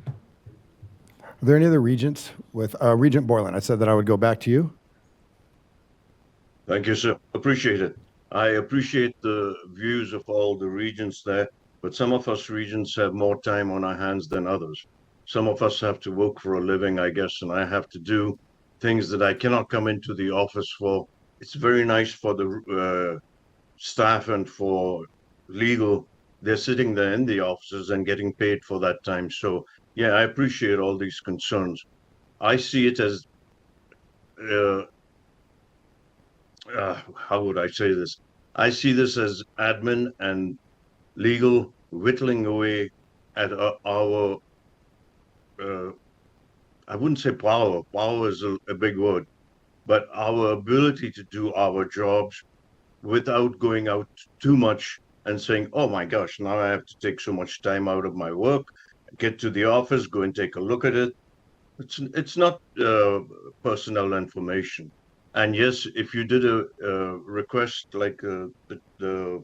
Are there any other regents with Regent Borland? I said that I would go back to you. Thank you, sir. Appreciate it. I appreciate the views of all the regents there, but some of us regents have more time on our hands than others. Some of us have to work for a living, I guess, and I have to do things that I cannot come into the office for. It's very nice for the staff and for legal. They're sitting there in the offices and getting paid for that time. So, yeah, I appreciate all these concerns. I see it as, how would I say this? I see this as admin and legal whittling away at our, I wouldn't say power. Power is a big word, but our ability to do our jobs without going out too much and saying, oh my gosh, now I have to take so much time out of my work, get to the office, go and take a look at it. It's not personnel information. And yes, if you did a request like the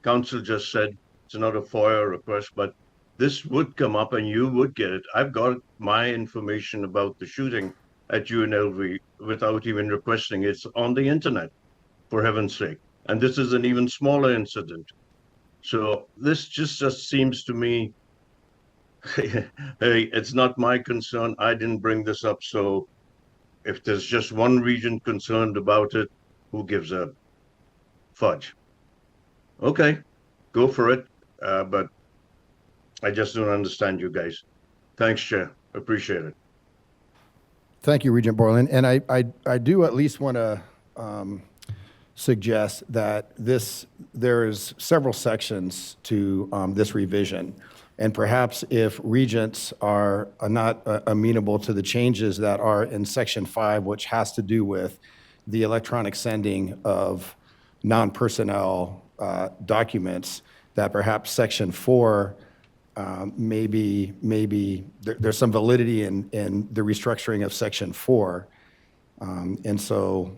council just said, it's not a FOIA request, but this would come up and you would get it. I've got my information about the shooting at UNLV without even requesting. It's on the internet, for heaven's sake. And this is an even smaller incident. So this just seems to me, hey, it's not my concern. I didn't bring this up. So if there's just one region concerned about it, who gives a fudge? Okay, go for it. But I just don't understand you guys. Thanks, Chair. Appreciate it. Thank you, Regent Borland. And I do at least want to suggest that there is several sections to this revision. And perhaps if regents are not amenable to the changes that are in Section 5, which has to do with the electronic sending of non-personnel documents, that perhaps Section 4 maybe there's some validity in the restructuring of Section 4. And so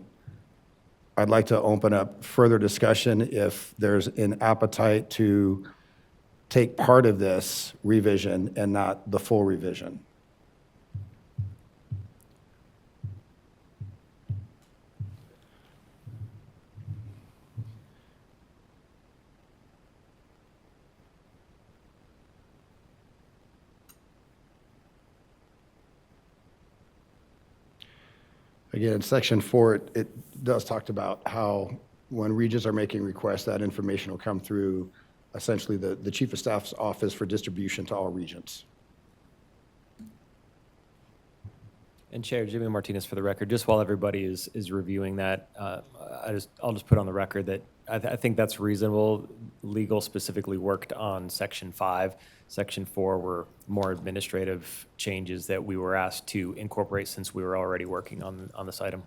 I'd like to open up further discussion if there's an appetite to take part of this revision and not the full revision. Again, Section 4, it does talk about how when regions are making requests, that information will come through essentially the Chief of Staff's office for distribution to all regions. And Chair, Jimmy Martinez for the record, just while everybody is reviewing that, I'll just put on the record that I think that's reasonable. Legal specifically worked on Section 5. Section 4 were more administrative changes that we were asked to incorporate since we were already working on this item.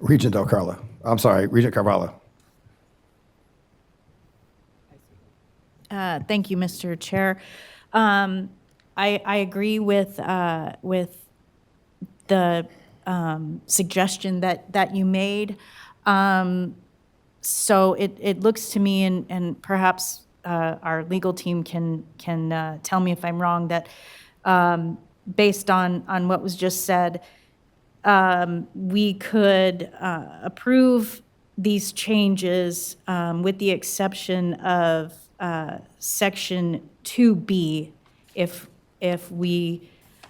Regent Carvalho. Thank you, Mr. Chair. I agree with the suggestion that you made. So it looks to me, and perhaps our legal team can tell me if I'm wrong, that based on what was just said, we could approve these changes with the exception of Section 2B if we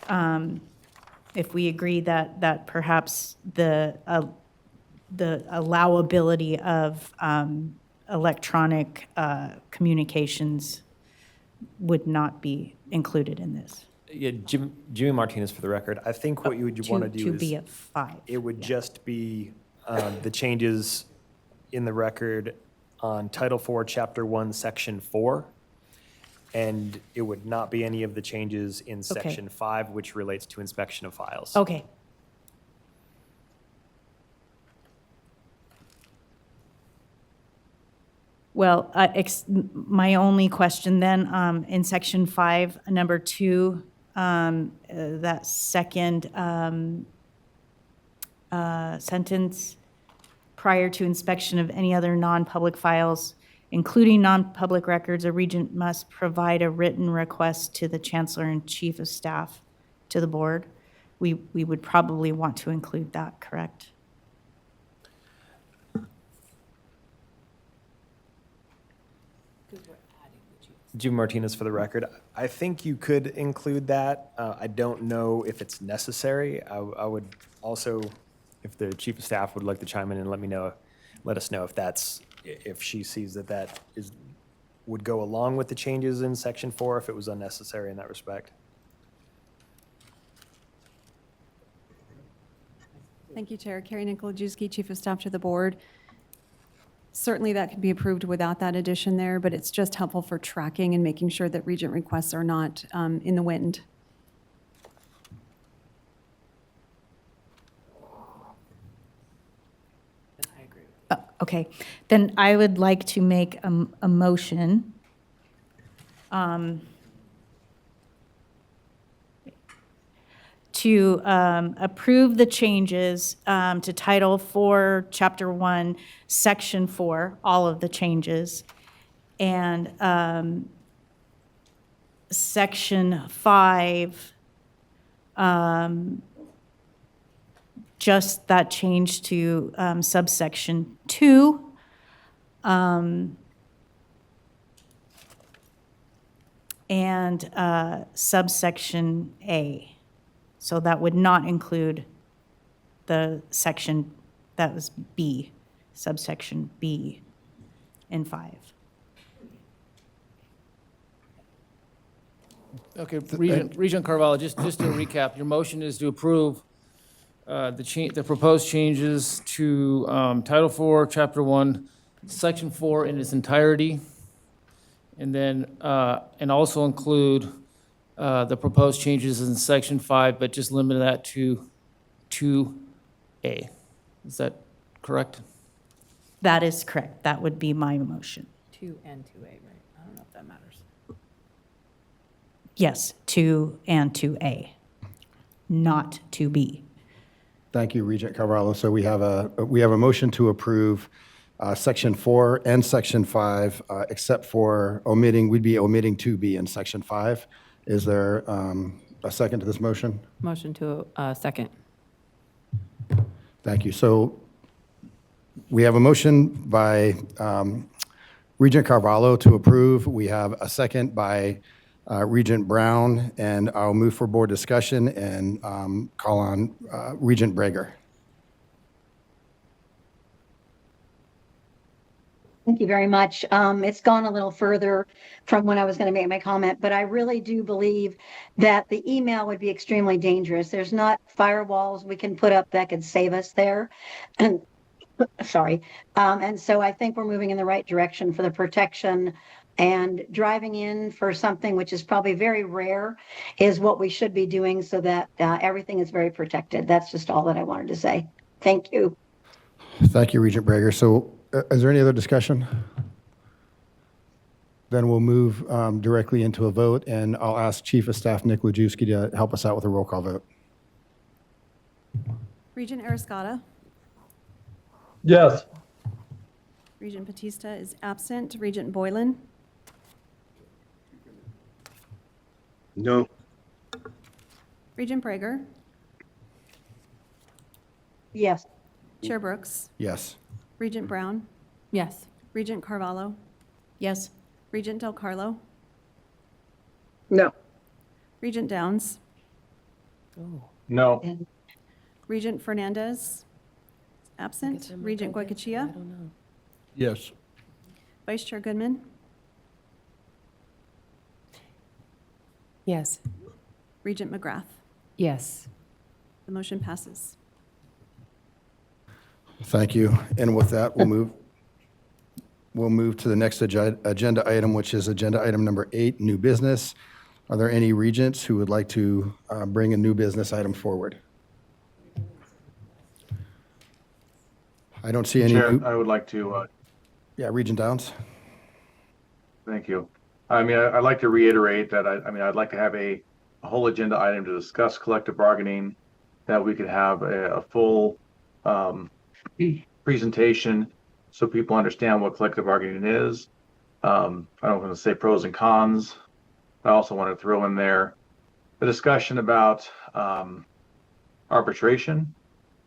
agree that perhaps the allowability of electronic communications would not be included in this. Yeah, Jimmy Martinez for the record. I think what you would want to do is 2B of 5. It would just be the changes in the record on Title 4, Chapter 1, Section 4, and it would not be any of the changes in Section 5, which relates to inspection of files. Okay. Well, my only question then, in Section 5, number 2, that second sentence, prior to inspection of any other non-public files, including non-public records, a regent must provide a written request to the Chancellor and Chief of Staff to the board. We would probably want to include that, correct? Jimmy Martinez for the record. I think you could include that. I don't know if it's necessary. I would also, if the Chief of Staff would like to chime in and let us know if she sees that would go along with the changes in Section 4, if it was unnecessary in that respect. Thank you, Chair. Carrie Nikolajewski, Chief of Staff to the Board. Certainly that can be approved without that addition there, but it's just helpful for tracking and making sure that Regent requests are not in the wind. Okay, then I would like to make a motion to approve the changes to Title 4, Chapter 1, Section 4, all of the changes, and Section 5, just that change to subsection 2. And subsection A. So that would not include the section that was B, subsection B in 5. Okay, Regent Carvalho, just to recap, your motion is to approve the proposed changes to Title 4, Chapter 1, Section 4 in its entirety, and then, and also include the proposed changes in Section 5, but just limit that to 2A. Is that correct? That is correct. That would be my motion. 2 and 2A, right? I don't know if that matters. Yes, 2 and 2A, not 2B. Thank you, Regent Carvalho. So we have a motion to approve Section 4 and Section 5, except for we'd be omitting 2B in Section 5. Is there a second to this motion? Motion to second. Thank you. So we have a motion by Regent Carvalho to approve. We have a second by Regent Brown, and I'll move for board discussion and call on Regent Breger. Thank you very much. It's gone a little further from when I was going to make my comment, but I really do believe that the email would be extremely dangerous. There's not firewalls we can put up that could save us there. And sorry. And so I think we're moving in the right direction for the protection, and driving in for something which is probably very rare is what we should be doing so that everything is very protected. That's just all that I wanted to say. Thank you. Thank you, Regent Breger. So is there any other discussion? Then we'll move directly into a vote, and I'll ask Chief of Staff Nick Lajewski to help us out with a roll call vote. Regent Ariscata. Yes. Regent Batista is absent. Regent Boylan. No. Regent Breger. Yes. Chair Brooks. Yes. Regent Brown. Yes. Regent Carvalho. Yes. Regent Del Carlo. No. Regent Downs. No. Regent Fernandez. Absent. Regent Goycochea. Yes. Vice Chair Goodman. Yes. Regent McGrath. Yes. The motion passes. Thank you. And with that, we'll move to the next agenda item, which is agenda item number 8, new business. Are there any regents who would like to bring a new business item forward? I don't see any. Chair, I would like to. Yeah, Regent Downs. Thank you. I mean, I'd like to reiterate that I'd like to have a whole agenda item to discuss collective bargaining, that we could have a full presentation so people understand what collective bargaining is. I don't want to say pros and cons. I also want to throw in there the discussion about arbitration.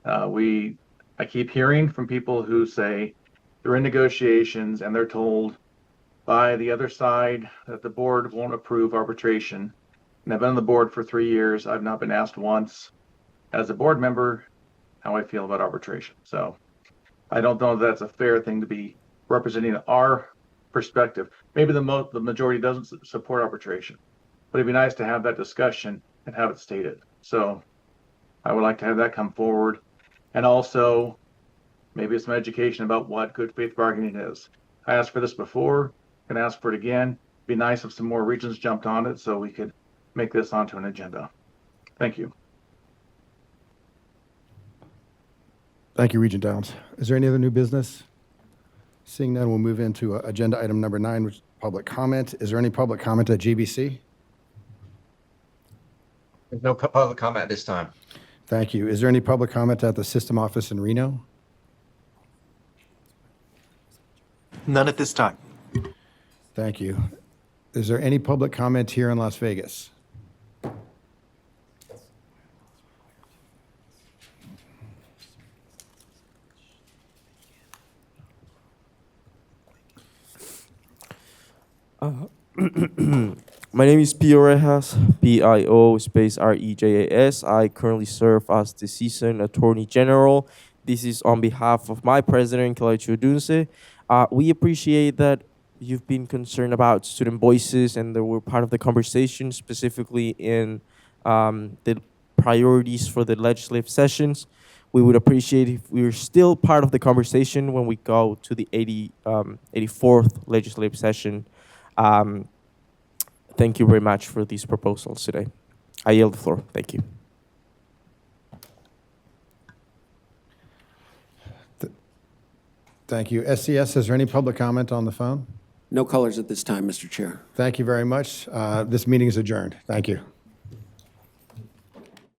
I keep hearing from people who say they're in negotiations and they're told by the other side that the board won't approve arbitration. And I've been on the board for 3 years. I've not been asked once as a board member how I feel about arbitration. So I don't know if that's a fair thing to be representing our perspective. Maybe the majority doesn't support arbitration, but it'd be nice to have that discussion and have it stated. So I would like to have that come forward. And also maybe some education about what good faith bargaining is. I asked for this before, can ask for it again. Be nice if some more regions jumped on it so we could make this onto an agenda. Thank you. Thank you, Regent Downs. Is there any other new business? Seeing none, we'll move into agenda item number 9, which is public comment. Is there any public comment at GBC? There's no public comment at this time. Thank you. Is there any public comment at the system office in Reno? None at this time. Thank you. Is there any public comment here in Las Vegas? My name is Pio Rejas, Pio space Rejas. I currently serve as the Seasoned Attorney General. This is on behalf of my president, Kalachi Odunse. We appreciate that you've been concerned about student voices and that we're part of the conversation, specifically in the priorities for the legislative sessions. We would appreciate if we were still part of the conversation when we go to the 84th legislative session. Thank you very much for these proposals today. I yield the floor. Thank you. Thank you. SCS, is there any public comment on the phone? No colors at this time, Mr. Chair. Thank you very much. This meeting is adjourned. Thank you.